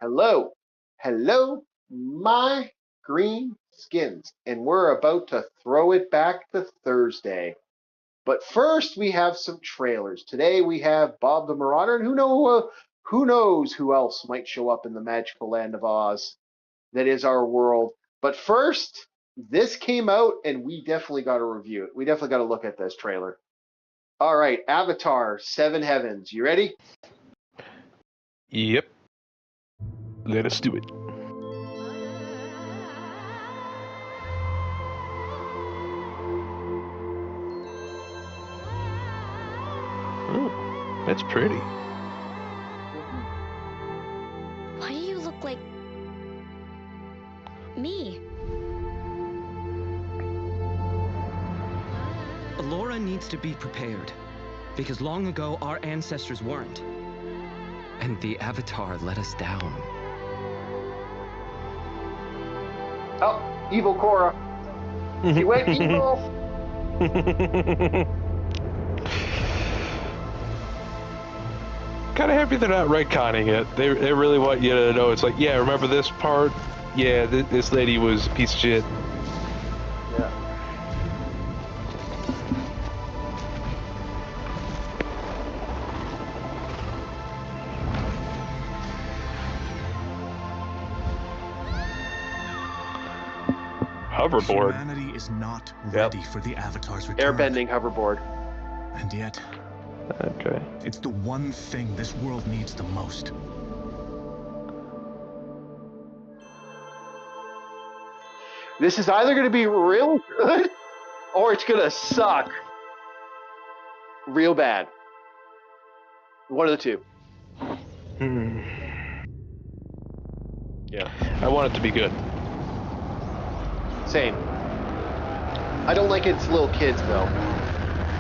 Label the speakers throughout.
Speaker 1: Hello, hello, my green skins, and we're about to throw it back to Thursday. But first, we have some trailers. Today, we have Bob the Marauder, and who knows who else might show up in the magical land of Oz that is our world. But first, this came out, and we definitely got to review it. We definitely got to look at this trailer. All right, Avatar: Seven Heavens. You ready?
Speaker 2: Yep. Let us do it. Oh, that's pretty.
Speaker 3: Why do you look like me?
Speaker 4: Elora needs to be prepared, because long ago our ancestors weren't. And the Avatar let us down.
Speaker 1: Oh, evil Korra. He went evil.
Speaker 2: Kind of happy they're not retconning it. They really want you to know. It's like, yeah, remember this part? Yeah, this lady was a piece of shit.
Speaker 1: Yeah.
Speaker 2: Hoverboard.
Speaker 5: Humanity is not ready for the Avatar's return.
Speaker 1: Airbending hoverboard.
Speaker 5: And yet,
Speaker 2: Okay.
Speaker 5: it's the one thing this world needs the most.
Speaker 1: This is either going to be real good or it's going to suck real bad. One of the two.
Speaker 2: Hmm.
Speaker 1: Yeah.
Speaker 2: I want it to be good.
Speaker 1: Same. I don't like its little kids though.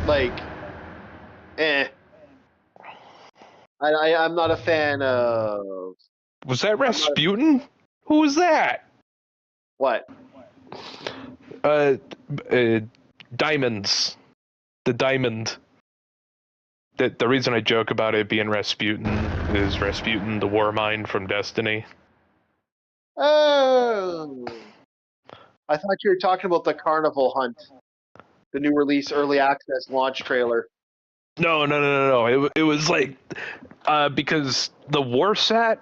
Speaker 1: Like, I'm not a fan of
Speaker 2: Was that Rasputin? Who was that?
Speaker 1: what?
Speaker 2: Diamonds. The diamond. The reason I joke about it being Rasputin is Rasputin, the war mind from Destiny.
Speaker 1: Oh, I thought you were talking about the Carnival Hunt, the new release early access launch trailer.
Speaker 2: No. It was like, because the Warsat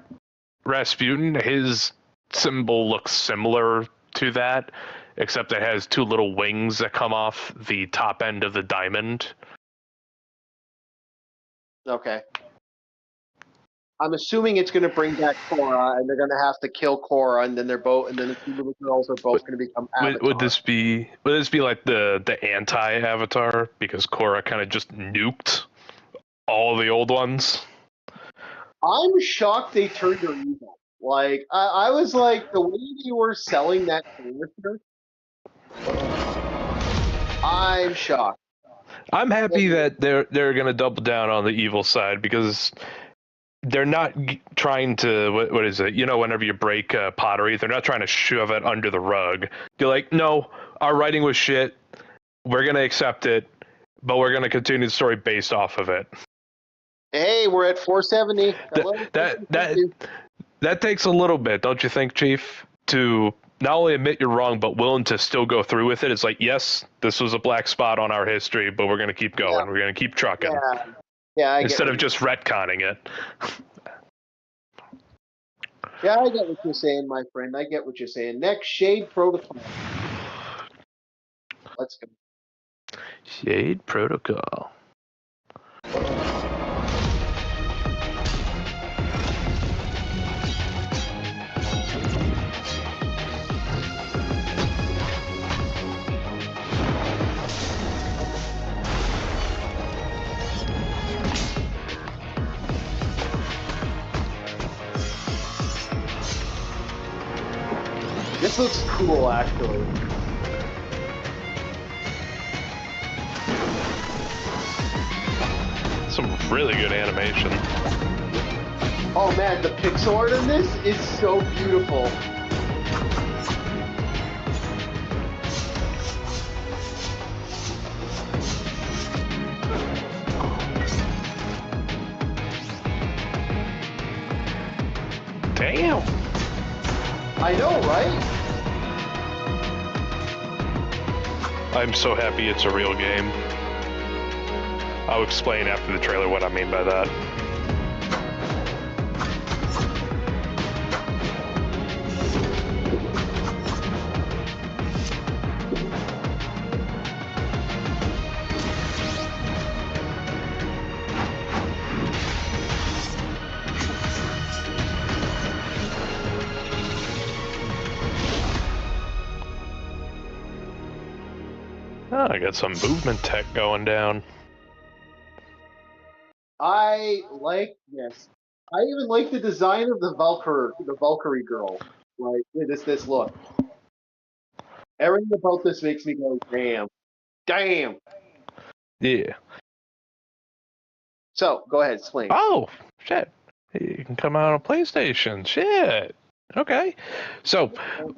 Speaker 2: Rasputin, his symbol looks similar to that, except it has two little wings that come off the top end of the diamond.
Speaker 1: Okay. I'm assuming it's going to bring back Korra, and they're going to have to kill Korra, and then the two little girls are both going to become Avatar.
Speaker 2: Would this be like the anti-Avatar, because Korra kind of just nuked all of the old ones?
Speaker 1: I'm shocked they turned her evil. Like, I was like, the way they were selling that character, I'm shocked.
Speaker 2: I'm happy that they're going to double down on the evil side, because they're not trying to, what is it? You know, whenever you break pottery, they're not trying to shove it under the rug. You're like, no, our writing was shit. We're going to accept it, but we're going to continue the story based off of it.
Speaker 1: Hey, we're at 470.
Speaker 2: That takes a little bit, don't you think, Chief? To not only admit you're wrong, but willing to still go through with it. It's like, yes, this was a black spot on our history, but we're going to keep going. Yeah. We're going to keep trucking.
Speaker 1: Yeah,
Speaker 2: instead of just retconning it.
Speaker 1: Yeah, I get what you're saying, my friend. I get what you're saying. Next, Shade Protocol. Let's go.
Speaker 2: Shade Protocol.
Speaker 1: This looks cool, actually.
Speaker 2: Some really good animation.
Speaker 1: Oh man, the pixel art in this is so beautiful.
Speaker 2: Damn.
Speaker 1: I know, right?
Speaker 2: I'm so happy it's a real game. I'll explain after the trailer what I mean by that. Oh, I got some movement tech going down.
Speaker 1: I like this. I even like the design of the Valkyrie girl. Like this look. Everything about this makes me go, damn.
Speaker 2: Yeah.
Speaker 1: So go ahead, explain.
Speaker 2: Oh, shit. You can come out on PlayStation. Shit. Okay. So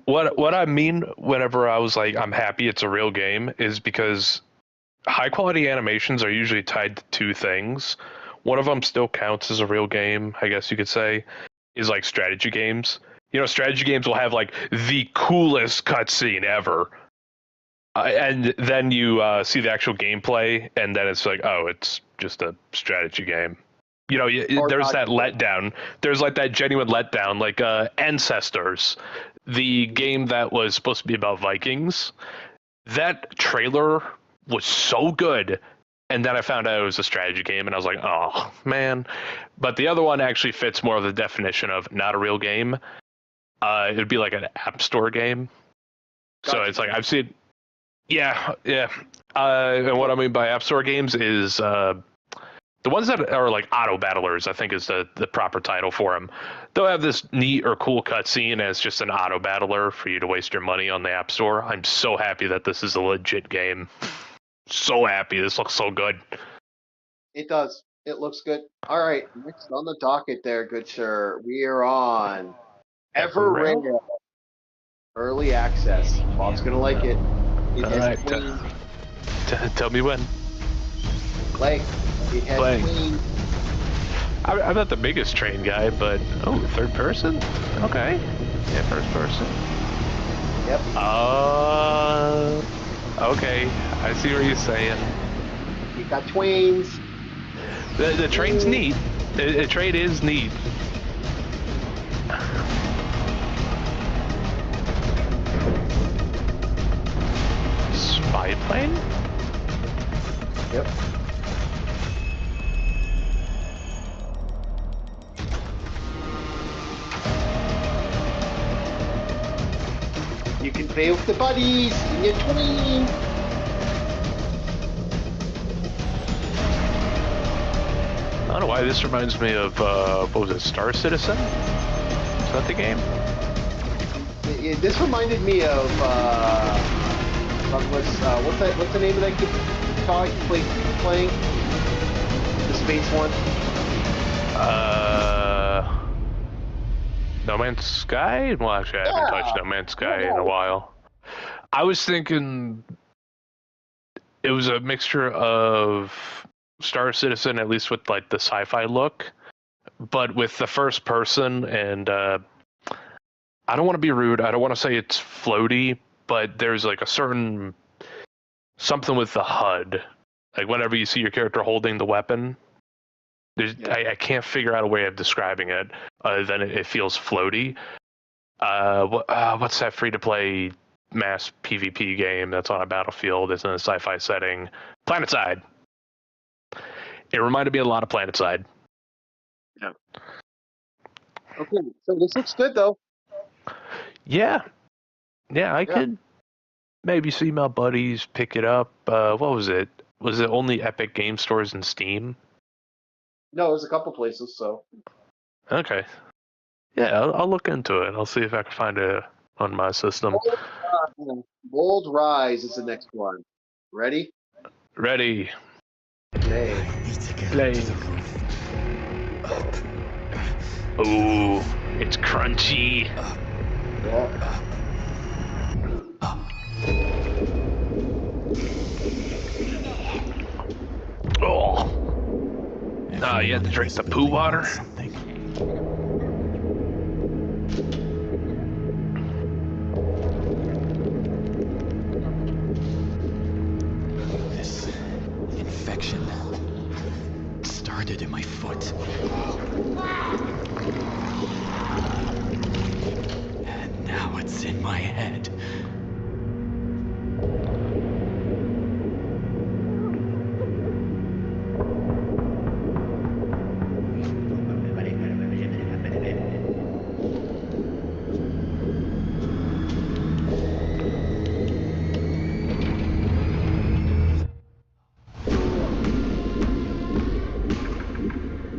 Speaker 2: what I mean whenever I was like, I'm happy it's a real game, is because high quality animations are usually tied to two things. One of them still counts as a real game, I guess you could say, is like strategy games. You know, strategy games will have like the coolest cutscene ever. And then you see the actual gameplay, and then it's like, oh, it's just a strategy game. You know, there's that letdown. There's like that genuine letdown, like Ancestors, the game that was supposed to be about Vikings. That trailer was so good, and then I found out it was a strategy game, and I was like, oh, man. But the other one actually fits more of the definition of not a real game. It would be like an App Store game. Gotcha. So it's like, I've seen... Yeah. And what I mean by App Store games is the ones that are like auto battlers, I think is the proper title for them. They'll have this neat or cool cutscene as just an auto battler for you to waste your money on the App Store. I'm so happy that this is a legit game. So happy. This looks so good.
Speaker 1: It does. It looks good. All right. Next on the docket there, good sir. We are on Everrail. Early access. Bob's going to like it. It
Speaker 2: all
Speaker 1: has
Speaker 2: right. Tell me when.
Speaker 1: Like, it has clean.
Speaker 2: I'm not the biggest train guy, but third person? Okay. Yeah, first person.
Speaker 1: Yep.
Speaker 2: Okay. I see what you're saying.
Speaker 1: You got twains.
Speaker 2: The train's neat. The train is neat. Spy plane?
Speaker 1: Yep. You can play with the buddies in your tween.
Speaker 2: I don't know why this reminds me of what was it, Star Citizen? Is that the game?
Speaker 1: This reminded me of what's the name of that game? Playing the space one.
Speaker 2: No Man's Sky? Well, actually, I haven't touched No Man's Sky in a while. I was thinking it was a mixture of Star Citizen, at least with like the sci-fi look, but with the first person. And I don't want to be rude. I don't want to say it's floaty, but there's like a certain something with the HUD. Like whenever you see your character holding the weapon, I can't figure out a way of describing it other than it feels floaty. What's that free-to-play mass PvP game that's on a battlefield? It's in a sci-fi setting. PlanetSide. It reminded me a lot of PlanetSide.
Speaker 1: Yeah. Okay, so this looks good though.
Speaker 2: Yeah, I could maybe see my buddies pick it up. What was it? Was it only Epic Game Stores and Steam?
Speaker 1: No, there's a couple places, so.
Speaker 2: Okay. Yeah, I'll look into it. I'll see if I can find it on my system.
Speaker 1: Bold Rise is the next one. Ready?
Speaker 2: Ready.
Speaker 1: Play.
Speaker 2: Ooh, it's crunchy.
Speaker 1: Yeah.
Speaker 2: Oh. You have to drink the poo water.
Speaker 4: infection started in my foot. And now it's in my head.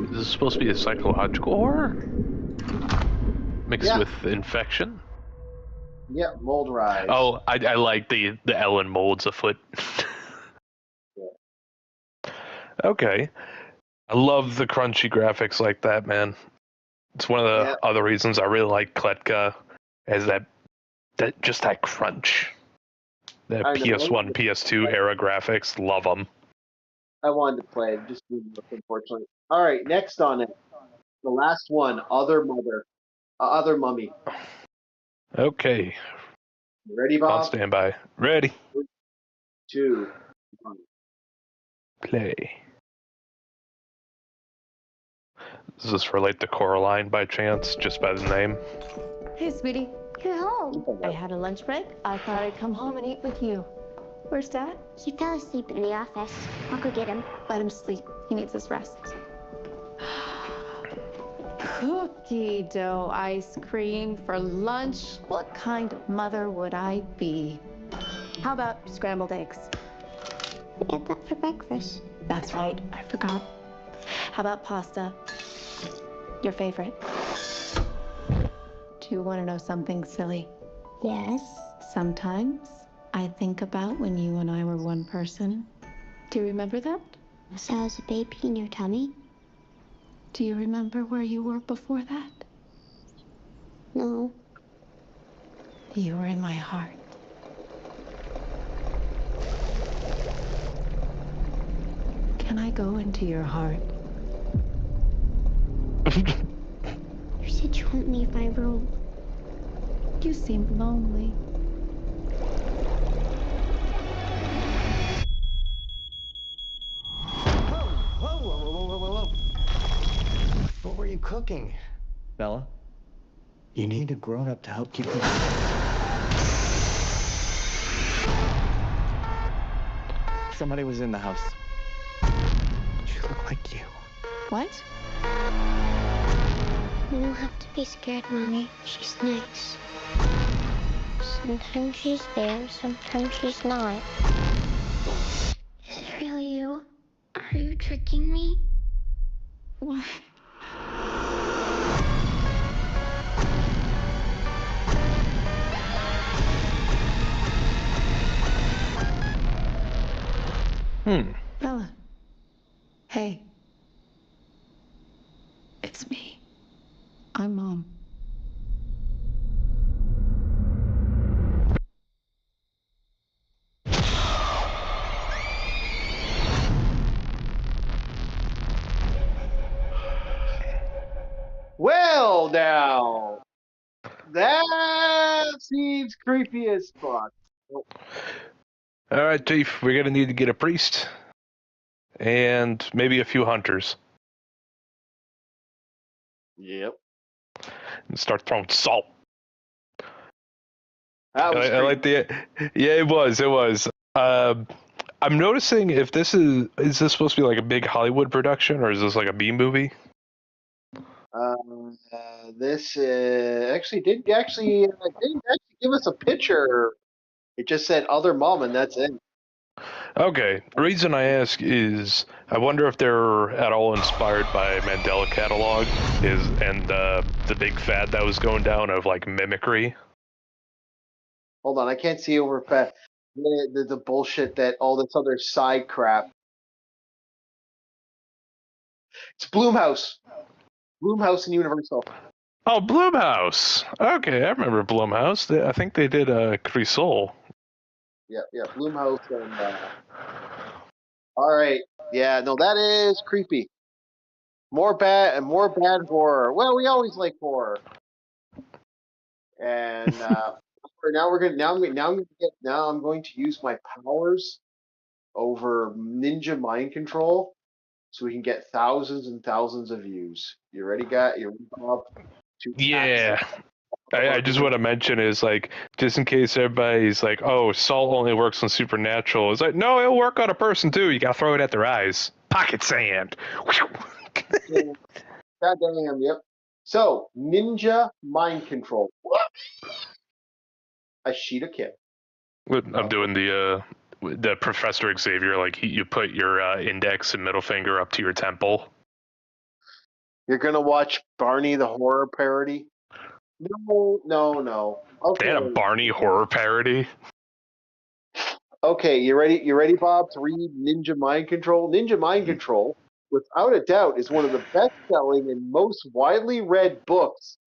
Speaker 2: Is this supposed to be a psychological horror? Mixed
Speaker 1: Yeah.
Speaker 2: with infection?
Speaker 1: Yeah, mold rise.
Speaker 2: Oh, I like the Ellen molds afoot. Okay. I love the crunchy graphics like that, man. It's one of the other reasons I really like Kletka, is that just that crunch. The PS1, PS2 era graphics, love them.
Speaker 1: I wanted to play it, just didn't look, unfortunately. All right, next on it, the last one, Other Mummy.
Speaker 2: Okay.
Speaker 1: You ready,
Speaker 2: On
Speaker 1: Bob?
Speaker 2: standby. Ready.
Speaker 1: 2, 1.
Speaker 2: Play. Does this relate to Coraline by chance, just by the name?
Speaker 6: Hey, sweetie.
Speaker 3: You're home.
Speaker 6: I had a lunch break. I thought I'd come home and eat with you. Where's Dad?
Speaker 3: He fell asleep in the office. I'll go get him.
Speaker 6: Let him sleep. He needs his rest. Cookie dough ice cream for lunch. What kind of mother would I be? How about scrambled eggs?
Speaker 3: We had that for breakfast.
Speaker 6: That's right. I forgot. How about pasta? Your favorite? Do you want to know something silly?
Speaker 3: Yes.
Speaker 6: Sometimes I think about when you and I were one person. Do you remember that?
Speaker 3: So I was a baby in your tummy?
Speaker 6: Do you remember where you were before that?
Speaker 3: No.
Speaker 6: You were in my heart. Can I go into your heart?
Speaker 3: You said you wouldn't leave my room.
Speaker 6: You seemed lonely.
Speaker 7: Whoa. What were you cooking, Bella? You need a grown-up to help keep you... Somebody was in the house. She looked like you.
Speaker 6: What?
Speaker 3: You don't have to be scared, Mommy. She's nice. Sometimes she's there, sometimes she's not. Is it really you? Are you tricking me?
Speaker 6: What? Bella. Hey. It's me. I'm Mom.
Speaker 1: Well, now, that seems creepy as fuck.
Speaker 2: All right, Chief, we're gonna need to get a priest and maybe a few hunters
Speaker 1: Yep.
Speaker 2: and start throwing salt.
Speaker 1: That was
Speaker 2: I like the. Yeah, it was. I'm noticing if this is this supposed to be like a big Hollywood production or is this like a B movie?
Speaker 1: This actually didn't give us a picture. It just said Other Mom, and that's it.
Speaker 2: Okay. The reason I ask is I wonder if they're at all inspired by Mandela Catalog and the big fad that was going down of like mimicry.
Speaker 1: Hold on, I can't see over fast. The bullshit that all this other side crap. It's Blumhouse. Blumhouse and Universal.
Speaker 2: Oh, Blumhouse. Okay, I remember Blumhouse. I think they did Crisol.
Speaker 1: Yeah, Blumhouse and. All right, yeah, no, that is creepy. More bad horror. Well, we always like horror. And now I'm going to use my powers over ninja mind control so we can get thousands and thousands of views. You ready, guy? You ready, Bob?
Speaker 2: Yeah. I just want to mention is like, just in case everybody's like, oh, salt only works on supernatural. It's like, no, it'll work on a person too. You gotta throw it at their eyes. Pocket sand.
Speaker 1: Goddamn, yep. So, ninja mind control. Ashita Kim.
Speaker 2: I'm doing the Professor Xavier, like you put your index and middle finger up to your temple.
Speaker 1: You're gonna watch Barney the horror parody? No. Okay.
Speaker 2: They had a Barney horror parody.
Speaker 1: Okay, you ready? You ready, Bob, to read Ninja Mind Control? Ninja Mind Control, without a doubt, is one of the best-selling and most widely read books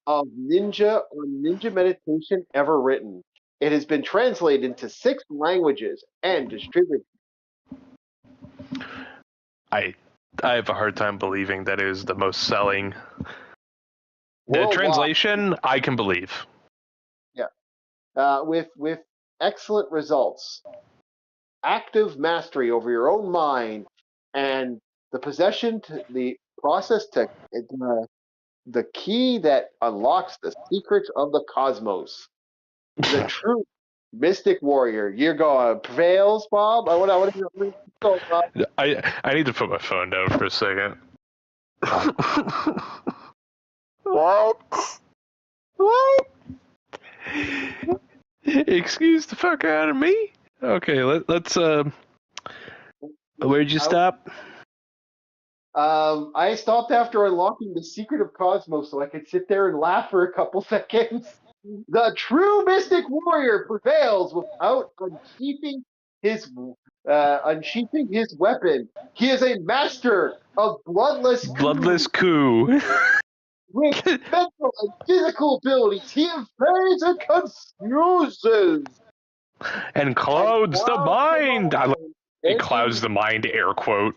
Speaker 1: of ninja or ninja meditation ever written. It has been translated into 6 languages and distributed.
Speaker 2: I have a hard time believing that is the most selling. The
Speaker 1: Worldwide.
Speaker 2: translation, I can believe.
Speaker 1: Yeah, with excellent results, active mastery over your own mind, and the possession to the process to the key that unlocks the secrets of the cosmos. The true mystic warrior. You're going prevails, Bob. I want to go, Bob.
Speaker 2: I need to put my phone down for a second. What? Excuse the fuck out of me. Okay, let's where'd you stop?
Speaker 1: I stopped after unlocking the secret of Cosmos so I could sit there and laugh for a couple seconds. The true mystic warrior prevails without unsheathing his weapon. He is a master of bloodless
Speaker 2: coup.
Speaker 1: With mental and physical abilities, he invades and confuses.
Speaker 2: And clouds the mind. It clouds the mind, air quote.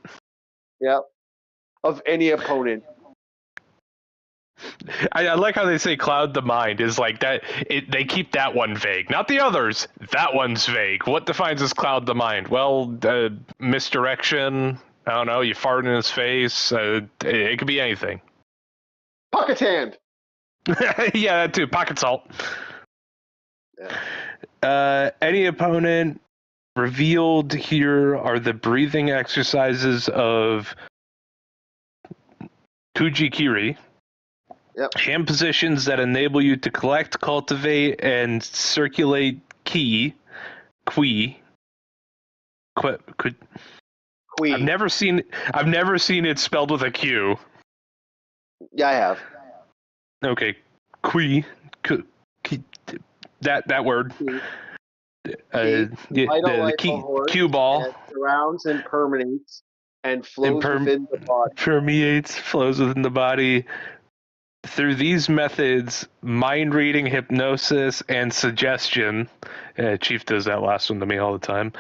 Speaker 1: Yep. Of any opponent.
Speaker 2: I like how they say cloud the mind is like that. They keep that one vague, not the others. That one's vague. What defines as cloud the mind? Well, misdirection. I don't know. You fart in his face. It could be anything.
Speaker 1: Pocket hand.
Speaker 2: Yeah, that too. Pocket salt.
Speaker 1: Yeah.
Speaker 2: Any opponent revealed here are the breathing exercises of Kujikiri.
Speaker 1: Yep.
Speaker 2: Hand positions that enable you to collect, cultivate, and circulate ki. I've never seen it spelled with a Q.
Speaker 1: Yeah, I have.
Speaker 2: Okay, that word. The key cue ball
Speaker 1: surrounds and permeates and flows within the body.
Speaker 2: Permeates, flows within the body. Through these methods, mind reading, hypnosis, and suggestion. Chief does that last one to me all the time.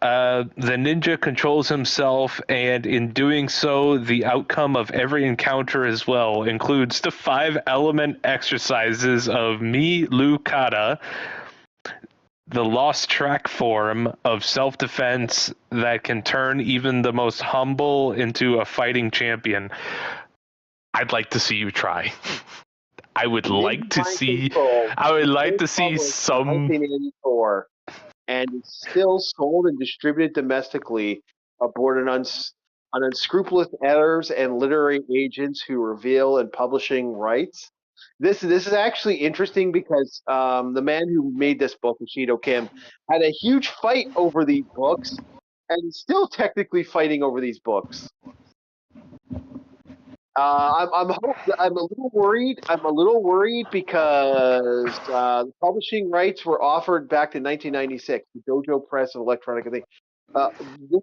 Speaker 2: The ninja controls himself, and in doing so, the outcome of every encounter as well includes the 5-element exercises of Mi Lu Kata, the lost track form of self-defense that can turn even the most humble into a fighting champion. I'd like to see you try. I would like to see some.
Speaker 1: 1984, and it's still sold and distributed domestically aboard an unscrupulous editors and literary agents who reveal and publishing rights. This is actually interesting because the man who made this book, Ishido Kim, had a huge fight over these books, and is still technically fighting over these books. I'm a little worried. I'm a little worried because the publishing rights were offered back in 1996, the Dojo Press of Electronic. This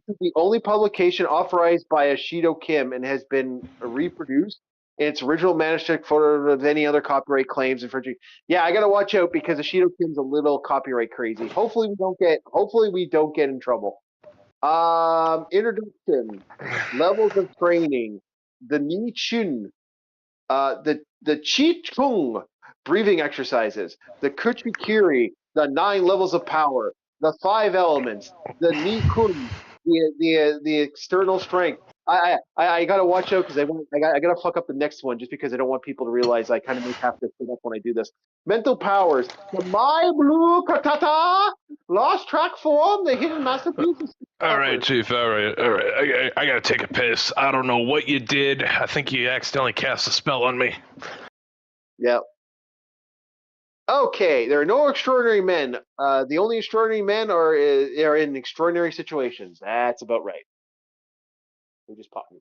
Speaker 1: is the only publication authorized by Ishido Kim and has been reproduced in its original manuscript photo of any other copyright claims infringing. Yeah, I gotta watch out because Ishido Kim's a little copyright crazy. Hopefully we don't get in trouble. Introduction, levels of training. The Ni Chun, the Chi Chung breathing exercises, the Kuchikiri, the 9 levels of power, the 5 elements, the Nikun, the external strength. I gotta watch out because I gotta fuck up the next one just because I don't want people to realize I kind of have to sit up when I do this. Mental powers, the My Blue Katata, Lost Track Form, the Hidden Masterpiece.
Speaker 2: All right, Chief. All right. I gotta take a piss. I don't know what you did. I think you accidentally cast a spell on me.
Speaker 1: Yep. Okay, there are no extraordinary men. The only extraordinary men are in extraordinary situations. That's about right. We just popped me.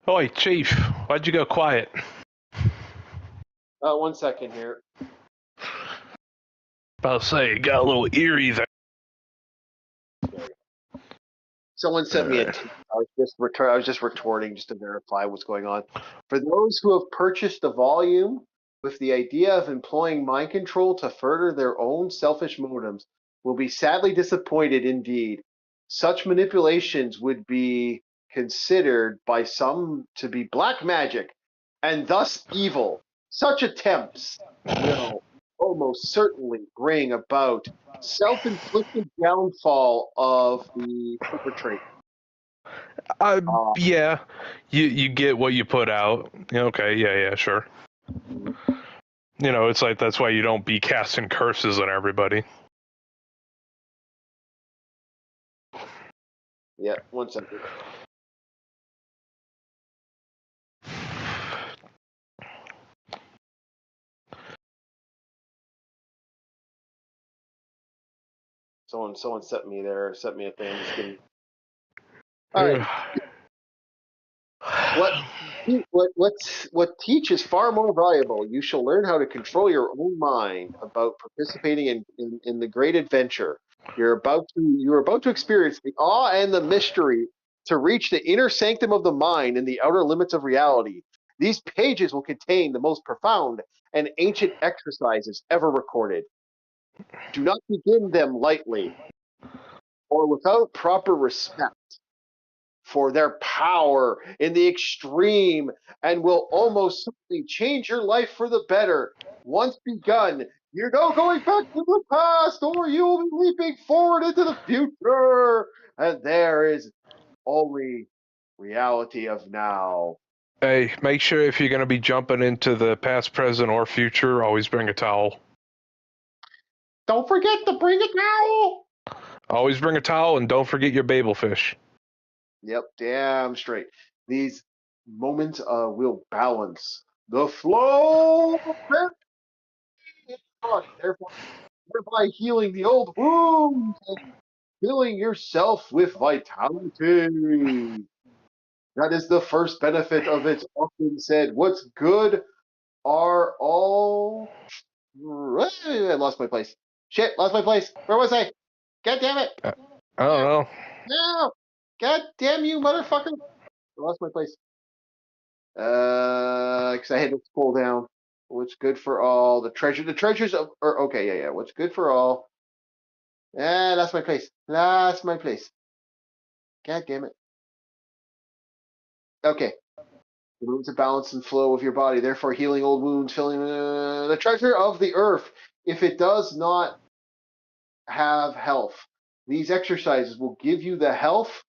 Speaker 2: Oi, Chief. Why'd you go quiet?
Speaker 1: 1 second here.
Speaker 2: About to say, it got a little eerie there.
Speaker 1: Someone sent me a tweet. I was just retorting just to verify what's going on. For those who have purchased the volume with the idea of employing mind control to further their own selfish motives will be sadly disappointed indeed. Such manipulations would be considered by some to be black magic and thus evil. Such attempts will almost certainly bring about self-inflicted downfall of the perpetrator.
Speaker 2: Yeah, you get what you put out. Okay, yeah, sure. It's like that's why you don't be casting curses on everybody.
Speaker 1: Yeah, 1 second. Someone sent me a thing. I'm just kidding. All right. What teach is far more valuable. You shall learn how to control your own mind about participating in the great adventure. You're about to experience the awe and the mystery to reach the inner sanctum of the mind and the outer limits of reality. These pages will contain the most profound and ancient exercises ever recorded. Do not begin them lightly or without proper respect for their power in the extreme and will almost certainly change your life for the better. Once begun, you're no going back to the past or you will be leaping forward into the future. And there is only reality of now.
Speaker 2: Hey, make sure if you're going to be jumping into the past, present, or future, always bring a towel.
Speaker 1: Don't forget to bring a towel.
Speaker 2: Always bring a towel and don't forget your babel fish.
Speaker 1: Yep, damn straight. These moments will balance the flow of thereby healing the old wounds and filling yourself with vitality. That is the first benefit of it. Often said, what's good are all... I lost my place. Shit, lost my place. Where was I? God damn it.
Speaker 2: I don't know.
Speaker 1: No. God damn you, motherfucker. I lost my place. Because I had to scroll down. What's good for all? The treasures of... okay, yeah. What's good for all? Lost my place. Lost my place. God damn it. Okay. Remove the balance and flow of your body, therefore healing old wounds, filling the treasure of the earth. If it does not have health, these exercises will give you the health.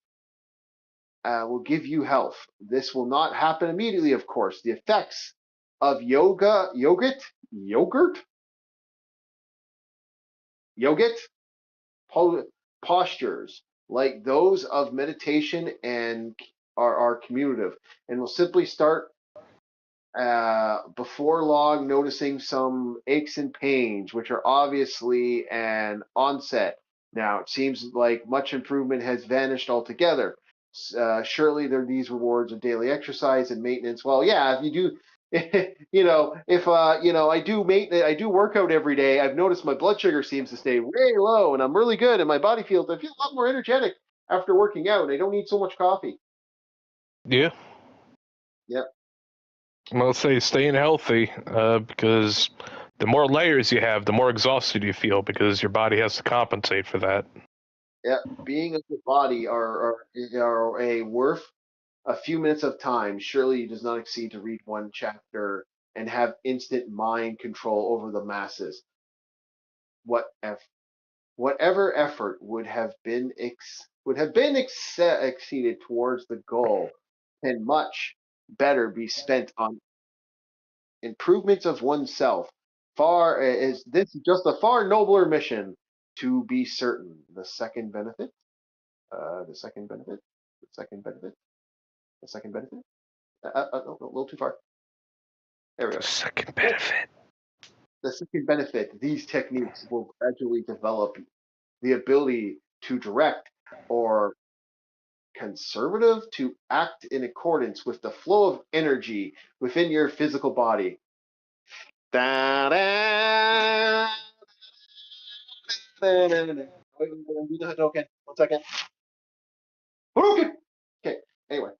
Speaker 1: This will not happen immediately, of course. The effects of yogurt, postures like those of meditation and are commutative, and will simply start before long noticing some aches and pains, which are obviously an onset Now, it seems like much improvement has vanished altogether. Surely there are these rewards of daily exercise and maintenance. Well, yeah, if you do, if I do work out every day. I've noticed my blood sugar seems to stay way low, and I'm really good, and my body I feel a lot more energetic after working out, and I don't need so much coffee.
Speaker 2: Yeah.
Speaker 1: Yep.
Speaker 2: I'll say staying healthy, because the more layers you have, the more exhausted you feel, because your body has to compensate for that.
Speaker 1: Yeah, being of the body are a worth a few minutes of time. Surely does not exceed to read one chapter and have instant mind control over the masses. Whatever effort would have been exceeded towards the goal can much better be spent on improvements of oneself. This is just a far nobler mission, to be certain. The second benefit. The second benefit. The second benefit. The second benefit. No, a little too far. There we go.
Speaker 2: The second benefit.
Speaker 1: The second benefit. These techniques will gradually develop the ability to direct or conservative to act in accordance with the flow of energy within your physical body. Da-da! Okay, 1 second. Okay, anyway.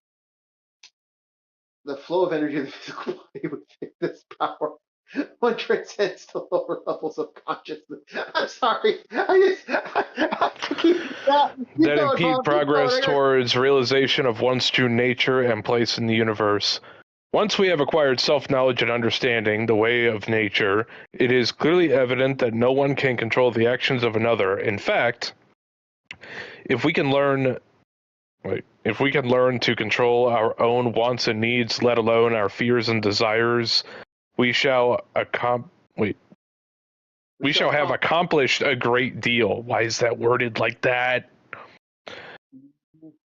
Speaker 1: The flow of energy of the physical body within this power. One transcends to lower levels of consciousness. I'm sorry.
Speaker 2: That impede progress towards realization of one's true nature and place in the universe. Once we have acquired self-knowledge and understanding the way of nature, it is clearly evident that no one can control the actions of another. In fact, if we can learn to control our own wants and needs, let alone our fears and desires, we shall have accomplished a great deal. Why is that worded like that?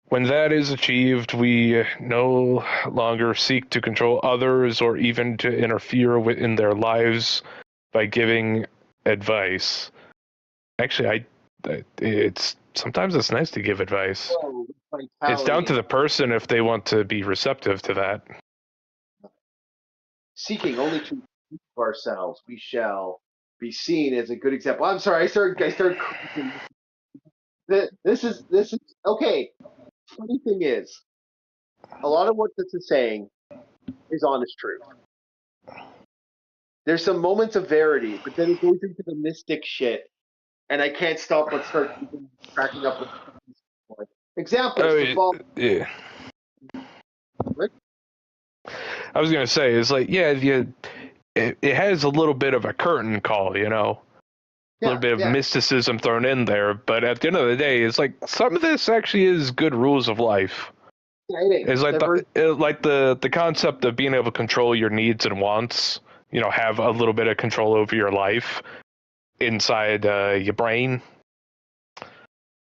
Speaker 2: When that is achieved, we no longer seek to control others or even to interfere in their lives by giving advice. Actually, sometimes it's nice to give advice. It's down to the person if they want to be receptive to that.
Speaker 1: Seeking only to improve ourselves, we shall be seen as a good example. I'm sorry, I started. This is okay. Funny thing is, a lot of what this is saying is honest truth. There's some moments of verity, but then it goes into the mystic shit, and I can't stop but start cracking up with examples.
Speaker 2: Yeah. What? I was gonna say, it's like, it has a little bit of a curtain call, a little bit of mysticism thrown in there, but at the end of the day, it's like some of this actually is good rules of life. It's like the concept of being able to control your needs and wants, have a little bit of control over your life inside your brain.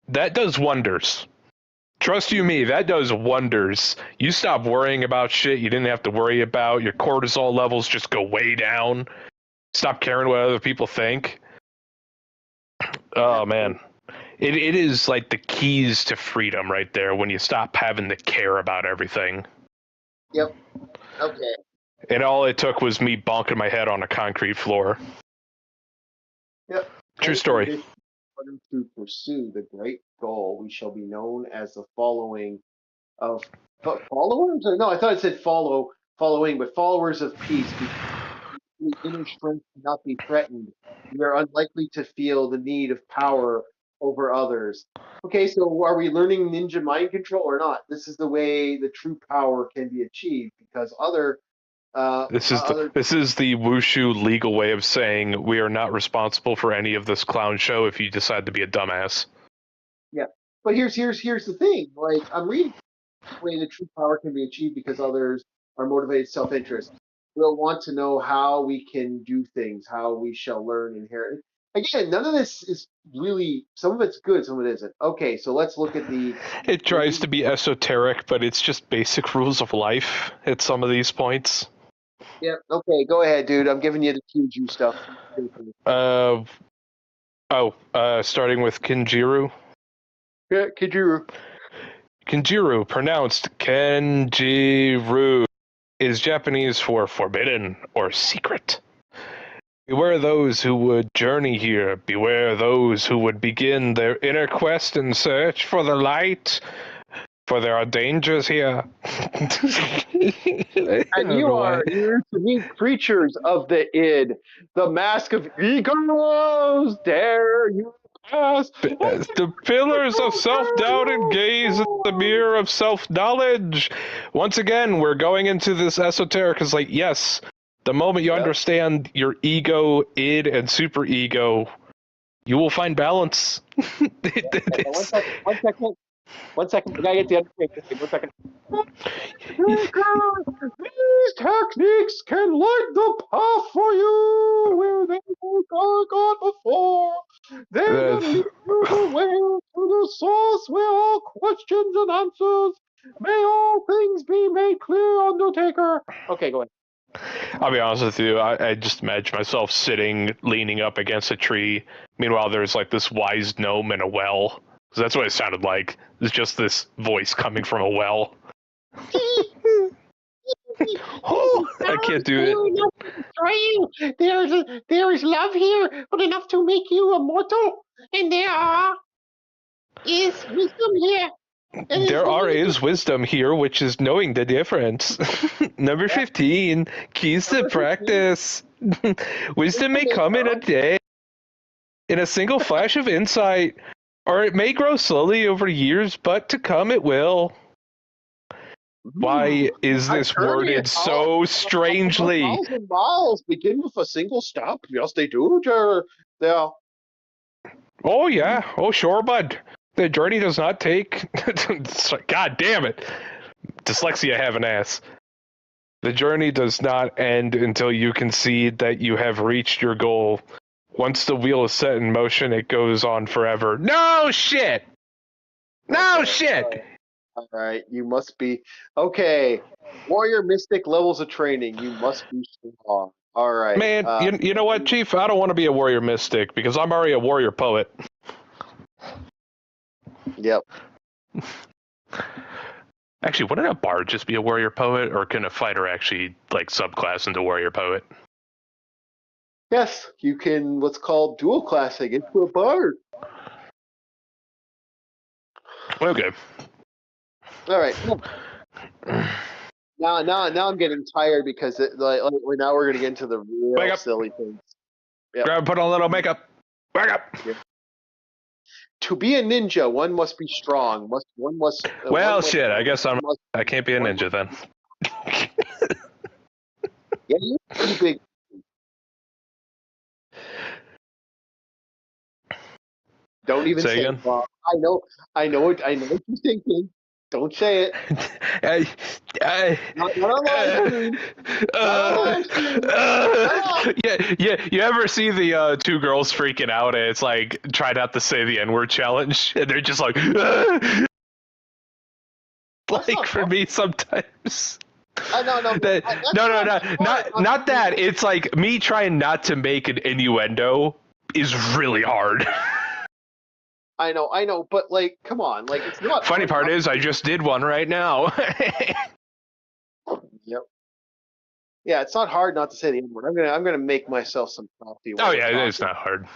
Speaker 2: That does wonders. Trust you me, that does wonders. You stop worrying about shit you didn't have to worry about. Your cortisol levels just go way down. Stop caring what other people think. Oh, man. It is like the keys to freedom right there when you stop having to care about everything.
Speaker 1: Yep. Okay.
Speaker 2: And all it took was me bonking my head on a concrete floor.
Speaker 1: Yep.
Speaker 2: True story.
Speaker 1: To pursue the great goal, we shall be known as the following of followers. Or no, I thought it said following, but followers of peace. The inner strength cannot be threatened. We are unlikely to feel the need of power over others. Okay, so are we learning ninja mind control or not? This is the way the true power can be achieved, because this
Speaker 2: is the Wushu legal way of saying we are not responsible for any of this clown show if you decide to be a dumbass.
Speaker 1: Yeah, but here's the thing. Like, I'm reading the way the true power can be achieved because others are motivated self-interest. We'll want to know how we can do things, how we shall learn inherit. Again, none of this is really. Some of it's good, some of it isn't. Okay, so let's look at the.
Speaker 2: It tries to be esoteric, but it's just basic rules of life at some of these points.
Speaker 1: Yeah. Okay. Go ahead, dude. I'm giving you the QG stuff.
Speaker 2: Starting with Kinjiro.
Speaker 1: Yeah, Kijuru.
Speaker 2: Kinjiro, pronounced Kenjiru, is Japanese for forbidden or secret. Beware those who would journey here. Beware those who would begin their inner quest and search for the light. For there are dangers here.
Speaker 1: And you're to meet creatures of the id. The mask of egos. Dare you pass.
Speaker 2: The pillars of self-doubt and gaze at the mirror of self-knowledge. Once again, we're going into this esoteric. It's like, yes, the moment you understand your ego, id, and superego, you will find balance.
Speaker 1: One second. I gotta get the other thing. 1 second. These techniques can light the path for you where they were gone before. They're the lead you the way to the source where all questions and answers. May all things be made clear, Undertaker. Okay, go ahead.
Speaker 2: I'll be honest with you, I just imagine myself sitting, leaning up against a tree. Meanwhile, there's like this wise gnome in a well. So that's what it sounded like. It's just this voice coming from a well. Oh, I can't do it.
Speaker 1: There is love here, but enough to make you immortal. And there is wisdom here.
Speaker 2: There is wisdom here, which is knowing the difference. Number 15, keys to practice. Wisdom may come in a day, in a single flash of insight, or it may grow slowly over years, but to come it will. Why is this worded so strangely?
Speaker 1: Miles and miles begin with a single stop. Yes, they do.
Speaker 2: Oh, yeah. Oh, sure, bud. The journey does not take... God damn it. Dyslexia have an ass. The journey does not end until you concede that you have reached your goal. Once the wheel is set in motion, it goes on forever. No shit! No shit!
Speaker 1: All right, you must be... Okay, warrior mystic levels of training. You must be strong. All right.
Speaker 2: Man, you know what, Chief? I don't want to be a warrior mystic because I'm already a warrior poet.
Speaker 1: Yep.
Speaker 2: Actually, wouldn't a bard just be a warrior poet, or can a fighter actually like subclass into warrior poet?
Speaker 1: Yes, you can what's called dual classing into a bard.
Speaker 2: Okay.
Speaker 1: All right. Now I'm getting tired because now we're gonna get into the real silly things.
Speaker 2: Yep. Grab, put on a little makeup. Wake up.
Speaker 1: Yeah. To be a ninja, one must be strong.
Speaker 2: I guess I can't be a ninja then.
Speaker 1: Yeah, you're pretty big. Don't even say it, Bob. I know what you're thinking. Don't say it.
Speaker 2: Yeah. You ever see the two girls freaking out? And it's like try not to say the N-word challenge, and they're just like, like for me sometimes.
Speaker 1: No,
Speaker 2: not that. It's like me trying not to make an innuendo is really hard.
Speaker 1: I know, but like, come on, like it's not.
Speaker 2: Funny part is, I just did one right now.
Speaker 1: Yep. Yeah, it's not hard not to say the N-word. I'm gonna make myself some coffee.
Speaker 2: Oh yeah, it's not hard.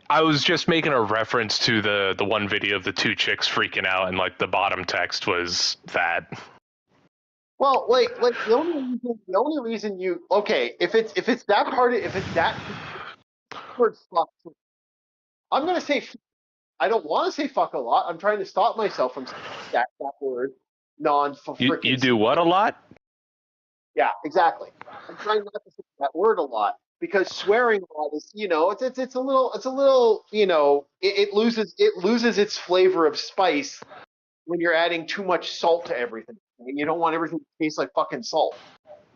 Speaker 2: I was just making a reference to the one video of the two chicks freaking out, and like the bottom text was that.
Speaker 1: Well, like the only reason you if it's that hard, if it's that word fuck, I'm gonna say. I don't want to say fuck a lot. I'm trying to stop myself from saying that word non-freaking.
Speaker 2: You do what a lot?
Speaker 1: Yeah, exactly. I'm trying not to say that word a lot because swearing a lot is, it's a little, it loses its flavor of spice when you're adding too much salt to everything. You don't want everything to taste like fucking salt.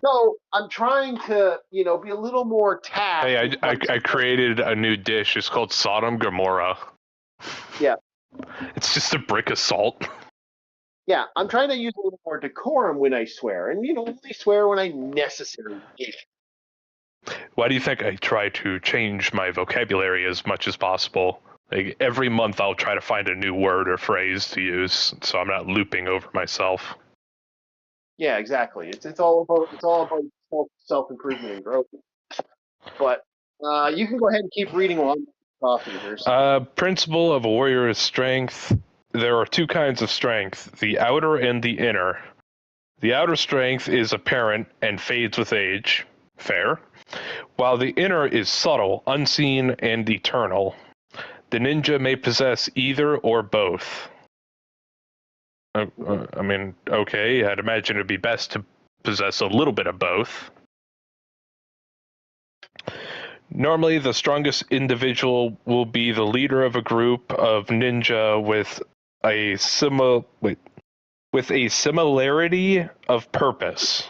Speaker 1: So I'm trying to, be a little more tact.
Speaker 2: Hey, I created a new dish. It's called Sodom Gomorrah.
Speaker 1: Yeah.
Speaker 2: It's just a brick of salt.
Speaker 1: Yeah, I'm trying to use a little more decorum when I swear, and only swear when I necessarily need it.
Speaker 2: Why do you think I try to change my vocabulary as much as possible? Like every month I'll try to find a new word or phrase to use so I'm not looping over myself.
Speaker 1: Yeah, exactly. It's all about self improvement and growth. But you can go ahead and keep reading along. Coffee.
Speaker 2: Principle of a warrior is strength. There are two kinds of strength: the outer and the inner. The outer strength is apparent and fades with age. Fair. While the inner is subtle, unseen, and eternal. The ninja may possess either or both. I mean, okay, I'd imagine it'd be best to possess a little bit of both. Normally, the strongest individual will be the leader of a group of ninja with a similarity of purpose.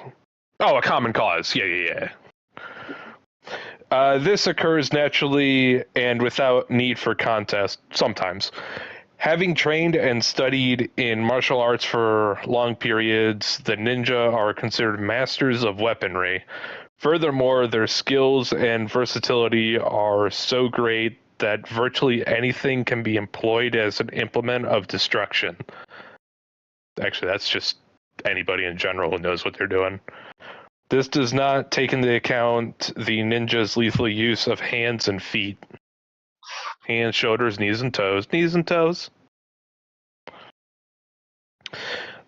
Speaker 2: Oh, a common cause. Yeah. This occurs naturally and without need for contest, sometimes. Having trained and studied in martial arts for long periods, the ninja are considered masters of weaponry. Furthermore, their skills and versatility are so great that virtually anything can be employed as an implement of destruction. Actually, that's just anybody in general who knows what they're doing. This does not take into account the ninja's lethal use of hands and feet. Hands, shoulders, knees, and toes. Knees and toes.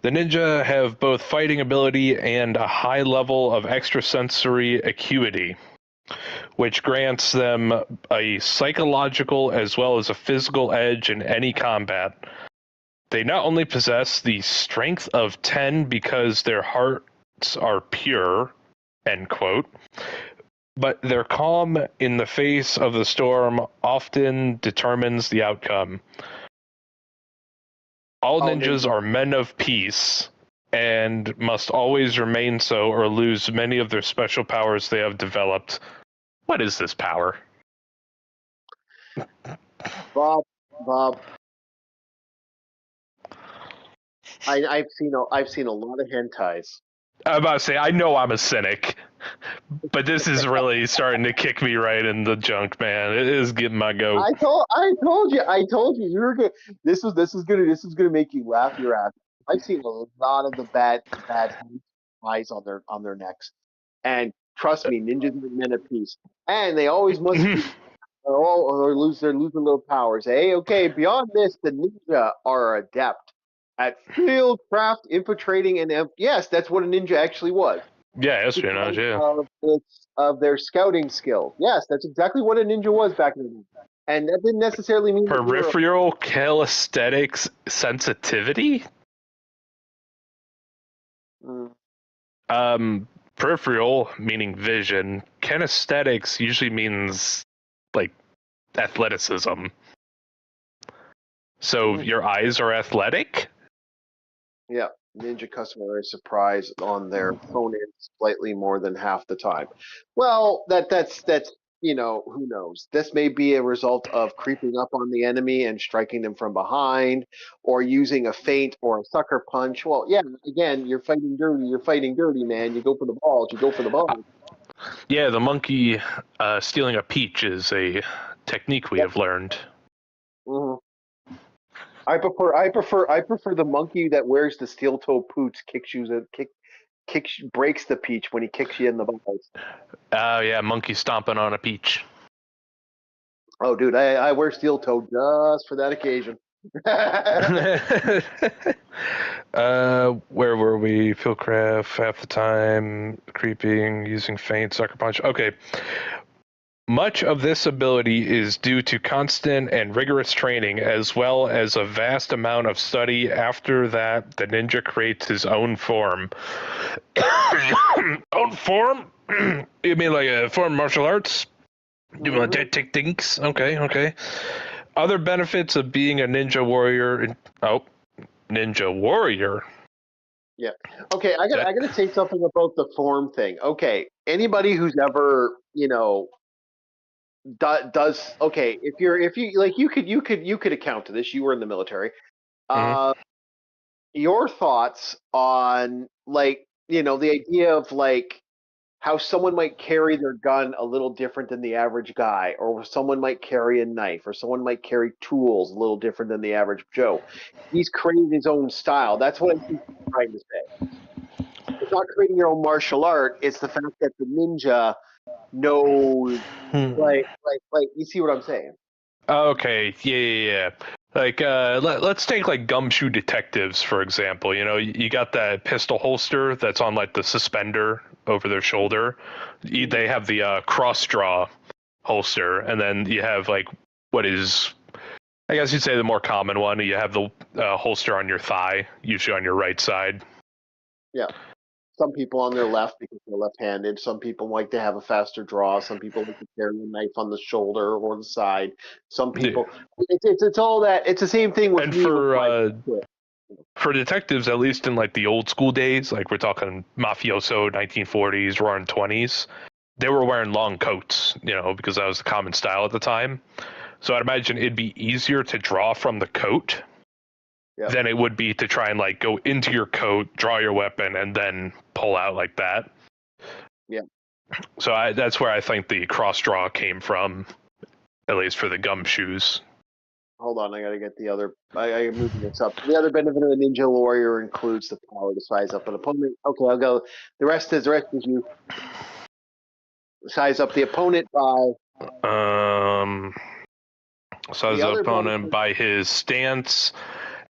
Speaker 2: The ninja have both fighting ability and a high level of extrasensory acuity, which grants them a psychological as well as a physical edge in any combat. They not only possess the strength of 10 because their hearts are pure, end quote, but their calm in the face of the storm often determines the outcome. All ninjas are men of peace and must always remain so or lose many of their special powers they have developed. What is this power?
Speaker 1: Bob. I've seen a lot of hentais.
Speaker 2: I'm about to say, I know I'm a cynic, but this is really starting to kick me right in the junk, man. It is getting my goat.
Speaker 1: I told you you were good. This is gonna make you laugh your ass. I've seen a lot of the bad eyes on their necks, and trust me, ninjas are men of peace, and they always must be, or they're losing their powers. Hey, okay. Beyond this, the ninja are adept at field craft, infiltrating, and yes, that's what a ninja actually was.
Speaker 2: Yeah, espionage, yeah.
Speaker 1: Of their scouting skills. Yes, that's exactly what a ninja was back in the day. And that didn't necessarily mean
Speaker 2: peripheral calisthenics sensitivity? Peripheral meaning vision. Kinesthetics usually means like athleticism. So your eyes are athletic?
Speaker 1: Yeah. Ninja customer is surprised on their opponents slightly more than half the time. Well, that's who knows? This may be a result of creeping up on the enemy and striking them from behind, or using a feint or a sucker punch. Well, yeah, again, you're fighting dirty, man. You go for the balls.
Speaker 2: Yeah, the monkey stealing a peach is a technique we have learned.
Speaker 1: Mm-hmm. I prefer the monkey that wears the steel toe boots, breaks the peach when he kicks you in the balls.
Speaker 2: Oh yeah, monkey stomping on a peach.
Speaker 1: Oh dude, I wear steel toe just for that occasion.
Speaker 2: Where were we? Fieldcraft, half the time, creeping, using feint, sucker punch. Okay. Much of this ability is due to constant and rigorous training, as well as a vast amount of study. After that, the ninja creates his own form. Own form? You mean like a form of martial arts? You want techniques? Okay. Other benefits of being a ninja warrior. Ninja warrior.
Speaker 1: Yeah. Okay, I gotta say something about the form thing. Okay, anybody who's ever, does okay, if you like, you could account to this. You were in the military. Your thoughts on the idea of how someone might carry their gun a little different than the average guy, or someone might carry a knife, or someone might carry tools a little different than the average Joe. He's created his own style. That's what I think he's trying to say. It's not creating your own martial art. It's the fact that the ninja knows, like, you see what I'm saying?
Speaker 2: Okay, yeah. Like, let's take like Gumshoe Detectives, for example. You know, you got that pistol holster that's on like the suspender over their shoulder. They have the cross draw holster, and then you have like what is, I guess you'd say, the more common one. You have the holster on your thigh, usually on your right side.
Speaker 1: Yeah. Some people on their left because they're left-handed. Some people like to have a faster draw. Some people like to carry a knife on the shoulder or the side. Some people, it's all that. It's the same thing with.
Speaker 2: And for detectives, at least in like the old school days, like we're talking mafioso 1940s, roaring 20s, they were wearing long coats, you know, because that was the common style at the time. So I'd imagine it'd be easier to draw from the coat than it would be to try and like go into your coat, draw your weapon, and then pull out like that.
Speaker 1: Yeah.
Speaker 2: So that's where I think the cross draw came from, at least for the gumshoes.
Speaker 1: Hold on, I gotta get the other. I'm moving this up. The other benefit of a ninja warrior includes the power to size up an opponent. Okay, I'll go. The rest is you. Size up the opponent by.
Speaker 2: Size the opponent by his stance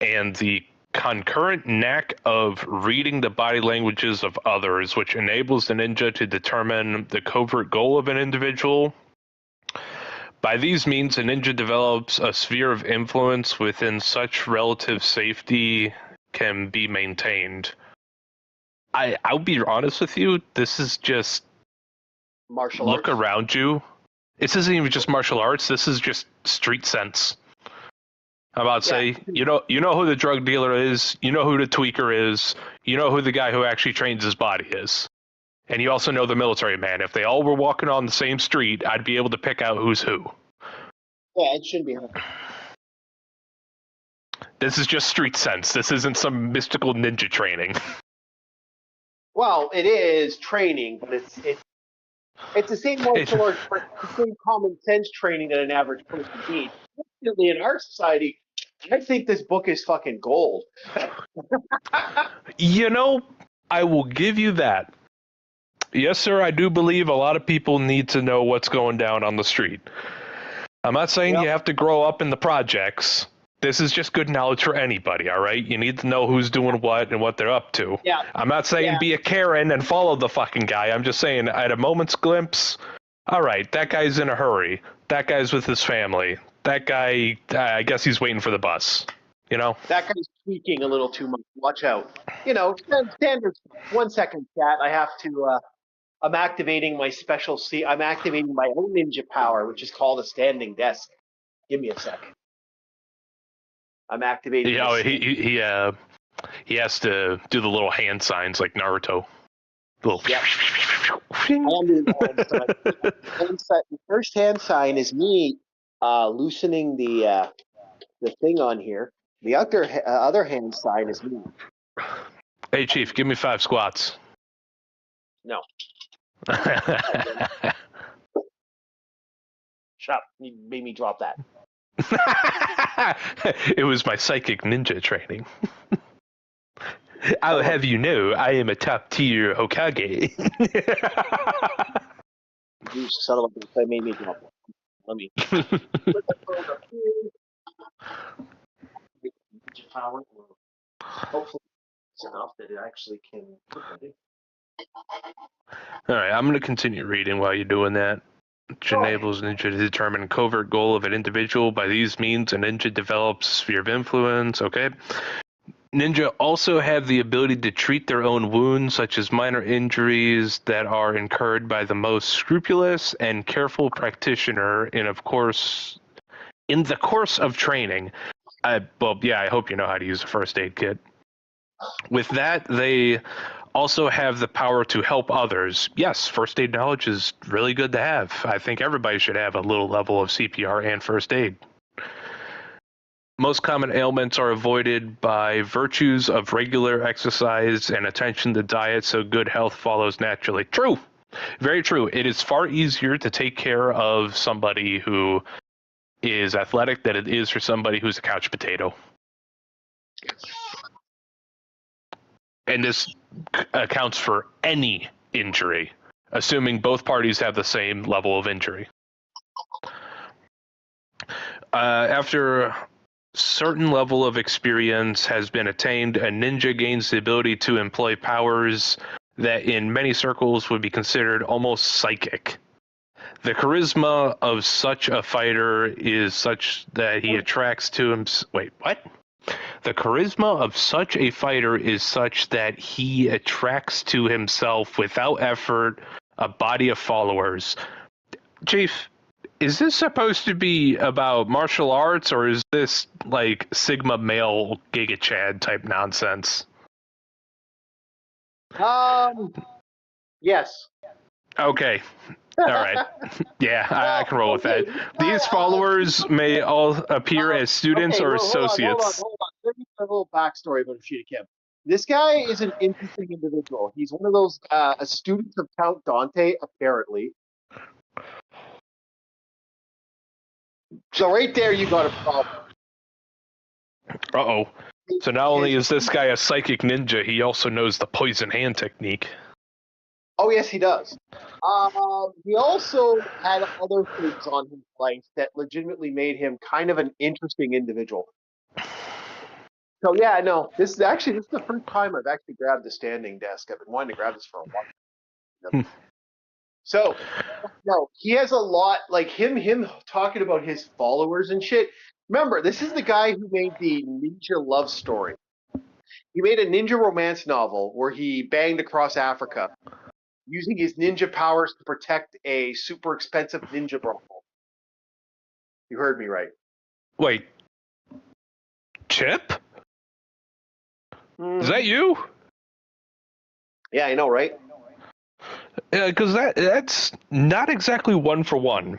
Speaker 2: and the concurrent knack of reading the body languages of others, which enables the ninja to determine the covert goal of an individual. By these means, a ninja develops a sphere of influence within such relative safety can be maintained. I'll be honest with you, this is just
Speaker 1: martial
Speaker 2: arts. Look around you. This isn't even just martial arts, this is just street sense. I'm about to say, you know who the drug dealer is, you know who the tweaker is, you know who the guy who actually trains his body is. And you also know the military man. If they all were walking on the same street, I'd be able to pick out who's who.
Speaker 1: Yeah, it shouldn't be hard.
Speaker 2: This is just street sense. This isn't some mystical ninja training.
Speaker 1: Well, it is training, but it's the same martial arts, the same common sense training that an average person needs. Fortunately, in our society, I think this book is fucking gold.
Speaker 2: You know, I will give you that. Yes, sir, I do believe a lot of people need to know what's going down on the street. I'm not saying you have to grow up in the projects. This is just good knowledge for anybody, all right? You need to know who's doing what and what they're up to.
Speaker 1: Yeah.
Speaker 2: I'm not saying be a Karen and follow the fucking guy. I'm just saying at a moment's glimpse, all right, that guy's in a hurry. That guy's with his family. That guy, I guess he's waiting for the bus. You know?
Speaker 1: That guy's tweaking a little too much. Watch out. You know, standard 1 second, chat. I have to, I'm activating my I'm activating my own ninja power, which is called a standing desk. Give me a second. I'm activating.
Speaker 2: Yeah, he has to do the little hand signs like Naruto.
Speaker 1: Yep. I am doing the hand sign. The first hand sign is me loosening the thing on here. The other hand sign is me.
Speaker 2: Hey, Chief, give me 5 squats.
Speaker 1: No. Shut up. You made me drop that.
Speaker 2: It was my psychic ninja training. I'll have you know, I am a top-tier Hokage.
Speaker 1: You son of a bitch, that made me drop that. Let me. Hopefully it's enough that it actually can.
Speaker 2: All right, I'm going to continue reading while you're doing that. Which enables ninja to determine covert goal of an individual. By these means, a ninja develops sphere of influence. Okay. Ninja also have the ability to treat their own wounds, such as minor injuries that are incurred by the most scrupulous and careful practitioner in the course of training. I hope you know how to use a first aid kit. With that, they also have the power to help others. Yes, first aid knowledge is really good to have. I think everybody should have a little level of CPR and first aid. Most common ailments are avoided by virtues of regular exercise and attention to diet, so good health follows naturally. True. Very true. It is far easier to take care of somebody who is athletic than it is for somebody who's a couch potato. And this accounts for any injury, assuming both parties have the same level of injury. After a certain level of experience has been attained, a ninja gains the ability to employ powers that in many circles would be considered almost psychic. The charisma of such a fighter is such that he attracts to him. Wait, what? The charisma of such a fighter is such that he attracts to himself without effort a body of followers. Chief, is this supposed to be about martial arts, or is this like Sigma male Giga Chad type nonsense?
Speaker 1: Yes.
Speaker 2: Okay. All right. Yeah, I can roll with that. These followers may all appear as students or associates.
Speaker 1: Hold on. Let me give a little backstory about Ishida Kim. This guy is an interesting individual. He's one of those students of Count Dante, apparently. So right there, you got a problem.
Speaker 2: Uh-oh. So not only is this guy a psychic ninja, he also knows the poison hand technique.
Speaker 1: Oh, yes, he does. He also had other things on his life that legitimately made him kind of an interesting individual. So, yeah, no, this is the first time I've actually grabbed the standing desk. I've been wanting to grab this for a while. So, no, he has a lot, like him talking about his followers and shit. Remember, this is the guy who made the ninja love story. He made a ninja romance novel where he banged across Africa, using his ninja powers to protect a super expensive ninja brothel. You heard me right.
Speaker 2: Wait. Chip? Is that you?
Speaker 1: Yeah, I know, right?
Speaker 2: Yeah, because that's not exactly one for one.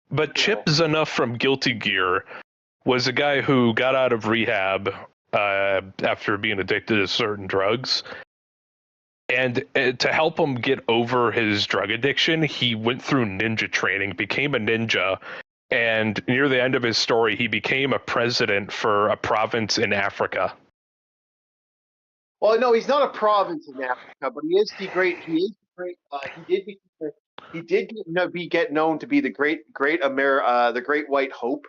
Speaker 2: But Chip Z'Nuff from Guilty Gear was a guy who got out of rehab after being addicted to certain drugs. And to help him get over his drug addiction, he went through ninja training, became a ninja, and near the end of his story, he became a president for a province in Africa.
Speaker 1: Well, no, he's not a province in Africa, but he did get known to be the great white hope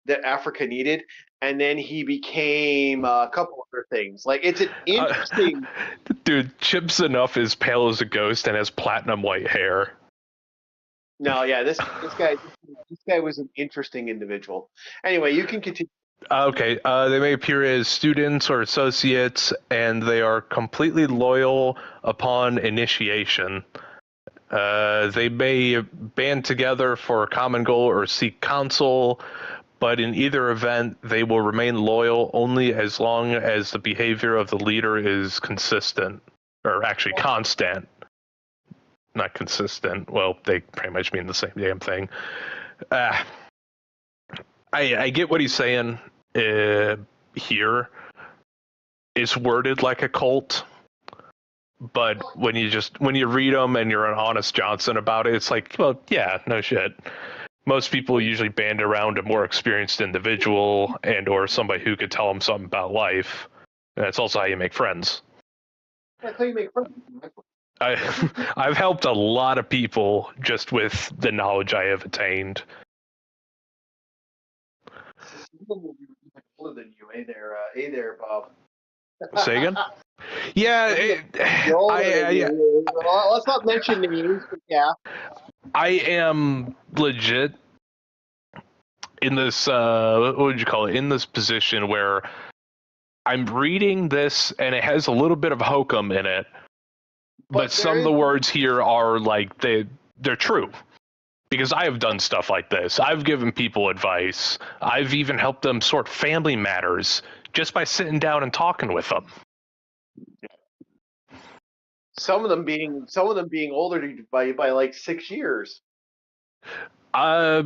Speaker 1: that Africa needed, and then he became a couple other things. Like, it's an interesting.
Speaker 2: Dude, Chip Z'Nuff is pale as a ghost and has platinum white hair.
Speaker 1: No, yeah, this guy was an interesting individual. Anyway, you can continue.
Speaker 2: Okay, they may appear as students or associates, and they are completely loyal upon initiation. They may band together for a common goal or seek counsel, but in either event, they will remain loyal only as long as the behavior of the leader is consistent, or actually constant. Not consistent. Well, they pretty much mean the same damn thing. I get what he's saying here. It's worded like a cult, but when you read them and you're an honest Johnson about it, it's like, well, yeah, no shit. Most people usually band around a more experienced individual and or somebody who could tell them something about life. And that's also how you make friends.
Speaker 1: That's how you make friends.
Speaker 2: I've helped a lot of people just with the knowledge I have attained.
Speaker 1: Older than you, hey there, Bob.
Speaker 2: Say again? Yeah,
Speaker 1: let's not mention names, but yeah.
Speaker 2: I am legit in this, what would you call it? In this position where I'm reading this and it has a little bit of hokum in it, but some of the words here are like, they're true. Because I have done stuff like this. I've given people advice. I've even helped them sort family matters just by sitting down and talking with them.
Speaker 1: Some of them being older by like 6 years.
Speaker 2: I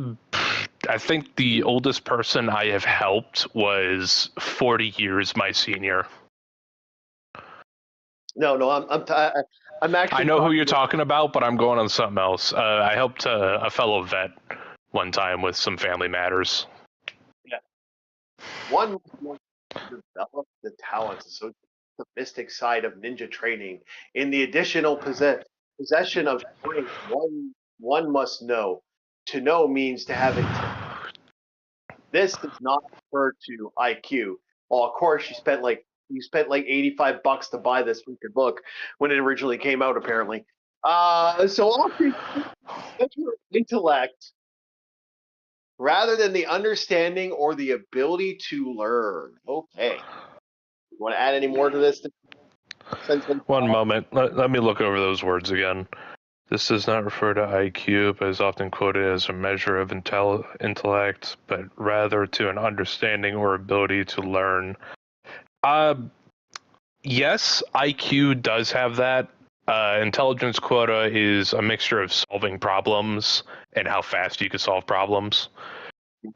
Speaker 2: think the oldest person I have helped was 40 years my senior.
Speaker 1: No, I'm actually.
Speaker 2: I know who you're
Speaker 1: about-
Speaker 2: talking about, but I'm going on something else. I helped a fellow vet one time with some family matters.
Speaker 1: One must develop the talents associated with the mystic side of ninja training. In the additional possession of strength, one must know. To know means to have it. This does not refer to IQ. Well, of course, you spent like $85 to buy this freaking book when it originally came out, apparently. So all intellect rather than the understanding or the ability to learn. Okay. You want to add any more to this?
Speaker 2: One moment. Let me look over those words again. This does not refer to IQ, but is often quoted as a measure of intellect, but rather to an understanding or ability to learn. Yes, IQ does have that. Intelligence quota is a mixture of solving problems and how fast you can solve problems.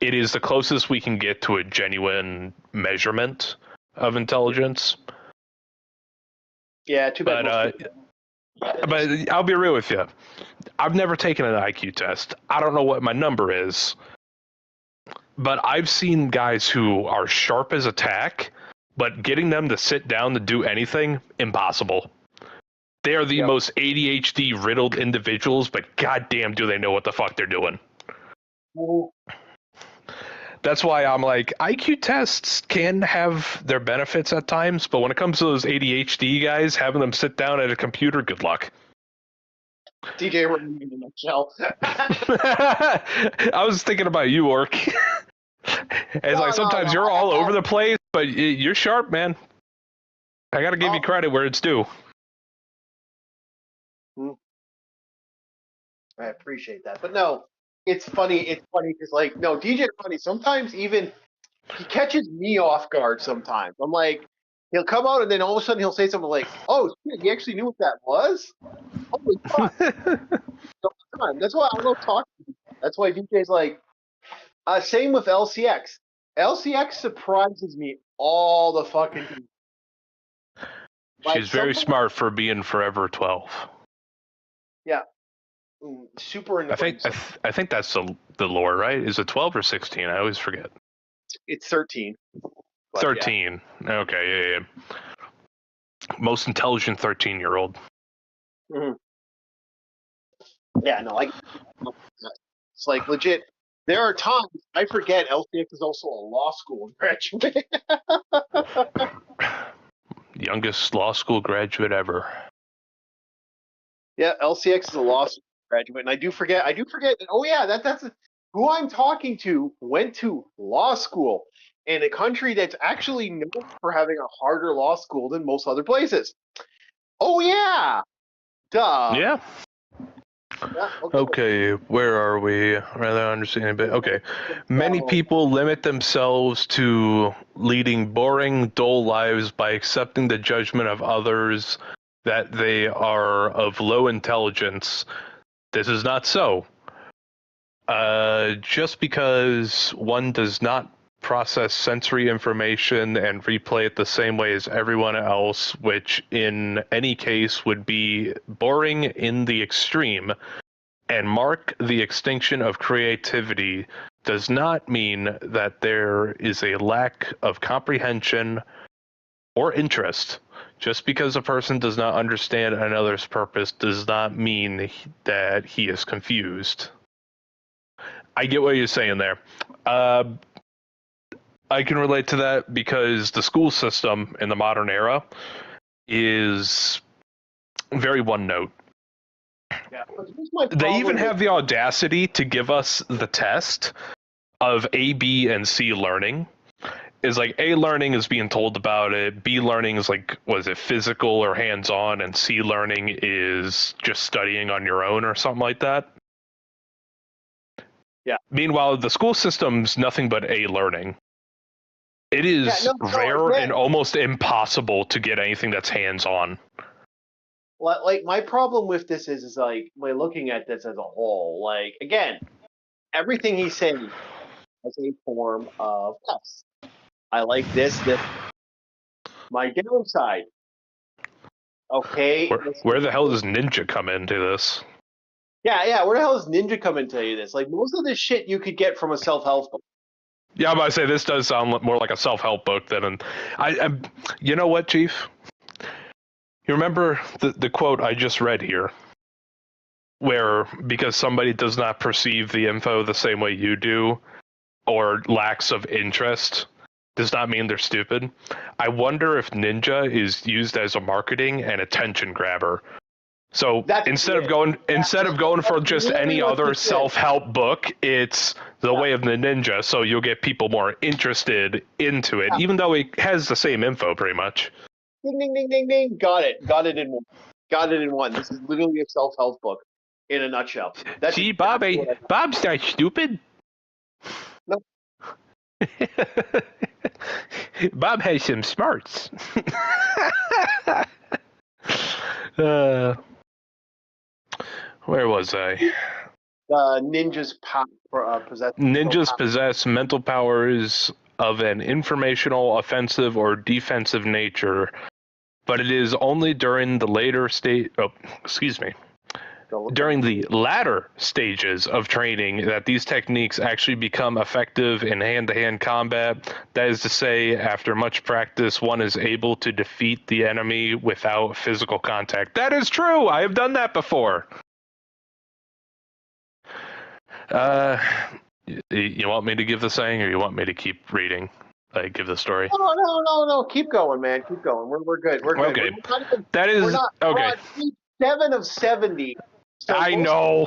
Speaker 2: It is the closest we can get to a genuine measurement of intelligence.
Speaker 1: Yeah, too bad.
Speaker 2: But I'll be real with you. I've never taken an IQ test. I don't know what my number is. But I've seen guys who are sharp as a tack, but getting them to sit down to do anything, impossible. They are the most ADHD riddled individuals, but goddamn do they know what the fuck they're doing. That's why I'm like, IQ tests can have their benefits at times, but when it comes to those ADHD guys, having them sit down at a computer, good luck.
Speaker 1: DJ in a nutshell.
Speaker 2: I was thinking about you, Orc. It's like sometimes you're all over the place, but you're sharp, man. I gotta give you credit where it's due.
Speaker 1: I appreciate that, but no, it's funny. It's funny because, like, no, DJ funny. Sometimes even he catches me off guard. Sometimes I'm like, he'll come out and then all of a sudden he'll say something like, "Oh, shit, he actually knew what that was." Holy fuck! That's why I love talking. That's why DJ's like, same with LCX. LCX surprises me all the fucking time.
Speaker 2: She's very smart for being forever 12.
Speaker 1: Yeah. Super.
Speaker 2: I think that's the lore, right? Is it 12 or 16? I always forget.
Speaker 1: It's 13.
Speaker 2: 13. Yeah. Okay, yeah. Most intelligent 13-year-old.
Speaker 1: Mm-hmm. Yeah, no, it's like legit. There are times I forget LCX is also a law school graduate.
Speaker 2: Youngest law school graduate ever.
Speaker 1: Yeah, LCX is a law school graduate, and I do forget that. Oh yeah, that's who I'm talking to. Went to law school in a country that's actually known for having a harder law school than most other places. Oh yeah, duh.
Speaker 2: Yeah. Okay, where are we? Rather understanding a bit. Okay. Many people limit themselves to leading boring, dull lives by accepting the judgment of others that they are of low intelligence. This is not so. Just because one does not process sensory information and replay it the same way as everyone else, which in any case would be boring in the extreme, and mark the extinction of creativity, does not mean that there is a lack of comprehension or interest. Just because a person does not understand another's purpose does not mean that he is confused. I get what you're saying there. I can relate to that because the school system in the modern era is very one note.
Speaker 1: Yeah.
Speaker 2: They even have the audacity to give us the test of A, B, and C learning. Is like A learning is being told about it, B learning is like, was it physical or hands-on, and C learning is just studying on your own or something like that.
Speaker 1: Yeah.
Speaker 2: Meanwhile, the school system's nothing but A learning. It is rare and almost impossible to get anything that's hands-on.
Speaker 1: Like, my problem with this is like, by looking at this as a whole, like, again, everything he's saying as a form of yes. I like this. My downside, Okay.
Speaker 2: Where the hell does Ninja come into this?
Speaker 1: Yeah. Where the hell does Ninja come and tell you this? Like, most of this shit you could get from a self-help book.
Speaker 2: Yeah, I'm about to say this does sound more like a self-help book than I. You know what, Chief? You remember the quote I just read here, where because somebody does not perceive the info the same way you do, or lacks of interest, does not mean they're stupid. I wonder if Ninja is used as a marketing and attention grabber. So instead of going for just any other self-help book, it's the way of the ninja. So you'll get people more interested into it, even though it has the same info pretty much.
Speaker 1: Ding, ding, ding, ding, ding. Got it in one. This is literally a self-help book in a nutshell.
Speaker 2: See, Bob's not stupid.
Speaker 1: No.
Speaker 2: Bob has some smarts. Where was I?
Speaker 1: Ninjas
Speaker 2: possess mental powers of an informational, offensive, or defensive nature, but it is only during the during the latter stages of training that these techniques actually become effective in hand-to-hand combat. That is to say, after much practice, one is able to defeat the enemy without physical contact. That is true! I have done that before! You want me to give the saying, or you want me to keep reading? Give the story.
Speaker 1: No. Keep going, man. Keep going. We're good. We're good.
Speaker 2: Okay. Okay.
Speaker 1: 7 of 70. So
Speaker 2: I know.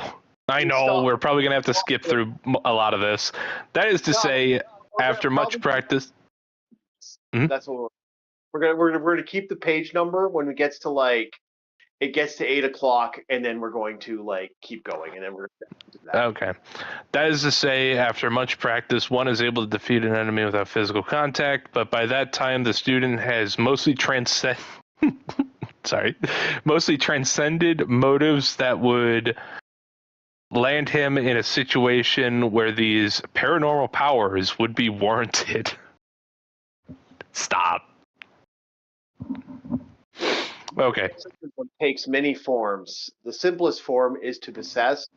Speaker 2: We're probably gonna have to skip through a lot of this. That is to say, after much practice.
Speaker 1: That's what we're gonna keep the page number when it gets to 8 o'clock, and then we're going to keep going, and then we're going to do that. Okay.
Speaker 2: That is to say, after much practice, one is able to defeat an enemy without physical contact, but by that time the student has mostly transcended motives that would land him in a situation where these paranormal powers would be warranted. Stop. Okay.
Speaker 1: It takes many forms. The simplest form is to possess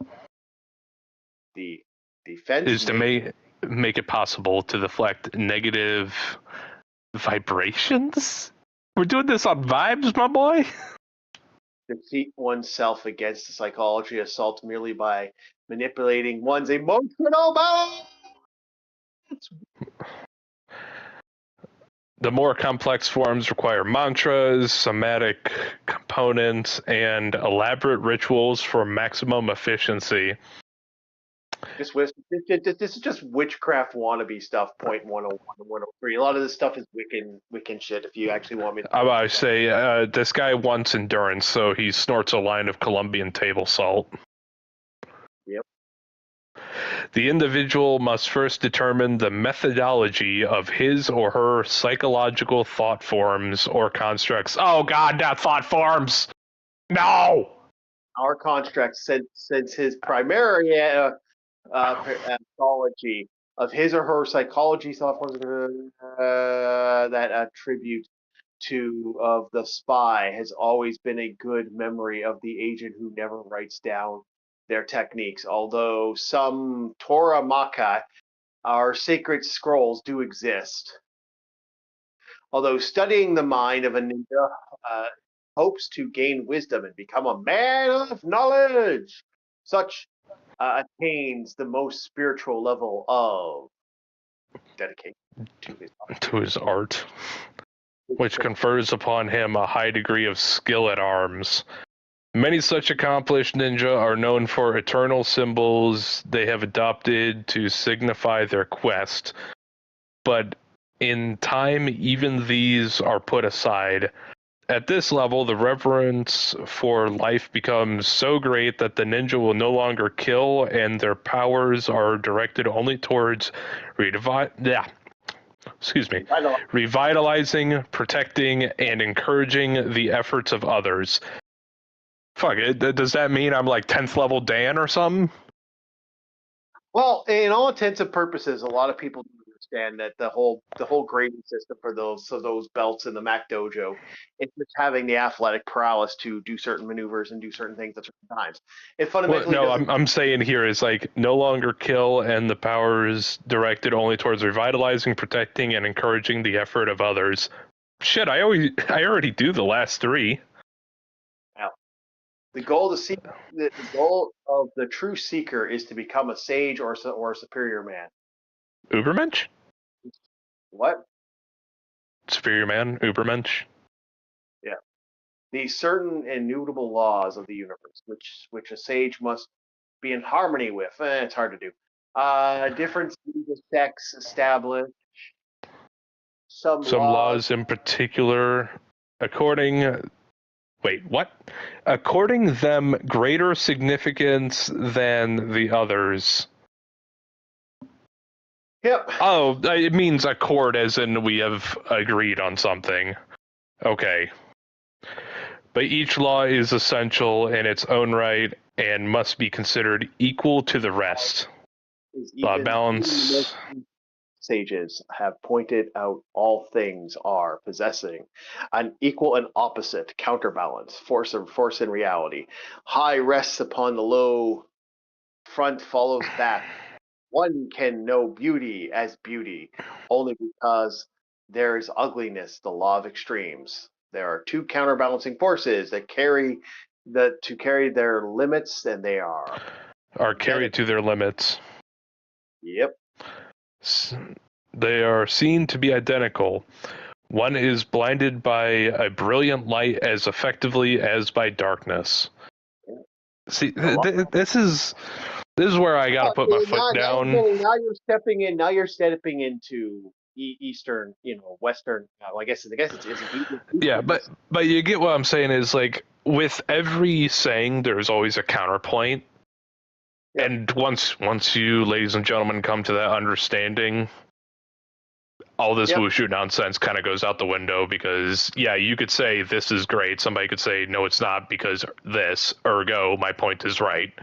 Speaker 1: the defense.
Speaker 2: Is to make it possible to deflect negative vibrations? We're doing this on vibes, my boy?
Speaker 1: Defeat oneself against the psychology assault merely by manipulating one's emotional balance.
Speaker 2: The more complex forms require mantras, somatic components, and elaborate rituals for maximum efficiency.
Speaker 1: This is just witchcraft wannabe stuff, 0.101 and 103. A lot of this stuff is Wiccan shit, if you actually want me to.
Speaker 2: I say, this guy wants endurance, so he snorts a line of Colombian table salt.
Speaker 1: Yep.
Speaker 2: The individual must first determine the methodology of his or her psychological thought forms or constructs. Oh God, not thought forms! No!
Speaker 1: Our construct, since his primary anthology of his or her psychology thought forms that attribute to of the spy has always been a good memory of the agent who never writes down their techniques. Although some Torah Makkah, our sacred scrolls, do exist. Although studying the mind of a ninja hopes to gain wisdom and become a man of knowledge, such attains the most spiritual level of dedication
Speaker 2: to his art, which confers upon him a high degree of skill at arms. Many such accomplished ninja are known for eternal symbols they have adopted to signify their quest, but in time even these are put aside. At this level, the reverence for life becomes so great that the ninja will no longer kill, and their powers are directed only towards revitalizing, protecting, and encouraging the efforts of others. Fuck it, does that mean I'm like 10th level Dan or something?
Speaker 1: Well, in all intents and purposes, a lot of people do this understand that the whole grading system for those belts in the Mac Dojo, it's just having the athletic prowess to do certain maneuvers and do certain things at certain times. It fundamentally
Speaker 2: I'm saying here is like no longer kill, and the power is directed only towards revitalizing, protecting, and encouraging the effort of others. Shit, I already do the last three.
Speaker 1: The goal of the true seeker is to become a sage or a superior man.
Speaker 2: Ubermensch?
Speaker 1: What?
Speaker 2: Superior man, Ubermensch.
Speaker 1: Yeah. The certain immutable laws of the universe, which a sage must be in harmony with. It's hard to do. Different sects establish some
Speaker 2: laws in particular, according them greater significance than the others.
Speaker 1: Yep.
Speaker 2: Oh, it means accord as in we have agreed on something. Okay. But each law is essential in its own right and must be considered equal to the rest. Balance.
Speaker 1: Sages have pointed out all things are possessing an equal and opposite counterbalance, force in reality. High rests upon the low, front follows back. One can know beauty as beauty only because there is ugliness, the law of extremes. There are two counterbalancing forces that carry their limits, and they are
Speaker 2: carried to their limits.
Speaker 1: Yep.
Speaker 2: They are seen to be identical. One is blinded by a brilliant light as effectively as by darkness. See, this is where I got to put my foot down.
Speaker 1: Now you're stepping in. Now you're stepping into Eastern, Western. I guess it's
Speaker 2: yeah, but you get what I'm saying is like with every saying, there's always a counterpoint. Yep. And once you, ladies and gentlemen, come to that understanding, all this wushu nonsense kind of goes out the window because, yeah, you could say this is great. Somebody could say, no, it's not because this, ergo, my point is right.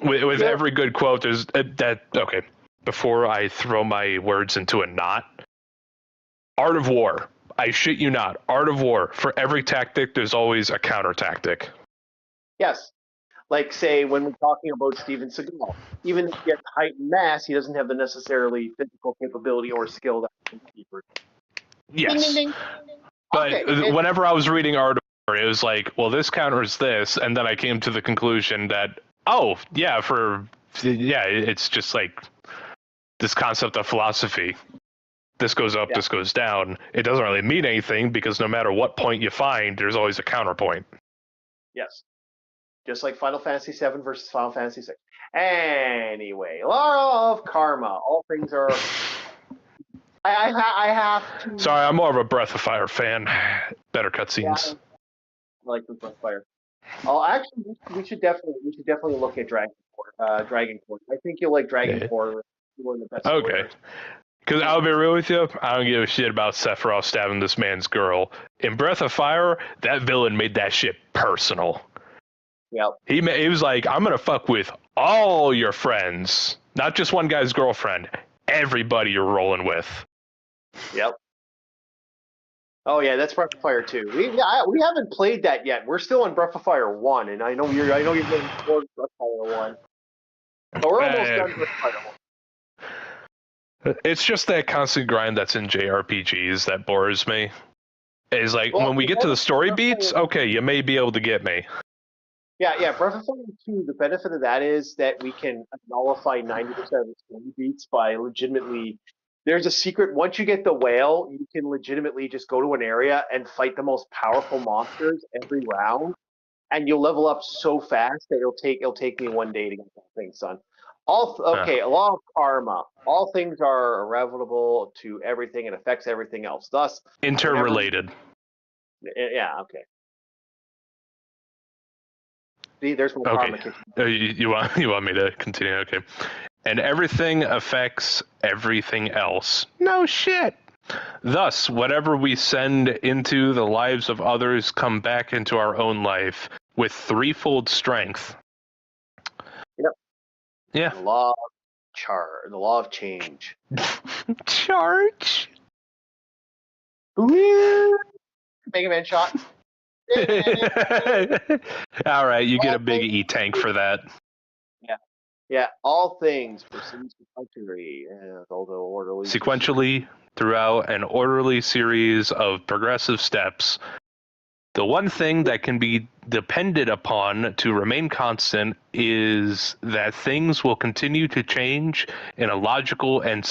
Speaker 2: With every good quote, there's okay, before I throw my words into a knot, Art of War. I shit you not. Art of War. For every tactic, there's always a counter tactic.
Speaker 1: Yes. Like, say, when we're talking about Steven Seagal, even if he gets heightened mass, he doesn't have the necessarily physical capability or skill that can keep her.
Speaker 2: Yes.
Speaker 1: Ding, ding, ding.
Speaker 2: But
Speaker 1: Okay,
Speaker 2: whenever I was reading Art of War, it was like, well, this counters this, and then I came to the conclusion that, it's just like this concept of philosophy. This goes up, this goes down. It doesn't really mean anything because no matter what point you find, there's always a counterpoint.
Speaker 1: Yes. Just like Final Fantasy VII versus Final Fantasy VI. Anyway, law of karma. All things are. I have to.
Speaker 2: Sorry, I'm more of a Breath of Fire fan. Better cutscenes.
Speaker 1: Yeah, I like the Breath of Fire. Oh, actually, we should definitely look at Dragon Court. I think you'll like Dragon Court. One of the best.
Speaker 2: Okay. Because I'll be real with you, I don't give a shit about Sephiroth stabbing this man's girl. In Breath of Fire, that villain made that shit personal.
Speaker 1: Yep.
Speaker 2: He was like, I'm going to fuck with all your friends, not just one guy's girlfriend. Everybody you're rolling with.
Speaker 1: Yep. Oh yeah, that's Breath of Fire 2. We haven't played that yet. We're still on Breath of Fire 1, and I know you're getting towards Breath of Fire 1. But we're almost done with Breath of Fire 1.
Speaker 2: It's just that constant grind that's in JRPGs that bores me. It's like, when we get to the story beats, okay, you may be able to get me.
Speaker 1: Yeah, Breath of Fire 2, the benefit of that is that we can nullify 90% of the story beats by legitimately... There's a secret, once you get the whale, you can legitimately just go to an area and fight the most powerful monsters every round, and you'll level up so fast that it'll take me one day to get that thing done. A law of karma. All things are irrevocable to everything and affects everything else. Thus,
Speaker 2: interrelated.
Speaker 1: Yeah, okay. See, there's more karma.
Speaker 2: You want me to continue? Okay. And everything affects everything else. No shit. Thus, whatever we send into the lives of others come back into our own life with threefold strength.
Speaker 1: Yep.
Speaker 2: Yeah.
Speaker 1: Law the law of change.
Speaker 2: Charge.
Speaker 1: Mega Man shot.
Speaker 2: All right, you get a big E-tank for that.
Speaker 1: Yeah, all things proceed sequentially, although orderly.
Speaker 2: Sequentially throughout an orderly series of progressive steps. The one thing that can be depended upon to remain constant is that things will continue to change in a logical and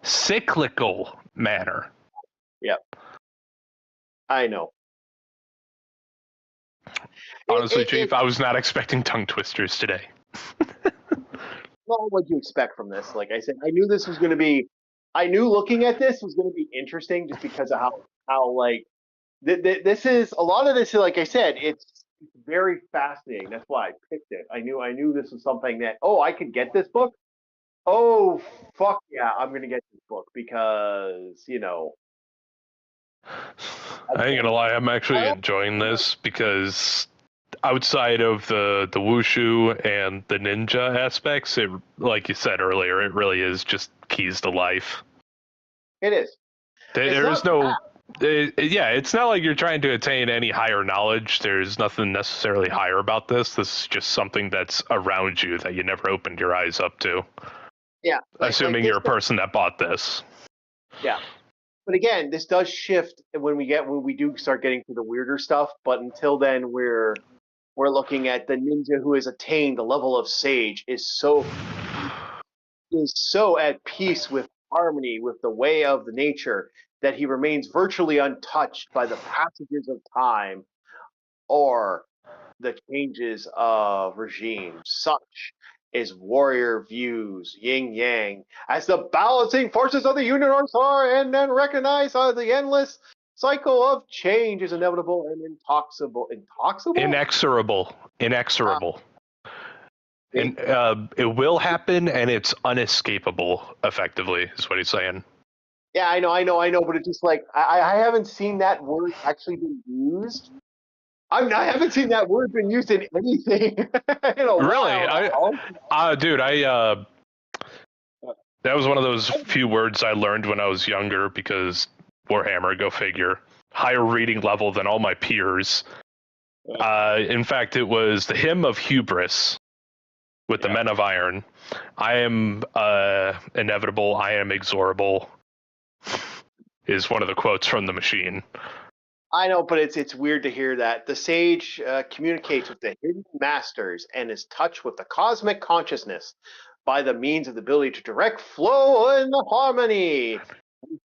Speaker 2: cyclical manner.
Speaker 1: Yep. I know.
Speaker 2: Honestly, Chief, I was not expecting tongue twisters today.
Speaker 1: Well, what'd you expect from this? Like I said, I knew this was going to be. I knew looking at this was going to be interesting, just because of how like this is a lot of this. Like I said, it's very fascinating. That's why I picked it. I knew this was something that I could get this book. Oh fuck yeah, I'm going to get this book because
Speaker 2: I ain't gonna lie, I'm actually enjoying this because outside of the wushu and the ninja aspects, it, like you said earlier, it really is just keys to life.
Speaker 1: It is.
Speaker 2: There's no, it's not like you're trying to attain any higher knowledge. There's nothing necessarily higher about this. This is just something that's around you that you never opened your eyes up to.
Speaker 1: Yeah.
Speaker 2: Assuming you're a person that bought this.
Speaker 1: Yeah. But again, this does shift when we do start getting to the weirder stuff. But until then, we're looking at the ninja who has attained the level of sage is so at peace with harmony with the way of the nature that he remains virtually untouched by the passages of time or the changes of regime. Such is warrior views yin yang as the balancing forces of the universe are, and then recognize the endless cycle of change is inevitable and
Speaker 2: inexorable. And it will happen, and it's unescapable. Effectively, is what he's saying.
Speaker 1: Yeah, I know, but it's just like I haven't seen that word actually been used. I haven't seen that word been used in anything.
Speaker 2: Really? Dude, that was one of those few words I learned when I was younger because Warhammer, go figure, higher reading level than all my peers. In fact, it was the Hymn of Hubris with the Men of Iron. I am inevitable. I am exorable. Is one of the quotes from the machine.
Speaker 1: I know, but it's weird to hear that. The sage communicates with the hidden masters and is touched with the cosmic consciousness by the means of the ability to direct flow and harmony.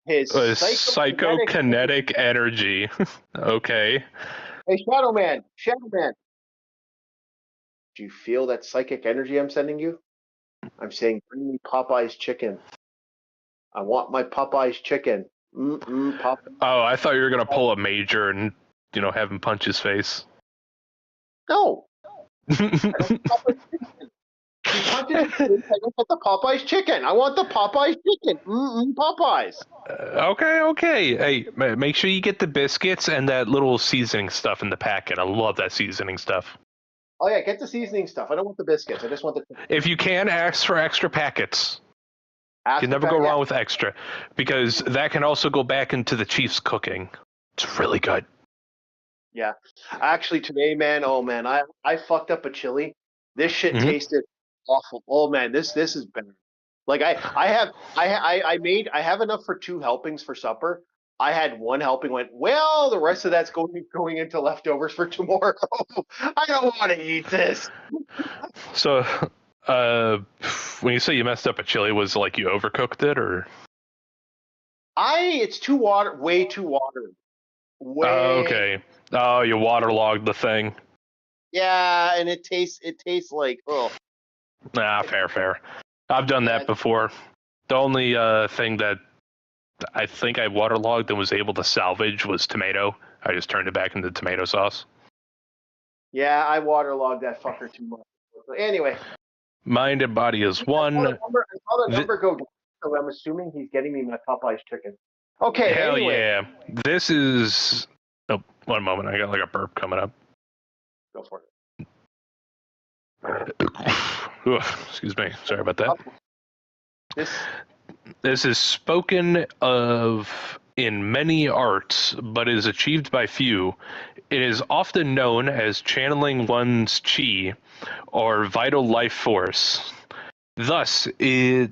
Speaker 1: His
Speaker 2: psychokinetic energy. Okay.
Speaker 1: Hey, Shadow Man. Do you feel that psychic energy I'm sending you? I'm saying, bring me Popeye's chicken. I want my Popeye's chicken. Popeye.
Speaker 2: Oh, I thought you were gonna pull a major and have him punch his face.
Speaker 1: No. I don't want the Popeye's chicken. I want the Popeye's chicken. Popeyes.
Speaker 2: Okay. Hey, make sure you get the biscuits and that little seasoning stuff in the packet. I love that seasoning stuff.
Speaker 1: Oh yeah, get the seasoning stuff. I don't want the biscuits. I just want the.
Speaker 2: If you can, ask for extra packets. You can never go wrong with extra, because that can also go back into the Chief's cooking. It's really good.
Speaker 1: Yeah, actually today, man. Oh man, I fucked up a chili. This shit tasted awful. Oh man, this is bad. Like I have enough for 2 helpings for supper. I had 1 helping. Went well. The rest of that's going into leftovers for tomorrow. I don't want to eat this.
Speaker 2: So. When you say you messed up a chili, was it like you overcooked it, or?
Speaker 1: It's way too watered.
Speaker 2: Okay. Oh, you waterlogged the thing.
Speaker 1: Yeah, and it tastes like
Speaker 2: Nah, fair. I've done that before. The only thing that I think I waterlogged and was able to salvage was tomato. I just turned it back into tomato sauce.
Speaker 1: Yeah, I waterlogged that fucker too much. So anyway.
Speaker 2: Mind and body is one.
Speaker 1: I saw the number go down, so I'm assuming he's getting me my Popeye's chicken. Okay,
Speaker 2: hell
Speaker 1: anyway.
Speaker 2: Yeah. This is... Oh, one moment. I got like a burp coming up.
Speaker 1: Go for
Speaker 2: Excuse me. Sorry about that.
Speaker 1: This
Speaker 2: This is spoken of in many arts, but is achieved by few. It is often known as channeling one's chi or vital life force. Thus, it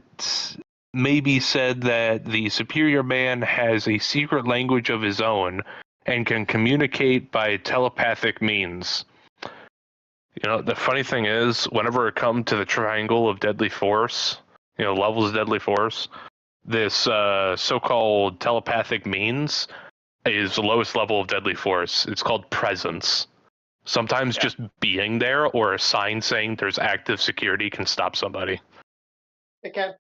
Speaker 2: may be said that the superior man has a secret language of his own and can communicate by telepathic means. You know, the funny thing is, whenever it comes to the triangle of deadly force, levels of deadly force, this so-called telepathic means is the lowest level of deadly force. It's called presence. Sometimes just being there or a sign saying there's active security can stop somebody.
Speaker 1: it can.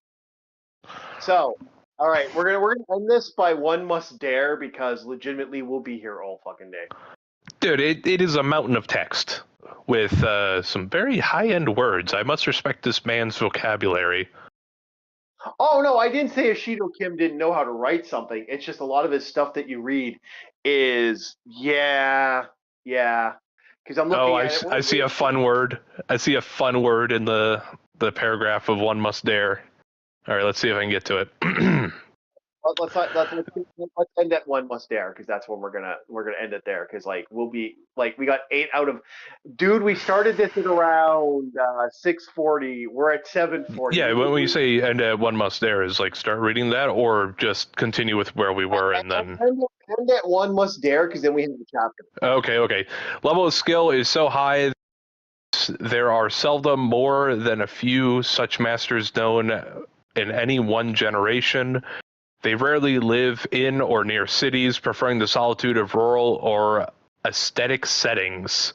Speaker 1: So, all right, we're gonna end this by one must dare because legitimately we'll be here all fucking day.
Speaker 2: Dude, it is a mountain of text with some very high-end words. I must respect this man's vocabulary.
Speaker 1: Oh no, I didn't say Ashido Kim didn't know how to write something. It's just a lot of his stuff that you read is yeah. Because I'm looking at it.
Speaker 2: I see a fun word. I see a fun word in the paragraph of one must dare. All right, let's see if I can get to it.
Speaker 1: Let's end at one must dare because that's when we're gonna end it there because we'll be we got 8 out of dude. We started this at around 6:40. We're at 7:40.
Speaker 2: Yeah, when you say end at one must dare, is start reading that or just continue with where we were and then
Speaker 1: end at one must dare because then we have the chapter.
Speaker 2: Okay. Level of skill is so high. There are seldom more than a few such masters known in any one generation. They rarely live in or near cities, preferring the solitude of rural or aesthetic settings.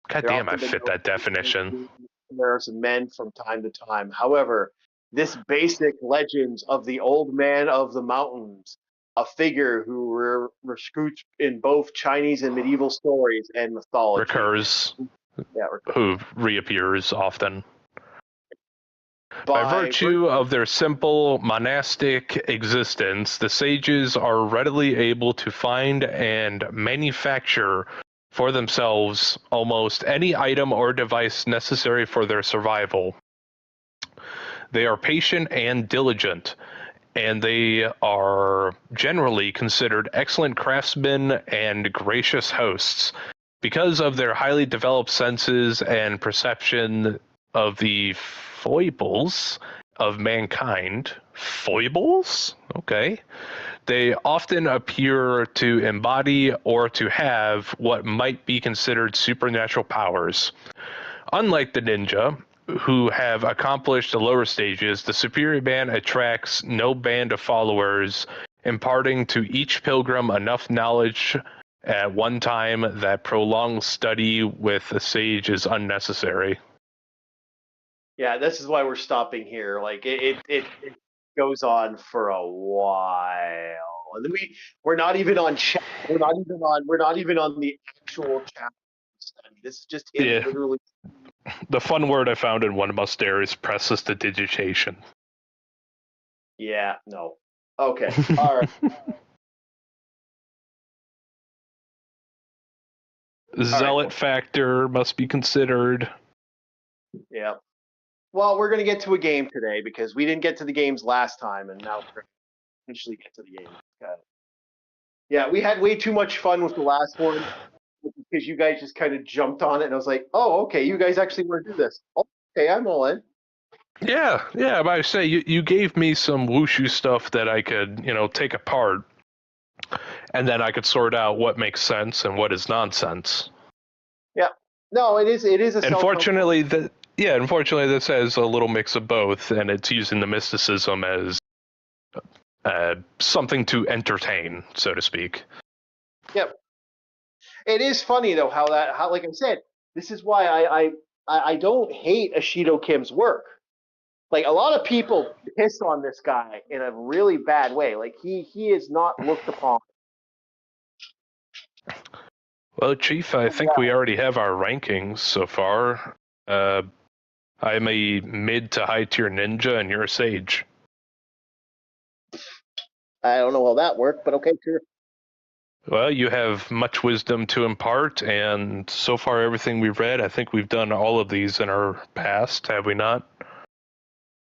Speaker 2: God damn, I fit that definition.
Speaker 1: There are some men from time to time. However, this basic legends of the old man of the mountains, a figure who recruits in both Chinese and medieval stories and mythology.
Speaker 2: Recurs. Who reappears often. By virtue of their simple monastic existence, the sages are readily able to find and manufacture for themselves almost any item or device necessary for their survival. They are patient and diligent, and they are generally considered excellent craftsmen and gracious hosts. Because of their highly developed senses and perception of the foibles of mankind. Foibles? Okay. They often appear to embody or to have what might be considered supernatural powers. Unlike the ninja, who have accomplished the lower stages, the superior man attracts no band of followers, imparting to each pilgrim enough knowledge at one time that prolonged study with a sage is unnecessary.
Speaker 1: Yeah, this is why we're stopping here. It goes on for a while, and then we're not even on we're not even on the actual chapter study. This is just him literally.
Speaker 2: The fun word I found in one must dare is prestidigitation.
Speaker 1: Yeah. No. Okay. All right.
Speaker 2: Zealot factor must be considered.
Speaker 1: Yeah. Well, we're going to get to a game today because we didn't get to the games last time, and now we're going to eventually get to the game. Yeah, we had way too much fun with the last one because you guys just kind of jumped on it, and I was like, oh, okay, you guys actually want to do this. Okay, I'm all in.
Speaker 2: Yeah, but I say you gave me some wushu stuff that I could, take apart, and then I could sort out what makes sense and what is nonsense.
Speaker 1: Yeah. No, it is a
Speaker 2: unfortunately this has a little mix of both, and it's using the mysticism as something to entertain, so to speak.
Speaker 1: Yep. It is funny though how like I said, this is why I don't hate Ashido Kim's work. Like a lot of people piss on this guy in a really bad way. Like he is not looked upon.
Speaker 2: Well, Chief, I think we already have our rankings so far. I'm a mid to high tier ninja, and you're a sage.
Speaker 1: I don't know how that worked, but okay, sure.
Speaker 2: Well, you have much wisdom to impart, and so far everything we've read, I think we've done all of these in our past, have we not?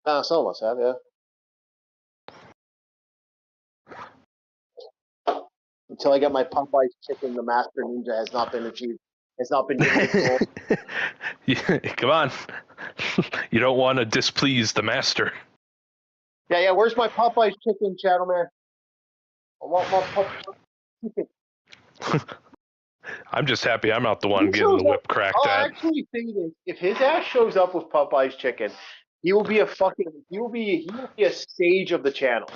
Speaker 1: Some of us have, yeah. Until I get my Popeye's chicken, the Master Ninja has not been achieved. Has not been given its goal.
Speaker 2: Come on. You don't want to displease the master.
Speaker 1: Yeah. Where's my Popeye's chicken, Shadow Man? I want my Popeye's chicken.
Speaker 2: I'm just happy I'm not the one
Speaker 1: He
Speaker 2: getting the
Speaker 1: shows
Speaker 2: whip
Speaker 1: up-
Speaker 2: cracked
Speaker 1: I'll
Speaker 2: at.
Speaker 1: actually say this: if his ass shows up with Popeye's chicken, he will be a sage of the channel.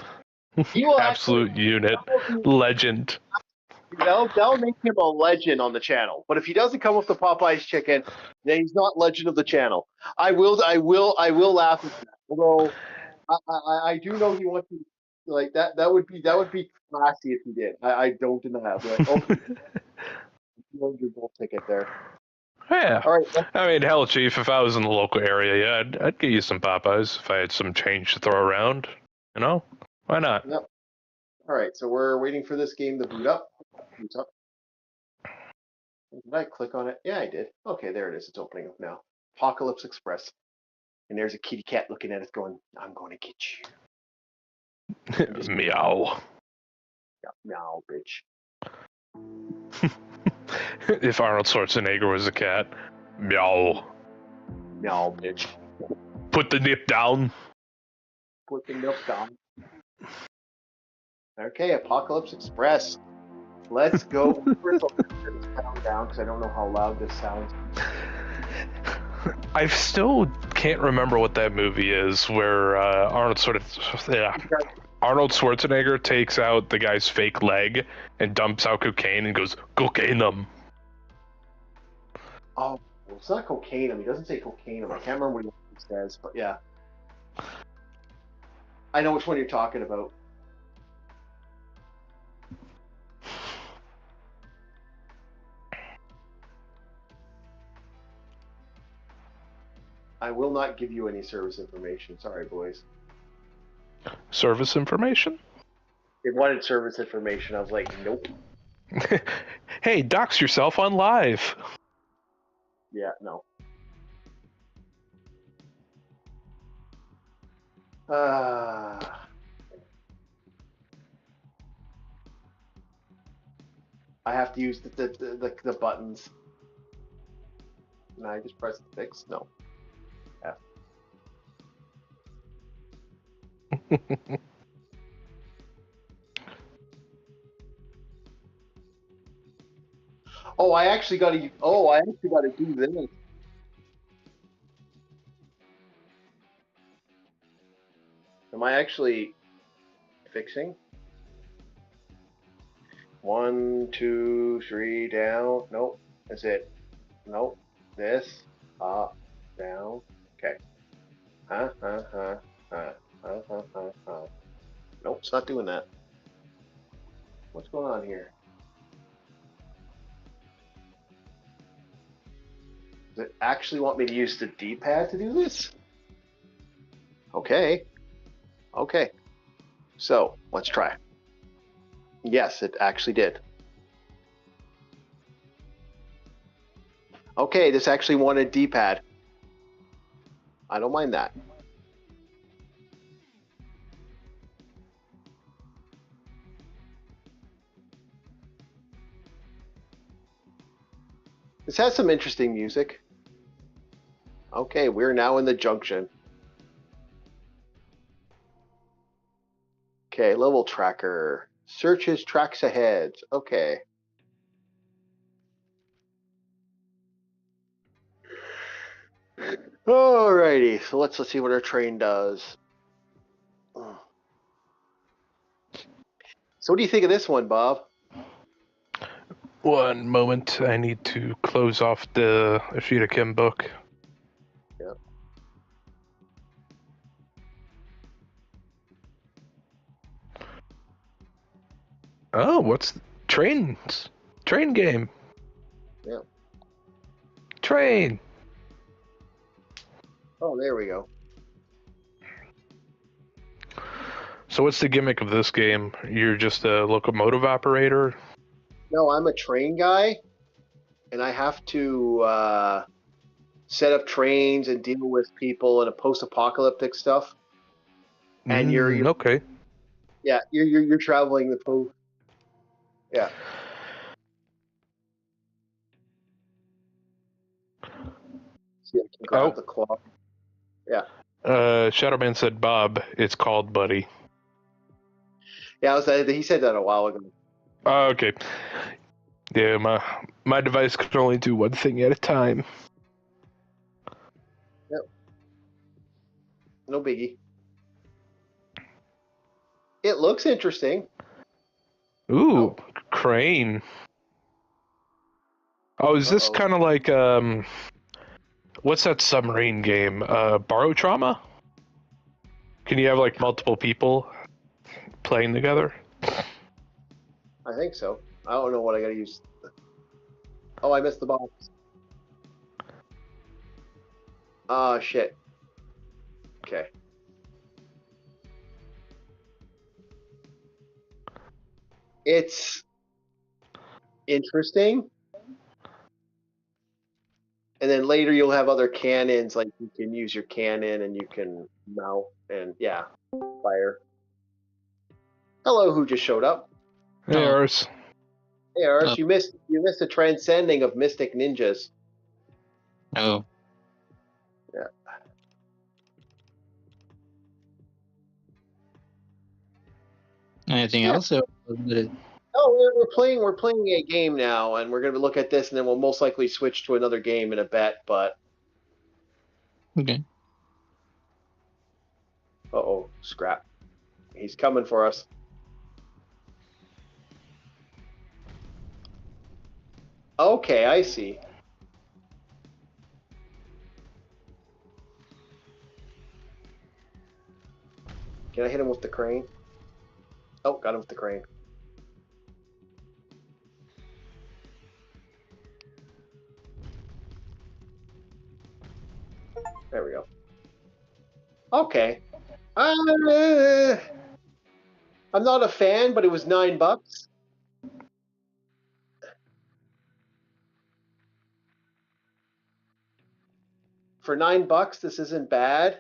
Speaker 1: He will
Speaker 2: Absolute
Speaker 1: actually,
Speaker 2: unit. Legend.
Speaker 1: That'll make him a legend on the channel. But if he doesn't come with the Popeye's chicken, then he's not legend of the channel. I will laugh at that. Although I do know he wants to like that. That would be classy if he did. I don't deny that. I'll be like, oh, $200 ticket there.
Speaker 2: Yeah.
Speaker 1: All right.
Speaker 2: I mean, hell, Chief, if I was in the local area, yeah, I'd get you some Popeyes if I had some change to throw around. You know? Why not?
Speaker 1: Yep. All right. So we're waiting for this game to boot up. Boots up. Did I click on it? Yeah, I did. Okay, there it is. It's opening up now. Apocalypse Express. And there's a kitty cat looking at us going, I'm going to get you.
Speaker 2: Meow.
Speaker 1: Yeah, meow, bitch.
Speaker 2: If Arnold Schwarzenegger was a cat. Meow.
Speaker 1: Meow, bitch.
Speaker 2: Put the nip down.
Speaker 1: Put the nip down. Okay, Apocalypse Express. Let's go. First of all, turn this sound down because I don't know how loud this sounds.
Speaker 2: I still can't remember what that movie is where Arnold Schwarzenegger takes out the guy's fake leg and dumps out cocaine and goes, cocaine them.
Speaker 1: Oh, well, it's not cocaine. He doesn't say cocaine. I can't remember what he says, but yeah. I know which one you're talking about. I will not give you any service information. Sorry, boys.
Speaker 2: Service information?
Speaker 1: They wanted service information. I was like, nope.
Speaker 2: Hey, dox yourself on live.
Speaker 1: Yeah, no. I have to use the buttons. And I just press fix? No. F. I actually got to do this. Am I actually fixing? 1, 2, 3, down. Nope. That's it. Nope. This. Up. Down. Okay. Nope, it's not doing that. What's going on here? Does it actually want me to use the D-pad to do this? Okay. Okay. So, let's try. Yes, it actually did. Okay, this actually wanted D-pad. I don't mind that. This has some interesting music. Okay, we're now in the junction. Okay, level tracker. Searches tracks ahead. Okay. Alrighty, so let's see what our train does. So what do you think of this one, Bob?
Speaker 2: One moment, I need to close off the Ashita Kim book.
Speaker 1: Yep.
Speaker 2: Oh, what's trains? Train game.
Speaker 1: Yeah.
Speaker 2: Train.
Speaker 1: Oh, there we go.
Speaker 2: So what's the gimmick of this game? You're just a locomotive operator?
Speaker 1: No, I'm a train guy, and I have to set up trains and deal with people in a post-apocalyptic stuff. And you're
Speaker 2: Okay.
Speaker 1: yeah, you're traveling the post. Yeah. See, I can grab
Speaker 2: Oh.
Speaker 1: the claw. Yeah.
Speaker 2: Shadowman said, Bob, it's called Buddy.
Speaker 1: Yeah, he said that a while ago.
Speaker 2: Oh, okay. Yeah, my device can only do one thing at a time.
Speaker 1: Yep. No biggie. It looks interesting.
Speaker 2: Ooh, Crane. Oh, is this
Speaker 1: Uh-oh.
Speaker 2: kind of like what's that submarine game? Borrow Trauma? Can you have like multiple people playing together?
Speaker 1: I think so. I don't know what I gotta use. Oh, I missed the box. Ah, shit. Okay. It's interesting. And then later you'll have other cannons, like you can use your cannon and you can mount and yeah, fire. Hello, who just showed up?
Speaker 2: Hey,
Speaker 8: Oh.
Speaker 2: Ars.
Speaker 1: Hey, Ars, you missed the transcending of Mystic Ninjas.
Speaker 8: Oh.
Speaker 1: Yeah.
Speaker 8: Anything else? Or was it?
Speaker 1: Oh, we're playing a game now, and we're gonna look at this, and then we'll most likely switch to another game in a bet. But
Speaker 8: Okay.
Speaker 1: uh-oh, scrap. He's coming for us. Okay, I see. Can I hit him with the crane? Oh, got him with the crane. There we go. Okay. I'm not a fan, but it was $9. For $9, this isn't bad.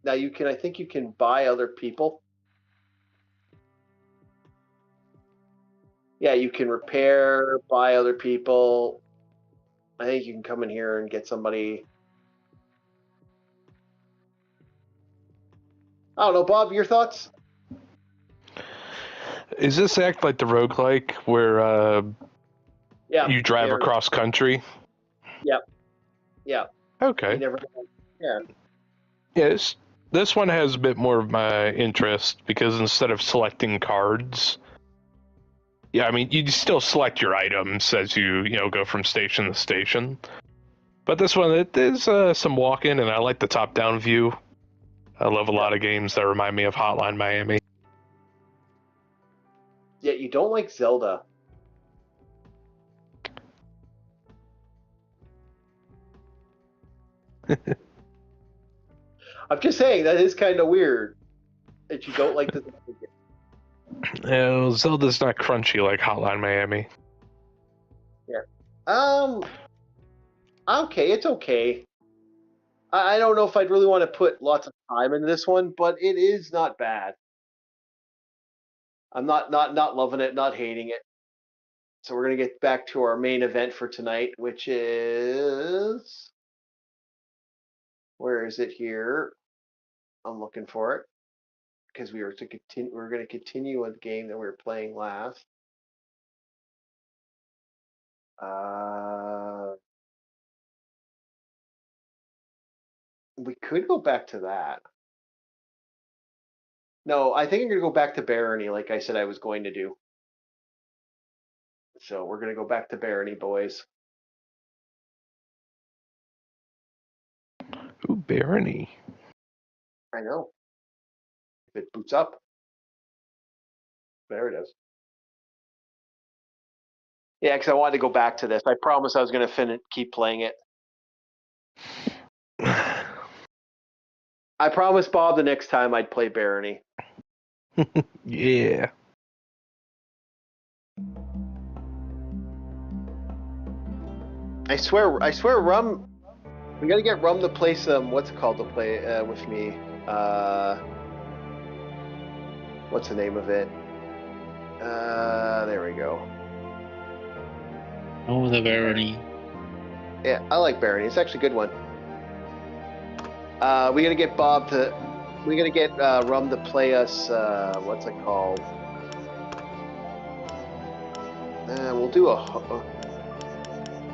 Speaker 1: Now I think you can buy other people. Yeah, you can repair, buy other people. I think you can come in here and get somebody. I don't know, Bob, your thoughts?
Speaker 2: Is this act like the roguelike where
Speaker 1: Yeah.
Speaker 2: you drive
Speaker 1: they're-
Speaker 2: across country?
Speaker 1: Yep. Yeah.
Speaker 2: Okay.
Speaker 1: You never. Yeah.
Speaker 2: Yes. This one has a bit more of my interest because instead of selecting cards, yeah, I mean, you still select your items as you go from station to station. But this one, it is some walking, and I like the top-down view. I love a lot of games that remind me of Hotline Miami.
Speaker 1: Yeah, you don't like Zelda. I'm just saying that is kind of weird that you don't like the.
Speaker 2: Zelda's not crunchy like Hotline Miami.
Speaker 1: Okay, it's okay. I don't know if I'd really want to put lots of time into this one, but it is not bad. I'm not loving it, not hating it. So we're gonna get back to our main event for tonight, which is where is it here? I'm looking for it because we were to continue. We're going to continue a game that we were playing last. We could go back to that. No, I think I'm going to go back to Barony, like I said I was going to do. So we're going to go back to Barony, boys.
Speaker 2: Ooh, Barony.
Speaker 1: I know. If it boots up. There it is. Yeah, because I wanted to go back to this. I promised I was going to keep playing it. I promised Bob the next time I'd play Barony.
Speaker 2: Yeah.
Speaker 1: I swear, Rum. We gotta get Rum to play some. What's it called to play with me? What's the name of it? There we go.
Speaker 8: Oh, the Barony.
Speaker 1: Yeah, I like Barony. It's actually a good one. We gotta get Rum to play us. What's it called?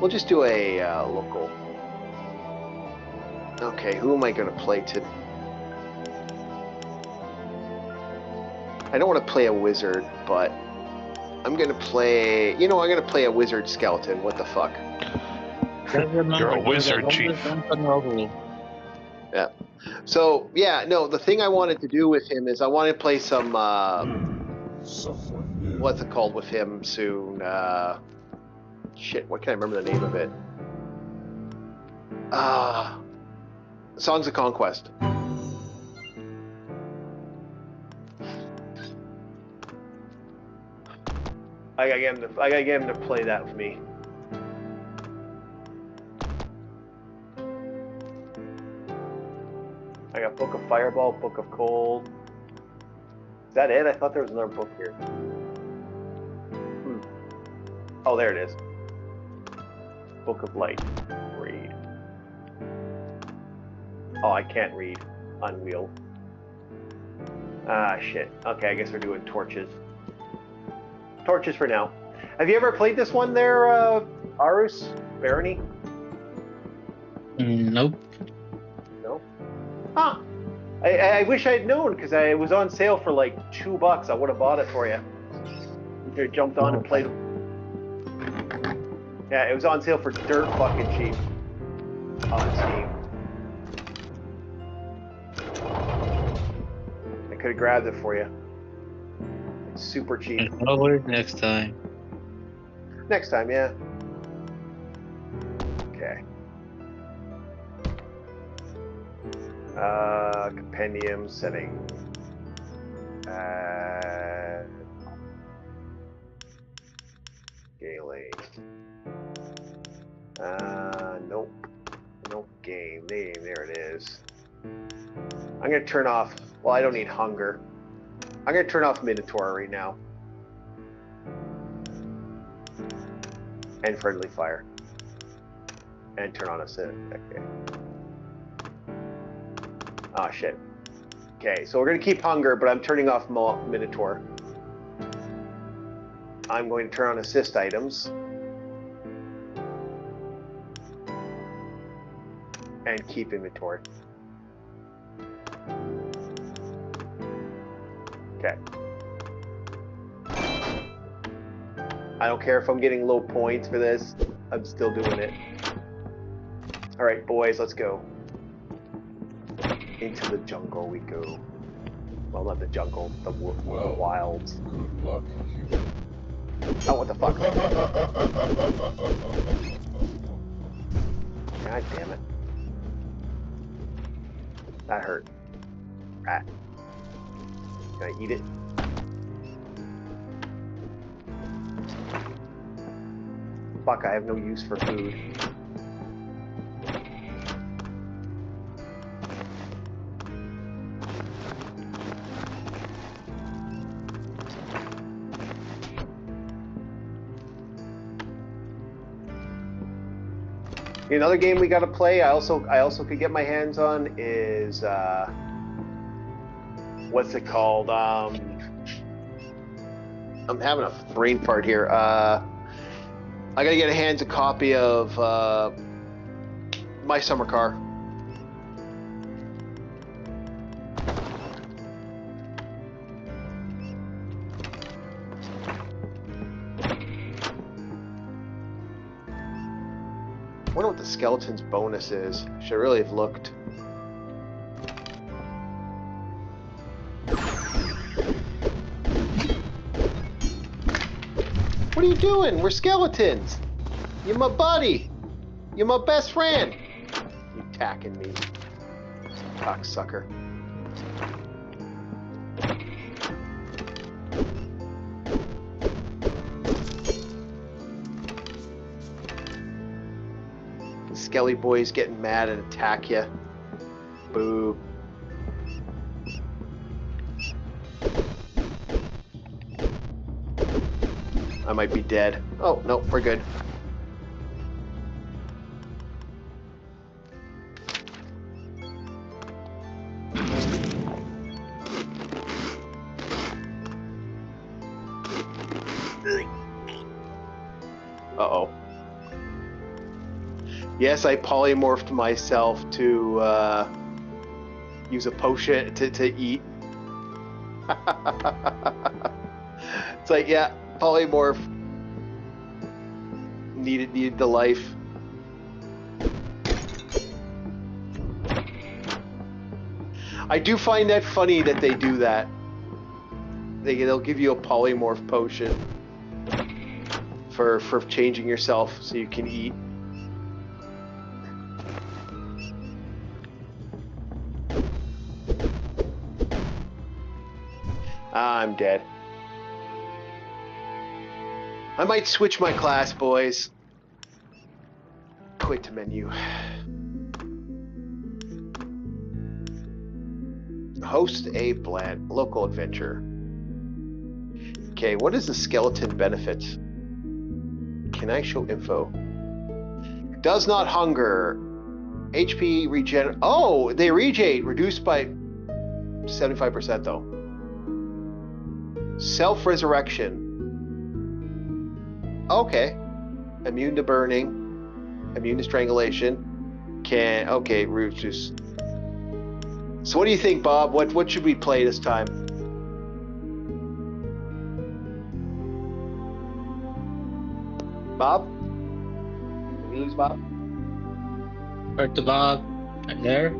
Speaker 1: We'll just do a local. Okay, who am I gonna play to? I don't want to play a wizard, but I'm gonna play. I'm gonna play a wizard skeleton. What the fuck?
Speaker 2: You're a wizard, Chief.
Speaker 1: Yeah. So yeah, no. The thing I wanted to do with him is I wanted to play some. What's it called with him soon? Shit. What can I remember the name of it? Songs of Conquest. I gotta get him to play that with me. I got Book of Fireball, Book of Cold. Is that it? I thought there was another book here. Oh, there it is. Book of Light. Read. Oh, I can't read. Unwheel. Ah, shit. Okay, I guess we're doing torches. Torches for now. Have you ever played this one there, Arus? Barony?
Speaker 8: Nope.
Speaker 1: No? Huh. I wish I'd known, because it was on sale for like $2. I would have bought it for you. You could have jumped on and played. Yeah, it was on sale for dirt fucking cheap. On Steam. I could have grabbed it for you. It's super cheap.
Speaker 8: I'll wait next time.
Speaker 1: Next time, yeah. Okay. Compendium setting. Scaling. Nope. Nope. Game. There it is. I'm gonna turn off. Well, I don't need hunger. I'm gonna turn off Minotaur right now. And friendly fire. And turn on a sit. Okay. Oh shit. Okay, so we're gonna keep hunger, but I'm turning off Minotaur. I'm going to turn on assist items. And keep inventory. Okay. I don't care if I'm getting low points for this. I'm still doing it. Alright, boys, let's go. Into the jungle we go. Well, not the jungle, the wilds.
Speaker 9: Good luck.
Speaker 1: Oh, what the fuck? God damn it. That hurt. Rat. Can I eat it? Fuck, I have no use for food. Another game we gotta play, I also could get my hands on is what's it called? I'm having a brain fart here. I gotta get a hands a copy of My Summer Car. I wonder what the skeleton's bonus is. Should really have looked. What are you doing? We're skeletons. You're my buddy. You're my best friend. You attacking me, cocksucker. Skelly boys getting mad and attack you. Boo. I might be dead. Oh, no, we're good. Uh-oh. Yes, I polymorphed myself to use a potion to eat. It's like, yeah, polymorph. Needed the life. I do find that funny that they do that. They'll give you a polymorph potion for changing yourself so you can eat. I'm dead. I might switch my class, boys. Quit menu. Host a bland local adventure. Okay, what is the skeleton benefit? Can I show info? Does not hunger. HP regen. Oh, they regen reduced by 75% though. Self-resurrection. Okay. Immune to burning. Immune to strangulation. Okay, root juice. So what do you think, Bob? What should we play this time? Bob? Did we lose Bob?
Speaker 8: Heard the Bob. I'm there.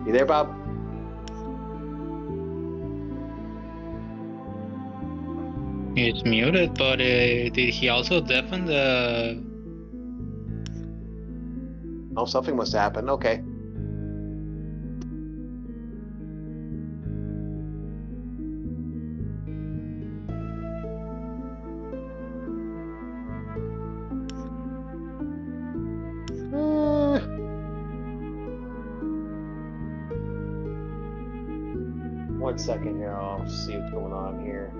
Speaker 1: You there, Bob?
Speaker 8: It's muted, but did he also deafen the...
Speaker 1: Oh, something must have happened. Okay. One second here. I'll see what's going on here.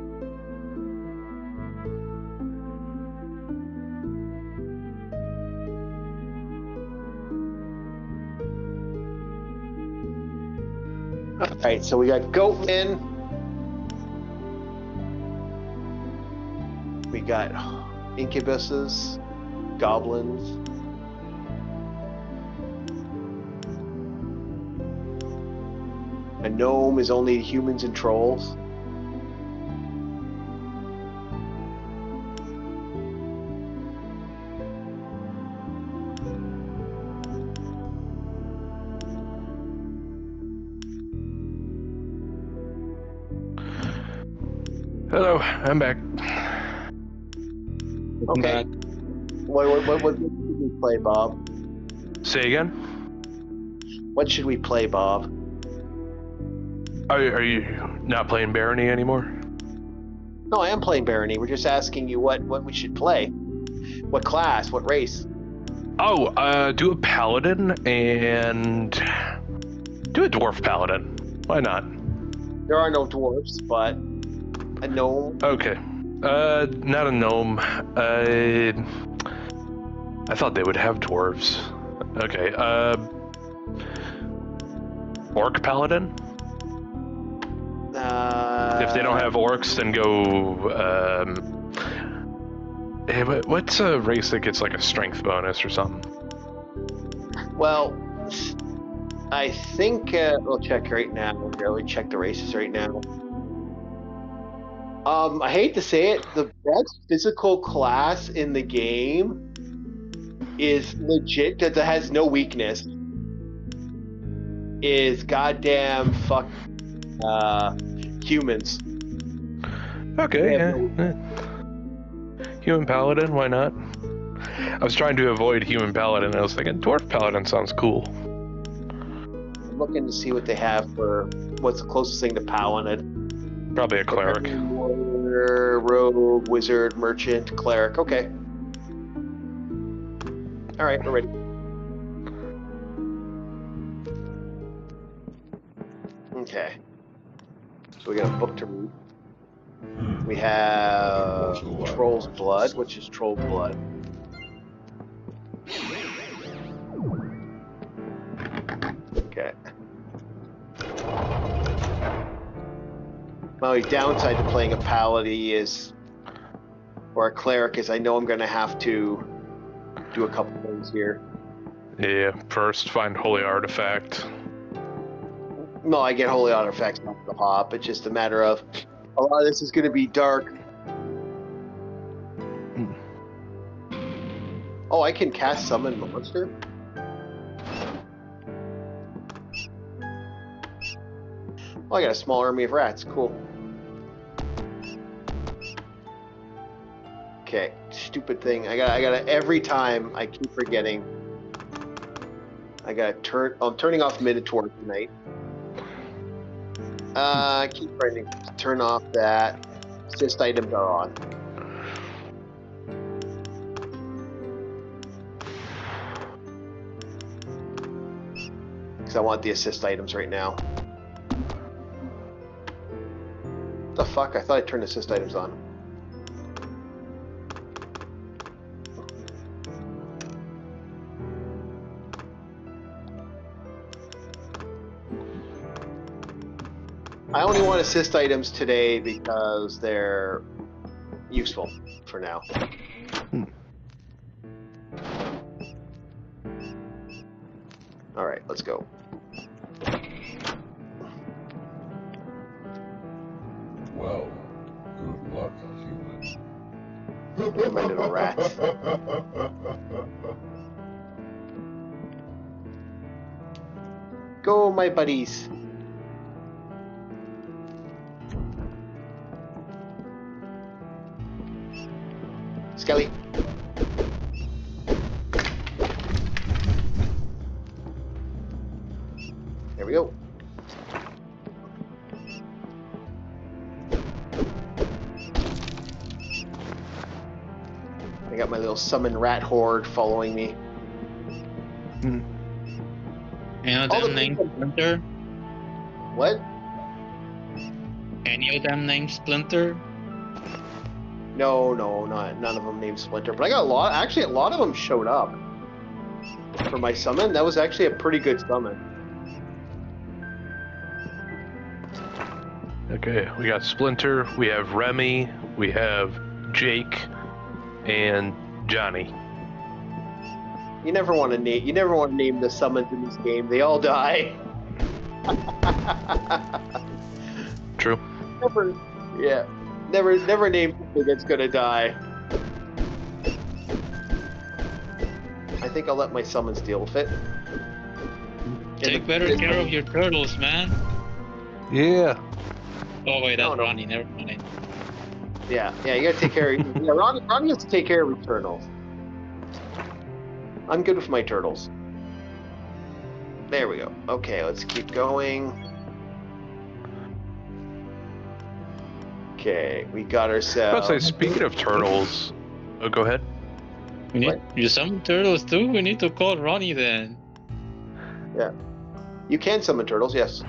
Speaker 1: Alright, so we got Goatman. We got incubuses, goblins. A gnome is only humans and trolls.
Speaker 2: Hello, I'm back.
Speaker 1: Okay. What should we play, Bob?
Speaker 2: Say again?
Speaker 1: What should we play, Bob?
Speaker 2: Are you not playing Barony anymore?
Speaker 1: No, I am playing Barony. We're just asking you what we should play. What class? What race?
Speaker 2: Oh, do a paladin and do a dwarf paladin. Why not?
Speaker 1: There are no dwarves, but a gnome.
Speaker 2: Okay. Not a gnome. I thought they would have dwarves. Okay. Orc paladin. If they don't have orcs, then go. What's a race that gets like a strength bonus or something?
Speaker 1: Well, I think we'll check right now. We'll check the races right now. I hate to say it, the best physical class in the game is legit because it has no weakness. Is goddamn fuck humans.
Speaker 2: Okay, yeah. Human paladin, why not? I was trying to avoid human paladin. I was thinking dwarf paladin sounds cool.
Speaker 1: looking to see what they have for what's the closest thing to Paladin.
Speaker 2: Probably a cleric.
Speaker 1: Warrior, rogue, wizard, merchant, cleric. Okay. All right, we're ready. Okay. So we got a book to read. We have Troll's Blood, which is Troll Blood. Okay. My only downside to playing a paladin is, or a cleric, is I know I'm going to have to do a couple things here.
Speaker 2: Yeah, first find Holy Artifact.
Speaker 1: No, I get Holy Artifacts off the hop. It's just a matter of a lot of this is going to be dark. Oh, I can cast Summon Monster? Oh, I got a small army of rats. Cool. Okay, stupid thing. I gotta every time I keep forgetting. I gotta I'm turning off Minotaur tonight. I keep trying to turn off that. Assist items are on. Because I want the assist items right now. What the fuck? I thought I turned assist items on. I only want assist items today because they're useful for now. Alright, let's go.
Speaker 9: Well, good luck, human.
Speaker 1: Look at my little rat. Go, my buddies. Skelly. There we go. I got my little summon rat horde following me.
Speaker 8: You know
Speaker 1: All
Speaker 8: them
Speaker 1: the
Speaker 8: named
Speaker 1: people-
Speaker 8: Splinter?
Speaker 1: What?
Speaker 8: Any of them named Splinter?
Speaker 1: No, none of them named Splinter. But I got a lot. Actually, a lot of them showed up for my summon. That was actually a pretty good summon.
Speaker 2: Okay, we got Splinter, we have Remy, we have Jake, and Johnny.
Speaker 1: You never want to name. You never want to name the summons in this game. They all die.
Speaker 2: True.
Speaker 1: Never. Yeah. Never name something that's gonna die. I think I'll let my summons deal with it.
Speaker 8: Take better care of your turtles, man.
Speaker 2: Yeah.
Speaker 8: Oh wait, that's
Speaker 1: No.
Speaker 8: Ronnie, never mind.
Speaker 1: Yeah, you gotta take care of. Yeah, Ronnie has to take care of his turtles. I'm good with my turtles. There we go. Okay, let's keep going. Okay, we got
Speaker 2: I
Speaker 1: ourselves.
Speaker 2: was say, speaking of turtles, oh, go ahead.
Speaker 8: We need
Speaker 1: What?
Speaker 8: you summon turtles too? We need to call Ronnie then.
Speaker 1: Yeah, you can summon turtles. Yes.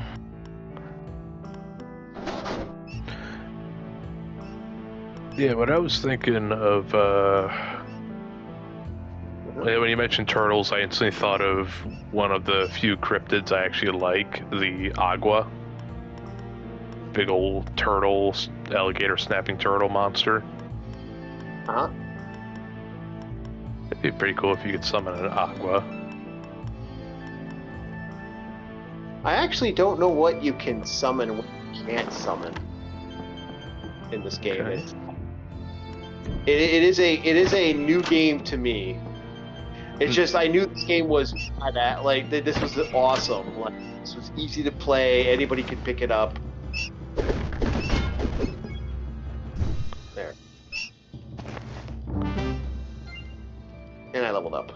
Speaker 2: Yeah, what I was thinking of, when you mentioned turtles, I instantly thought of one of the few cryptids I actually like, the Agua. Big old turtle, alligator snapping turtle monster.
Speaker 1: Uh huh.
Speaker 2: It'd be pretty cool if you could summon an Agua.
Speaker 1: I actually don't know what you can summon and what you can't summon in this game.
Speaker 2: Okay.
Speaker 1: It is a new game to me. It's just I knew this game was bad. Like this was awesome. Like this was easy to play. Anybody could pick it up. There. And I leveled up.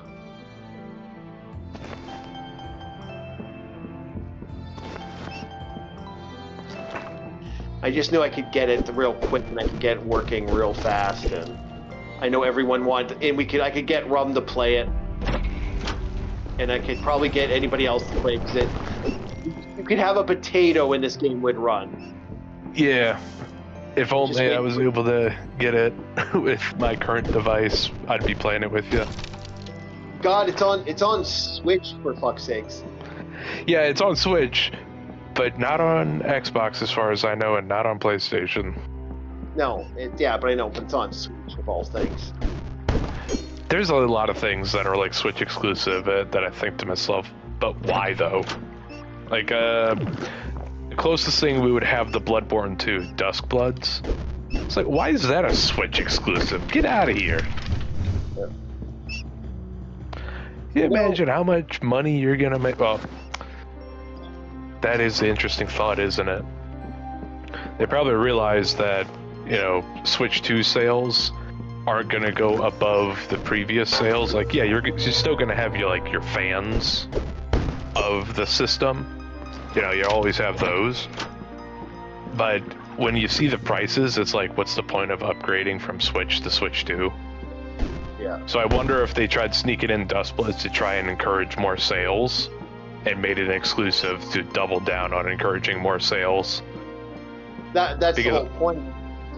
Speaker 1: I just knew I could get it real quick and I could get it working real fast. And I know everyone wanted, and I could get Rum to play it, and I could probably get anybody else to play because you could have a potato in this game would run.
Speaker 2: Yeah. If only I was able to get it with my current device, I'd be playing it with you.
Speaker 1: God, it's on Switch for fuck's sakes.
Speaker 2: Yeah, it's on Switch, but not on Xbox as far as I know, and not on PlayStation.
Speaker 1: No, but I know, but it's on Switch of all things.
Speaker 2: There's a lot of things that are like Switch exclusive that I think to myself, but why though? Like, the closest thing we would have the Bloodborne 2, Duskbloods. It's like, why is that a Switch exclusive? Get out of here.
Speaker 1: Yeah.
Speaker 2: You imagine how much money you're gonna make? Well, that is the interesting thought, isn't it? They probably realize that, you know, Switch 2 sales aren't gonna go above the previous sales. Like, yeah, you're still gonna have your fans of the system. You know, you always have those. But when you see the prices, it's like, what's the point of upgrading from Switch to Switch 2?
Speaker 1: Yeah.
Speaker 2: So I wonder if they tried sneaking in Duskbloods to try and encourage more sales and made it exclusive to double down on encouraging more sales.
Speaker 1: That's the whole point.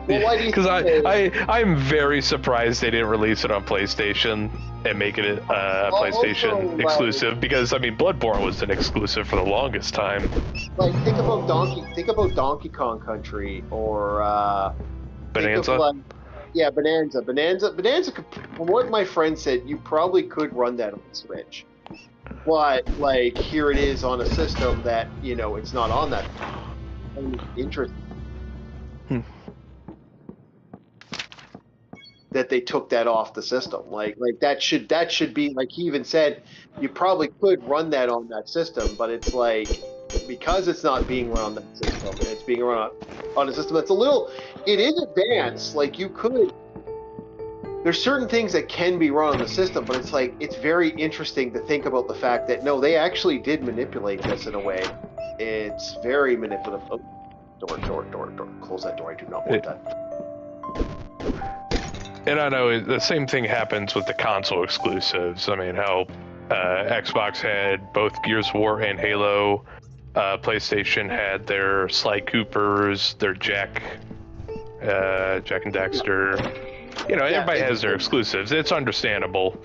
Speaker 1: Well, why do you
Speaker 2: because I'm very surprised they didn't release it on PlayStation and make it a PlayStation exclusive, because I mean Bloodborne was an exclusive for the longest time.
Speaker 1: Like think about Donkey Kong Country or
Speaker 2: Bonanza.
Speaker 1: Bonanza. From what my friend said, you probably could run that on Switch, but like here it is on a system that it's not on that. Interesting. That they took that off the system. Like that should be, like he even said, you probably could run that on that system, but it's like, because it's not being run on that system, and it's being run on a system that's it is advanced. Like there's certain things that can be run on the system, but it's like, it's very interesting to think about the fact that no, they actually did manipulate this in a way. It's very manipulative. Oh, door. Close that door. I do not want that.
Speaker 2: And I know the same thing happens with the console exclusives. I mean, how Xbox had both Gears of War and Halo. PlayStation had their Sly Coopers, their Jack and Daxter. Everybody has their exclusives. It's understandable.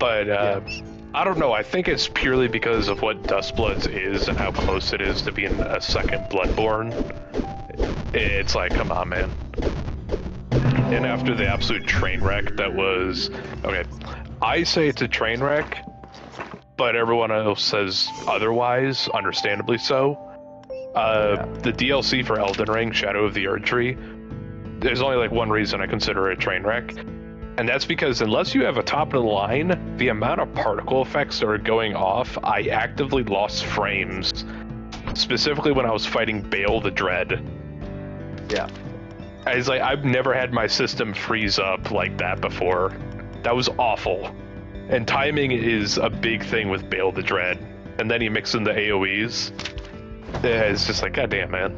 Speaker 2: But I don't know. I think it's purely because of what Duskbloods is and how close it is to being a second Bloodborne. It's like, come on, man. And after the absolute train wreck that was... Okay, I say it's a train wreck, but everyone else says otherwise, understandably so. The DLC for Elden Ring, Shadow of the Erdtree, there's only like one reason I consider it a train wreck, and that's because unless you have a top of the line, the amount of particle effects that are going off, I actively lost frames, specifically when I was fighting Bale the Dread.
Speaker 1: Yeah.
Speaker 2: It's like, I've never had my system freeze up like that before. That was awful. And timing is a big thing with Bale the Dread. And then you mix in the AoEs. It's just like, goddamn, man.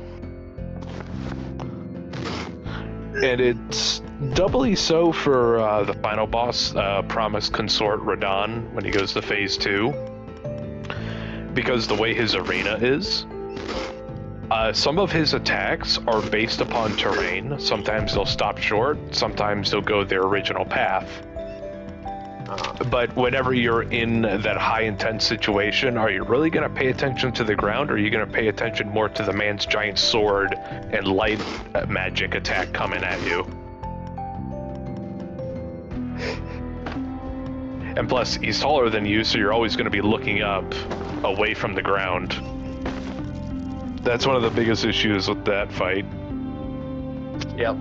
Speaker 2: And it's doubly so for the final boss, Promised Consort Radahn, when he goes to Phase 2. Because the way his arena is. Some of his attacks are based upon terrain. Sometimes they'll stop short, sometimes they'll go their original path. But whenever you're in that high intense situation, are you really going to pay attention to the ground, or are you going to pay attention more to the man's giant sword and light magic attack coming at you? And plus, he's taller than you, so you're always going to be looking up, away from the ground. That's one of the biggest issues with that fight.
Speaker 1: Yep.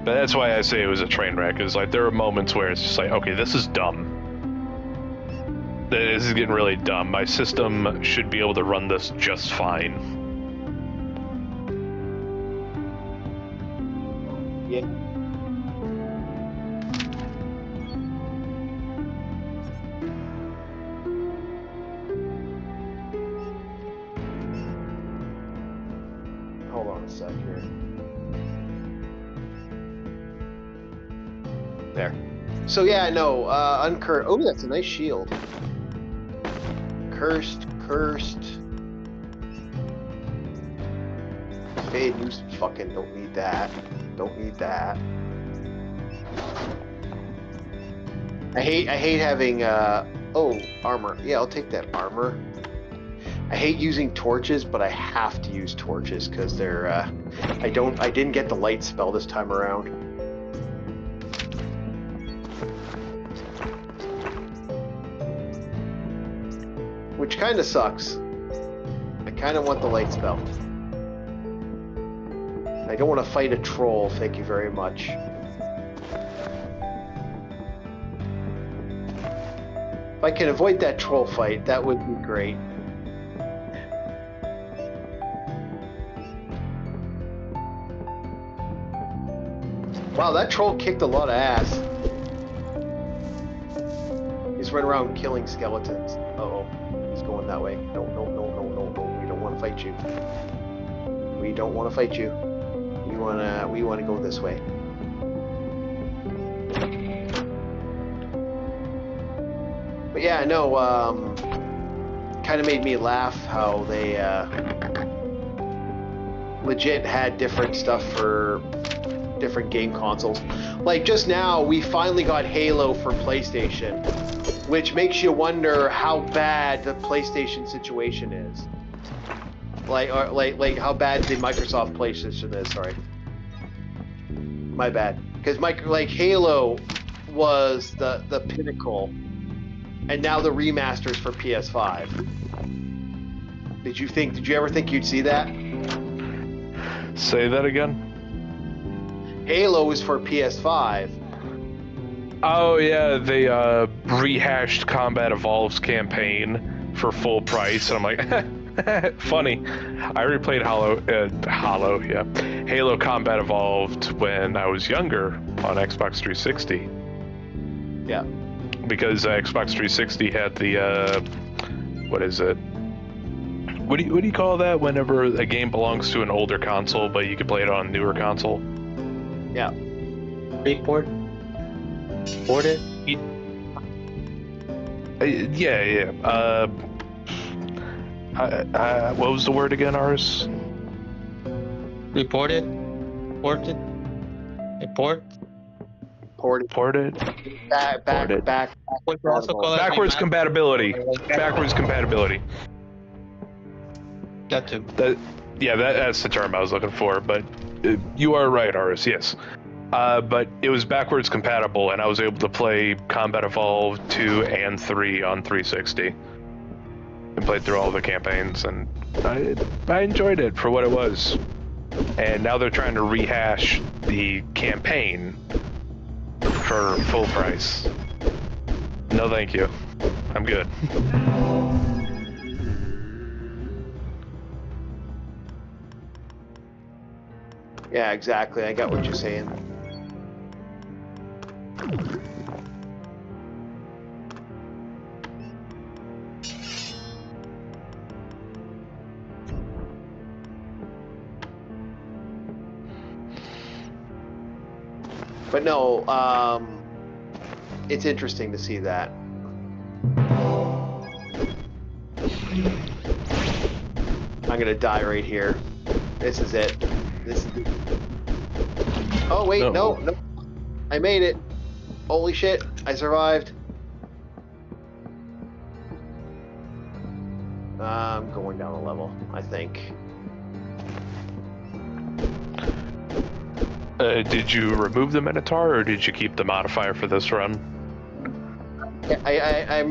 Speaker 2: But that's why I say it was a train wreck, is like there are moments where it's just like, okay, this is dumb. This is getting really dumb. My system should be able to run this just fine.
Speaker 1: Yeah. a sec here. There. So yeah, no, uncursed. Oh, that's a nice shield. Cursed. Fade use fucking don't need that. Don't need that. I hate having oh, armor. Yeah, I'll take that armor. I hate using torches, but I have to use torches because they're I didn't get the light spell this time around. Which kind of sucks. I kind of want the light spell. I don't want to fight a troll, thank you very much. If I can avoid that troll fight, that would be great. Wow, that troll kicked a lot of ass. He's running around killing skeletons. Uh-oh. He's going that way. No. We don't want to fight you. We don't want to fight you. We wanna go this way. But yeah, no, kind of made me laugh how they legit had different stuff for different game consoles. Like just now, we finally got Halo for PlayStation, which makes you wonder how bad the PlayStation situation is. Like how bad the Microsoft PlayStation is. Sorry, my bad. Because like Halo was the pinnacle, and now the remasters for PS5. Did you ever think you'd see that?
Speaker 2: Say that again.
Speaker 1: Halo is for PS5.
Speaker 2: Oh yeah, they rehashed Combat Evolved's campaign for full price, and I'm like, funny. I replayed Halo Combat Evolved when I was younger on Xbox 360.
Speaker 1: Yeah.
Speaker 2: Because Xbox 360 had the what is it? What do you call that whenever a game belongs to an older console but you can play it on a newer console?
Speaker 1: Yeah.
Speaker 8: Report? Ported?
Speaker 2: Yeah. What was the word again, Aris?
Speaker 8: Reported? Ported? Report?
Speaker 2: Ported?
Speaker 1: Backwards
Speaker 2: compatibility. Backwards compatibility.
Speaker 8: Got to.
Speaker 2: That's the term I was looking for, but you are right, Aris, yes. But it was backwards compatible, and I was able to play Combat Evolved 2 and 3 on 360. And played through all the campaigns, and I enjoyed it for what it was. And now they're trying to rehash the campaign for full price. No thank you. I'm good.
Speaker 1: Yeah, exactly. I got what you're saying. But no, it's interesting to see that. I'm gonna die right here. This is it. Oh wait, no. I made it. Holy shit, I survived. I'm going down a level, I think.
Speaker 2: Did you remove the Minotaur, or did you keep the modifier for this run?
Speaker 1: I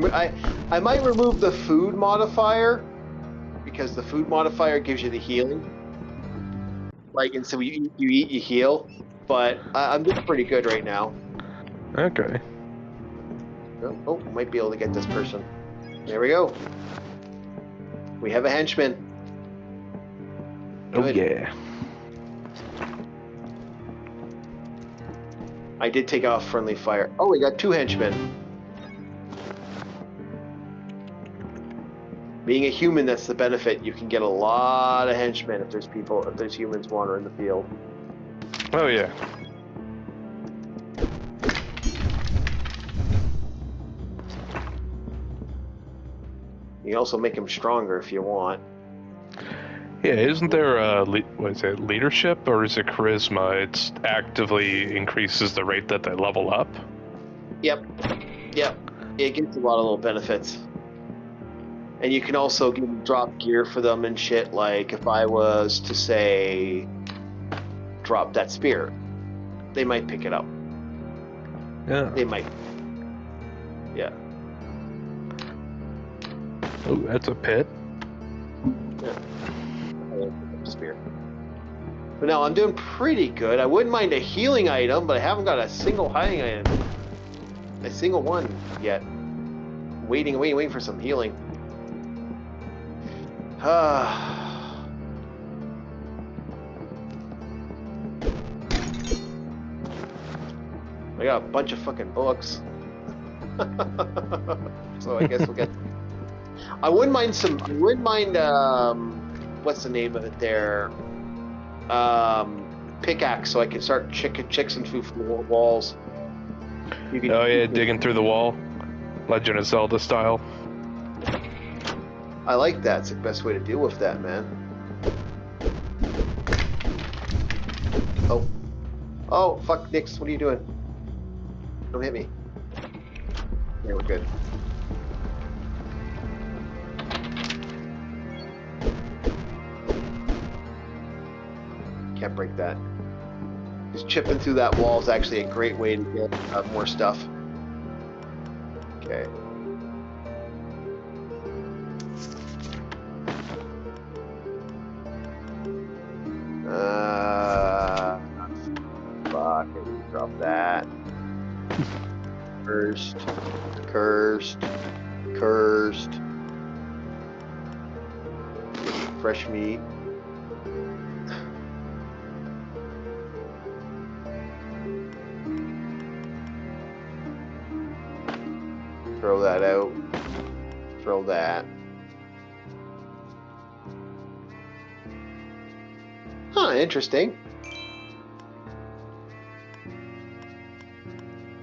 Speaker 1: might remove the food modifier, because the food modifier gives you the healing. Like, and so you eat, you heal. But I'm doing pretty good right now.
Speaker 2: Okay.
Speaker 1: Oh, might be able to get this person. There we go. We have a henchman.
Speaker 2: Good. Oh yeah.
Speaker 1: I did take off friendly fire. Oh, we got 2 henchmen. Being a human, that's the benefit. You can get a lot of henchmen if there's humans wandering the field.
Speaker 2: Oh yeah.
Speaker 1: You can also make them stronger if you want.
Speaker 2: Yeah, isn't there what is it, leadership or is it charisma? It's actively increases the rate that they level up.
Speaker 1: Yep. It gives a lot of little benefits. And you can also drop gear for them and shit, like if I was to say drop that spear, they might pick it up.
Speaker 2: Yeah.
Speaker 1: They might. Yeah.
Speaker 2: Oh, that's a pit.
Speaker 1: Yeah. Spear. But now I'm doing pretty good. I wouldn't mind a healing item, but I haven't got a single healing item. A single one yet. Waiting for some healing. I got a bunch of fucking books. So I guess we'll get. I wouldn't mind what's the name of it there? Pickaxe, so I can start chicks through walls.
Speaker 2: Oh yeah, digging through the wall. Legend of Zelda style.
Speaker 1: I like that. It's the best way to deal with that, man. Oh, fuck, Nix, what are you doing? Don't hit me. Yeah, we're good. Can't break that. Just chipping through that wall is actually a great way to get more stuff. Okay. Fuck it, drop that. Cursed. Fresh meat. Throw that out. Throw that. Huh, interesting.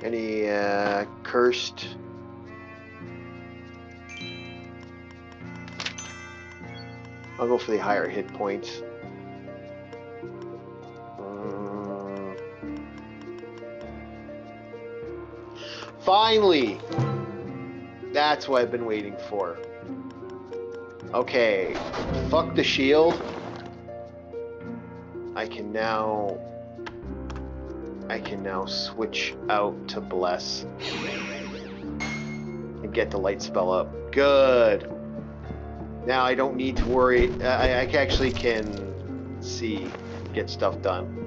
Speaker 1: Any cursed? I'll go for the higher hit points. Finally! That's what I've been waiting for. Okay, fuck the shield. I can now switch out to bless and get the light spell up. Good. Now I don't need to worry. I actually can get stuff done.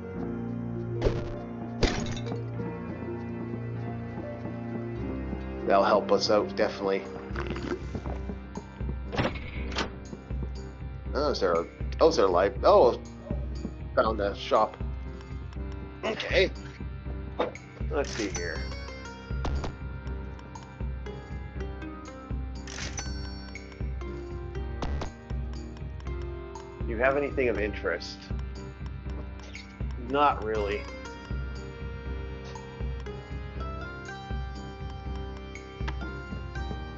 Speaker 1: That'll help us out, definitely. Oh, is there a light? Oh, found a shop. Okay. Let's see here. Do you have anything of interest? Not really.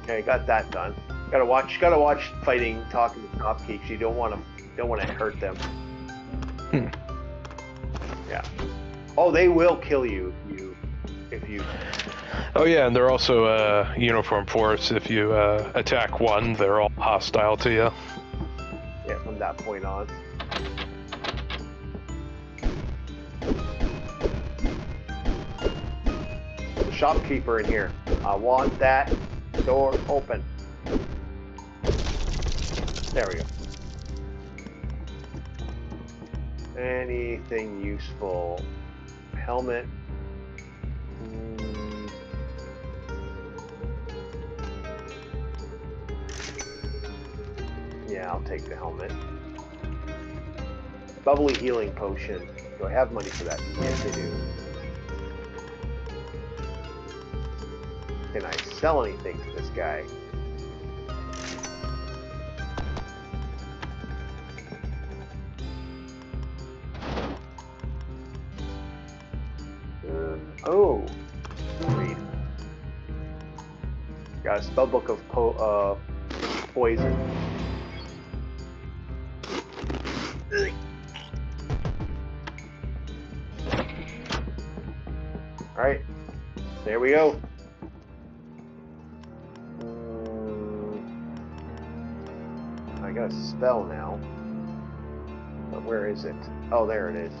Speaker 1: Okay, got that done. Gotta watch fighting, talking to Topkeeps. You don't want to hurt them. Yeah. Oh, they will kill you if you.
Speaker 2: Oh yeah, and they're also a uniform force. If you attack one, they're all hostile to you.
Speaker 1: Yeah, from that point on. Shopkeeper in here. I want that door open. There we go. Anything useful? Helmet. Yeah, I'll take the helmet. Bubbly healing potion. Do I have money for that? Yes, I do. Can I sell anything to this guy? Oh, read. Got a spellbook of poison. All right, there we go. I got a spell now. But where is it? Oh, there it is.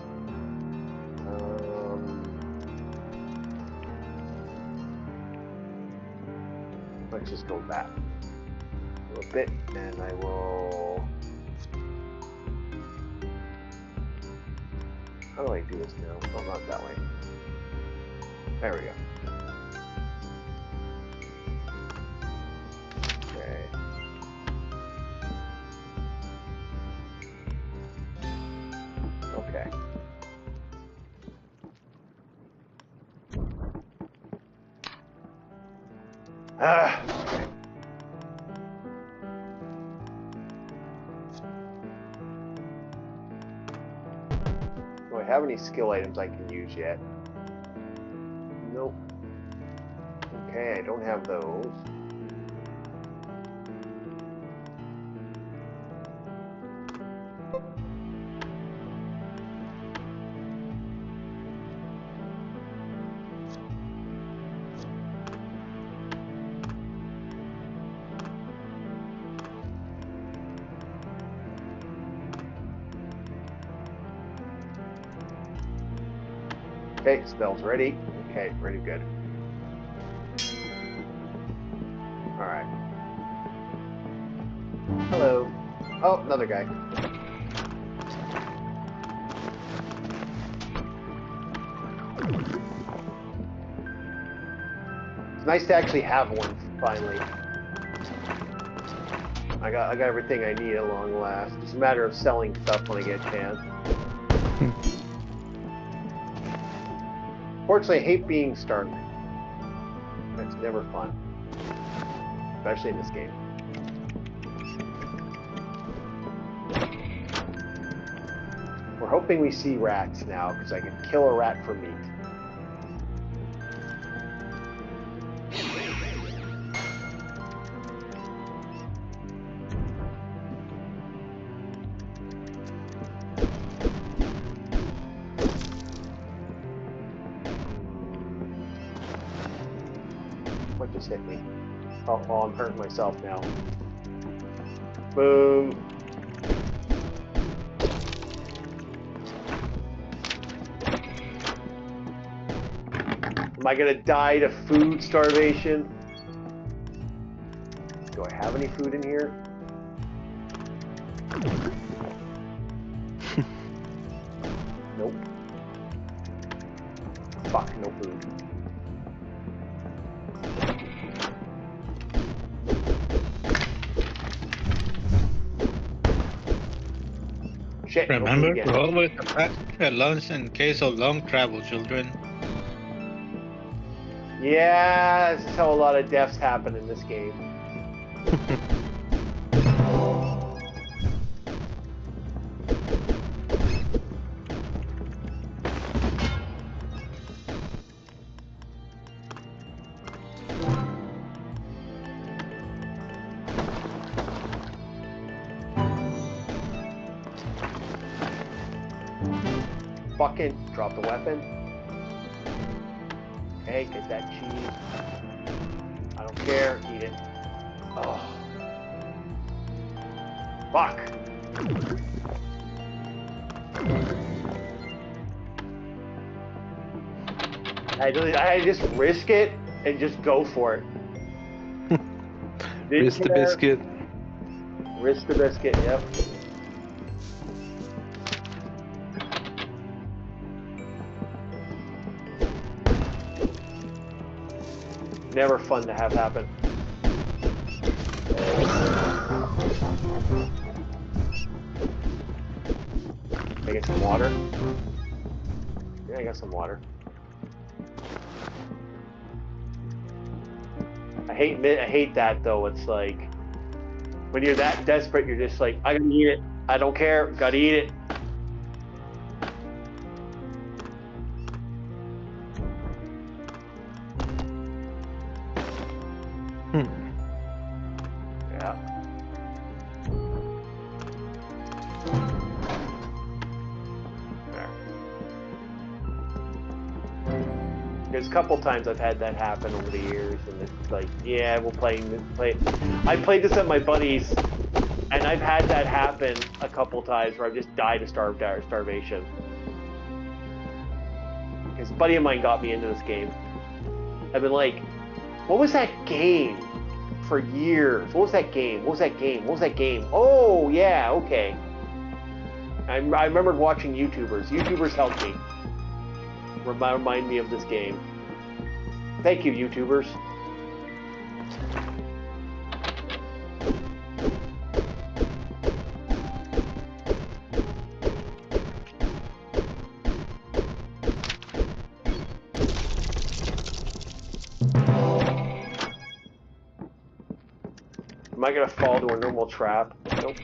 Speaker 1: Let's just go back a little bit, and I will. How do I do this now? Oh, not that way. There we go. Okay. Okay. Ah. Do I have any skill items I can use yet? Nope. Okay, I don't have those. Okay, spell's ready. Okay, ready, good. Alright. Hello. Oh, another guy. It's nice to actually have one, finally. I got everything I need at long last. It's a matter of selling stuff when I get a chance. Fortunately, I hate being startled. It's never fun. Especially in this game. We're hoping we see rats now, because I can kill a rat for meat. What just hit me? Oh, I'm hurting myself now. Boom. Am I gonna die to food starvation? Do I have any food in here? Nope. Fuck, no food. Shit,
Speaker 8: Remember to always pack your lunch in case of long travel, children.
Speaker 1: Yeah, this is how a lot of deaths happen in this game. Fucking drop the weapon. Hey, get that cheese. I don't care, eat it. Oh. Fuck. I just risk it and just go for it.
Speaker 2: Risk the biscuit.
Speaker 1: Risk the biscuit, yep. Never fun to have happen. Can I get some water? Yeah, I got some water. I hate that though. It's like when you're that desperate, you're just like, I gotta eat it. I don't care. Gotta eat it. There's a couple times I've had that happen over the years, and it's like, yeah, we'll play. I played this at my buddy's, and I've had that happen a couple times where I've just died of starvation. Because a buddy of mine got me into this game. I've been like, what was that game? For years. What was that game? What was that game? What was that game? Oh, yeah, okay. I remember watching YouTubers. YouTubers helped me. Remind me of this game. Thank you, YouTubers. Am I gonna fall to a normal trap? Nope.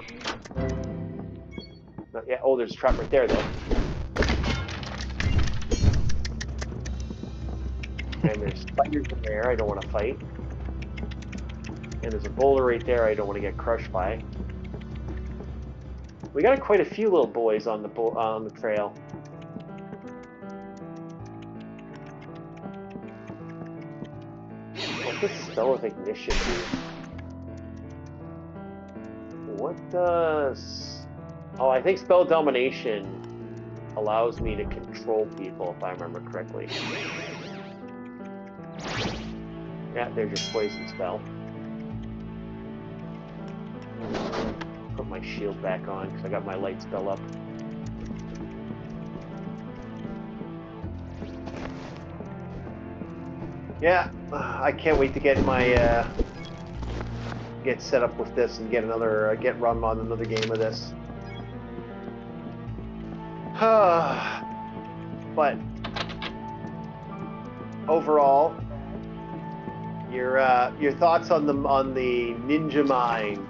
Speaker 1: Not yet. Oh, there's a trap right there, though. And there's spiders in there I don't want to fight. And there's a boulder right there I don't want to get crushed by. We got quite a few little boys on the trail. What does spell of ignition do? What does... Oh, I think spell domination allows me to control people, if I remember correctly. Yeah, there's your poison spell. Put my shield back on, because I got my light spell up. Yeah, I can't wait to get my... get set up with this and get another get run on another game of this. But overall, your thoughts on the Ninja Mine?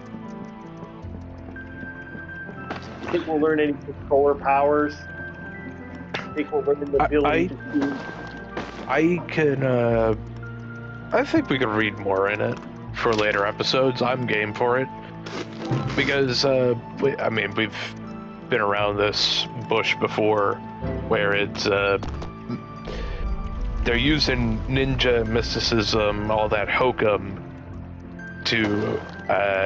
Speaker 1: You think we'll learn any controller powers? You think we'll learn the ability to...
Speaker 2: I think we could read more in it for later episodes. I'm game for it because I mean, we've been around this bush before, where it's they're using ninja mysticism, all that hokum, to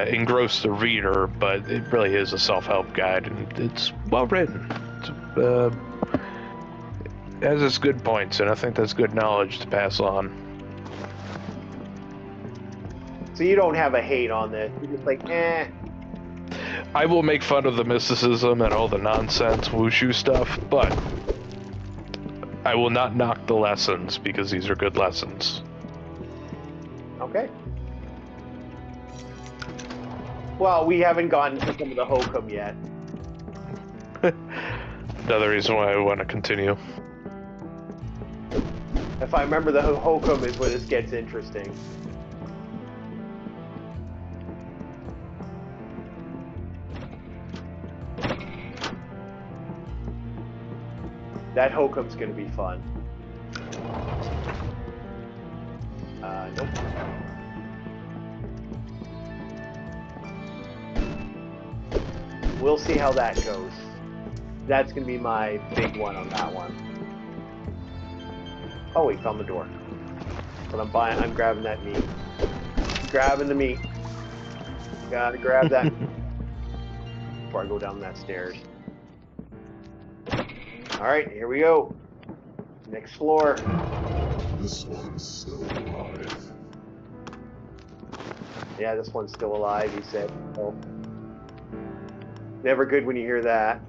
Speaker 2: engross the reader, but it really is a self-help guide, and it's well written. It has its good points, and I think that's good knowledge to pass on.
Speaker 1: So you don't have a hate on this. You're just like, eh.
Speaker 2: I will make fun of the mysticism and all the nonsense wushu stuff, but I will not knock the lessons, because these are good lessons.
Speaker 1: Okay. Well, we haven't gotten to some of the hokum yet.
Speaker 2: Another reason why I want to continue.
Speaker 1: If I remember, the hokum is where this gets interesting. That hokum's gonna be fun. Nope. We'll see how that goes. That's gonna be my big one on that one. Oh, we found the door. But I'm grabbing that meat. Grabbing the meat. Gotta grab that meat before I go down that stairs. Alright, here we go. Next floor.
Speaker 9: This one's still alive.
Speaker 1: Yeah, this one's still alive, he said. Oh. Never good when you hear that.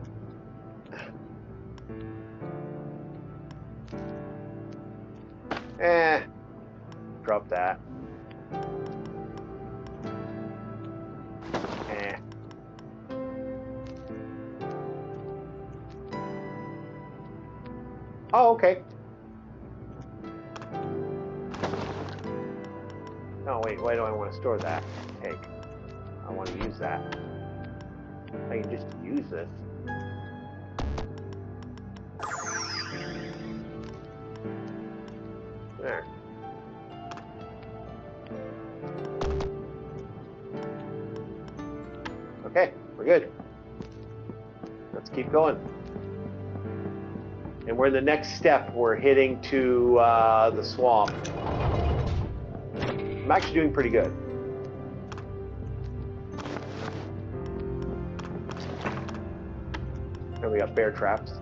Speaker 1: Drop that. Oh, okay. Oh, wait, why do I want to store that? Hey, I want to use that. I can just use this. There. Okay, we're good. Let's keep going. And we're the next step. We're heading to the swamp. I'm actually doing pretty good. And we got bear traps.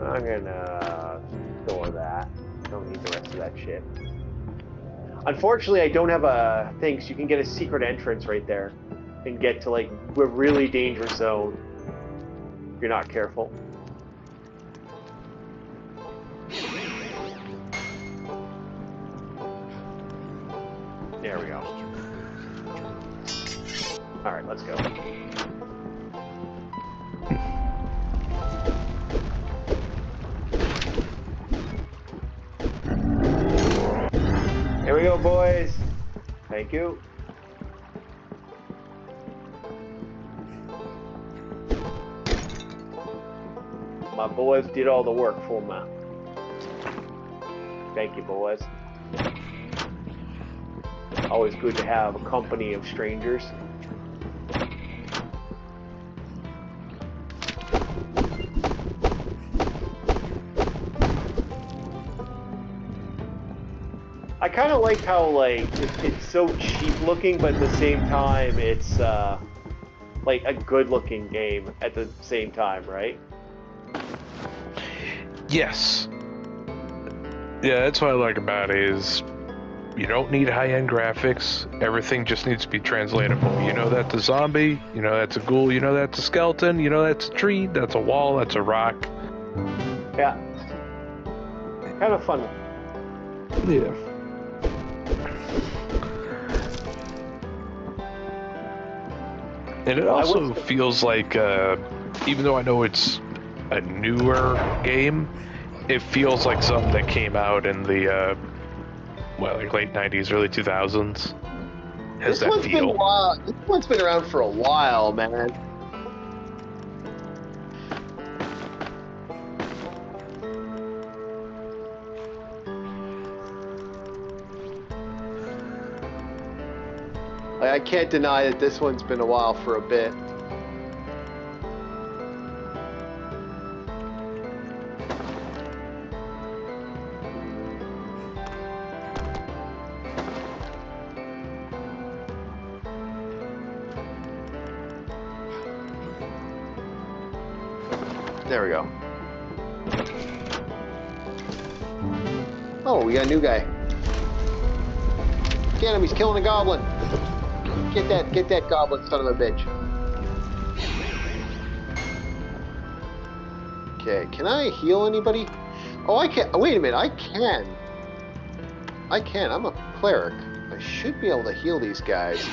Speaker 1: I'm gonna store that. Don't need the rest of that shit. Unfortunately, I don't have a thing, so you can get a secret entrance right there and get to like a really dangerous zone if you're not careful. There we go. Alright, let's go. Here we go, boys. Thank you. My boys did all the work for me. Thank you, boys. Always good to have a company of strangers. I kind of like how like it's so cheap looking, but at the same time it's like a good looking game at the same time, right?
Speaker 2: Yes. Yeah, that's what I like about it is you don't need high-end graphics. Everything just needs to be translatable. You know that's a zombie, you know that's a ghoul, you know that's a skeleton, you know that's a tree, that's a wall, that's a rock.
Speaker 1: Yeah. Kind of fun.
Speaker 2: Yeah. And it also feels like, even though I know it's a newer game, it feels like something that came out in the, like late 90s, early 2000s. Has that feel.
Speaker 1: This one's been around for a while, man. I can't deny that this one's been a while for a bit. There we go. Oh, we got a new guy. Get him, he's killing a goblin. Get that goblin son of a bitch. Okay, can I heal anybody? Oh, I can. Wait a minute, I can. I'm a cleric. I should be able to heal these guys.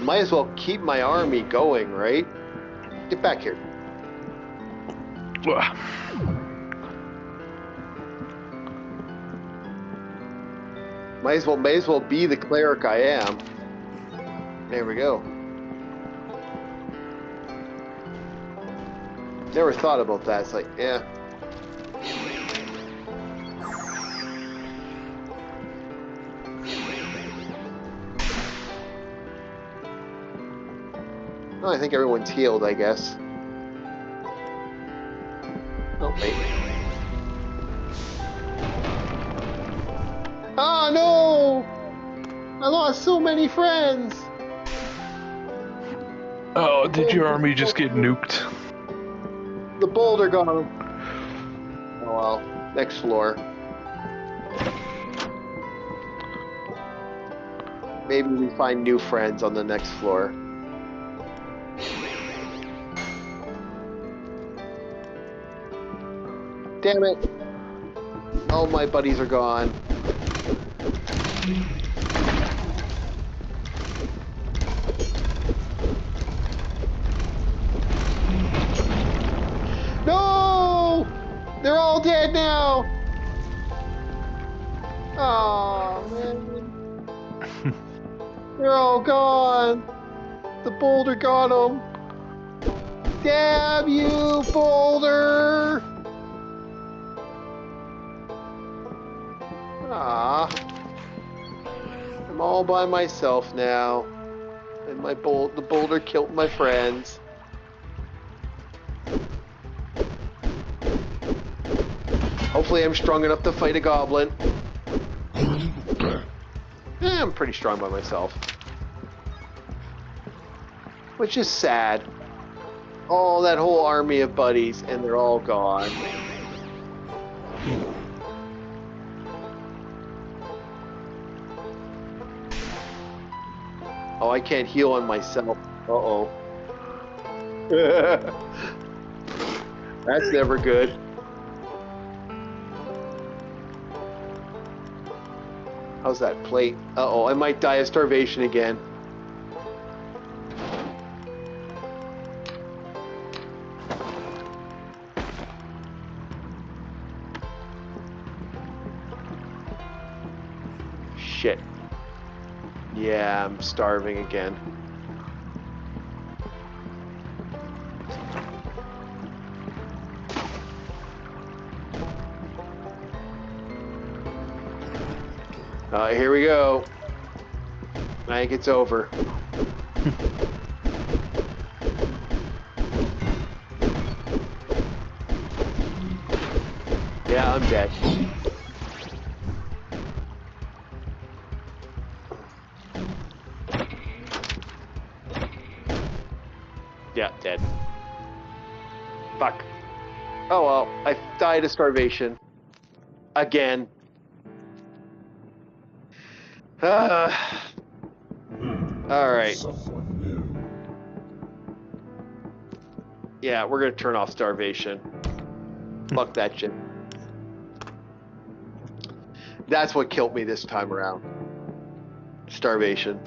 Speaker 1: Might as well keep my army going, right? Get back here. Might as well be the cleric I am. There we go. Never thought about that. It's like, yeah. Well, I think everyone's healed, I guess. Oh, wait. Oh, no! I lost so many friends!
Speaker 2: Oh, did your army just get nuked?
Speaker 1: The boulder got him. Oh, well. Next floor. Maybe we find new friends on the next floor. Damn it! All my buddies are gone. No! They're all dead now! Oh man. They're all gone! The boulder got them! Damn you, boulder! all by myself now. And the boulder killed my friends. Hopefully I'm strong enough to fight a goblin. I'm pretty strong by myself. Which is sad. Oh, that whole army of buddies, and they're all gone. Oh, I can't heal on myself. Uh-oh. That's never good. How's that plate? Uh-oh, I might die of starvation again. Shit. Yeah, I'm starving again. Here we go. I think it's over. Yeah, I'm dead. Yeah, dead. Fuck. Oh well, I died of starvation. Again. Alright. Yeah, we're gonna turn off starvation. Fuck that shit. That's what killed me this time around. Starvation.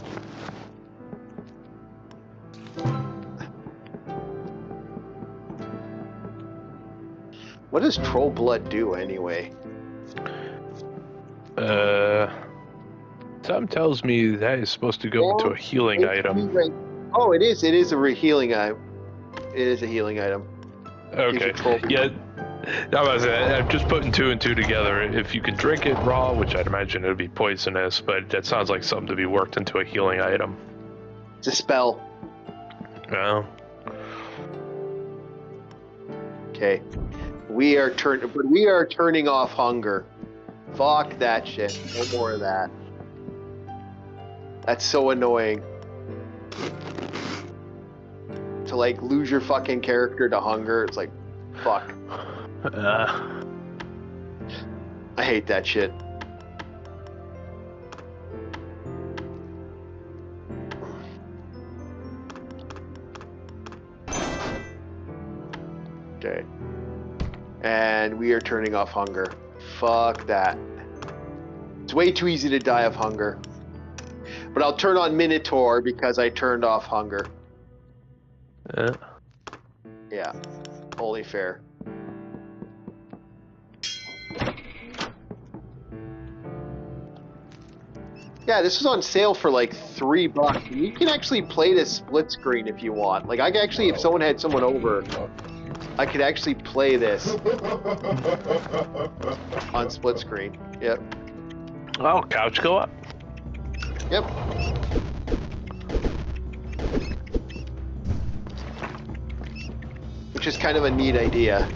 Speaker 1: What does troll blood do anyway?
Speaker 2: Something tells me that is supposed to go into a healing item.
Speaker 1: Oh, it is. It is a healing item. It is a healing item.
Speaker 2: Okay. Yeah. I'm just putting 2 and 2 together. If you can drink it raw, which I'd imagine it would be poisonous, but that sounds like something to be worked into a healing item.
Speaker 1: It's a spell.
Speaker 2: No.
Speaker 1: Okay. We are turning off hunger. Fuck that shit. No more of that. That's so annoying. To like lose your fucking character to hunger, it's like, fuck. I hate that shit. Okay. And we are turning off hunger. Fuck that. It's way too easy to die of hunger. But I'll turn on Minotaur because I turned off hunger. Yeah. Only fair. Yeah, this was on sale for like $3. You can actually play this split screen if you want. Like, I could actually, if someone had someone over, I could actually play this on split screen. Yep.
Speaker 2: Oh, couch go up.
Speaker 1: Yep. Which is kind of a neat idea.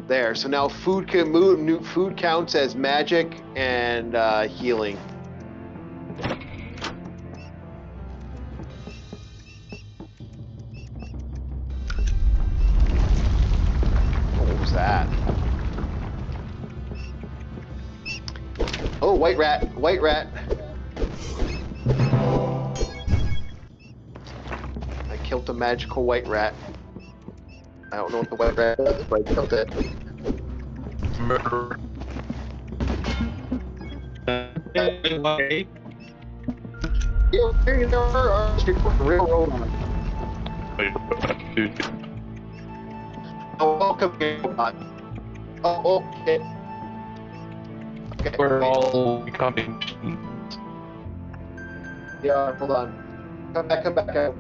Speaker 1: There, so now food can move. Food counts as magic and healing. What was that? Oh, white rat! White rat! I killed a magical white rat. I don't know what the white rat does, but I killed it.
Speaker 2: Murderer.
Speaker 1: Yeah, there are railroad on. Oh, welcome here, robot. Oh, okay. Okay.
Speaker 2: We're all becoming machines.
Speaker 1: Yeah, hold on. Come back out.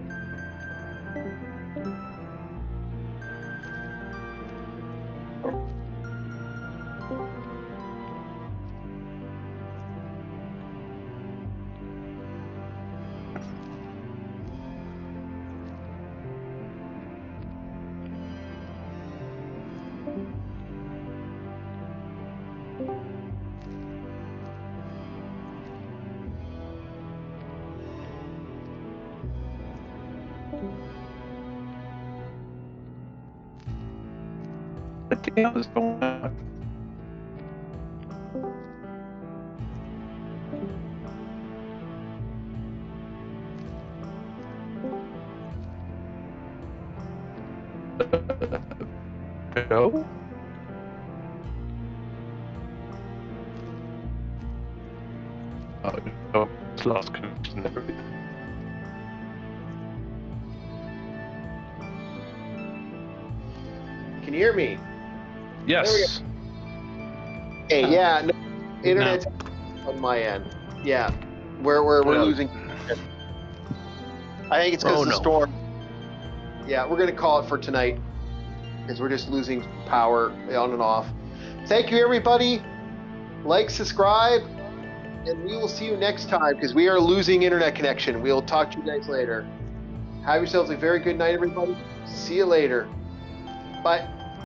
Speaker 2: What the hell is going on? No? Oh, no. It's lost connection.
Speaker 1: Can you hear me?
Speaker 2: Yes.
Speaker 1: Hey, yeah, no, internet's on my end. Yeah, we're losing. I think it's because of the storm. Yeah, we're gonna call it for tonight because we're just losing power on and off. Thank you, everybody. Like, subscribe, and we will see you next time because we are losing internet connection. We'll talk to you guys later. Have yourselves a very good night, everybody. See you later. Bye.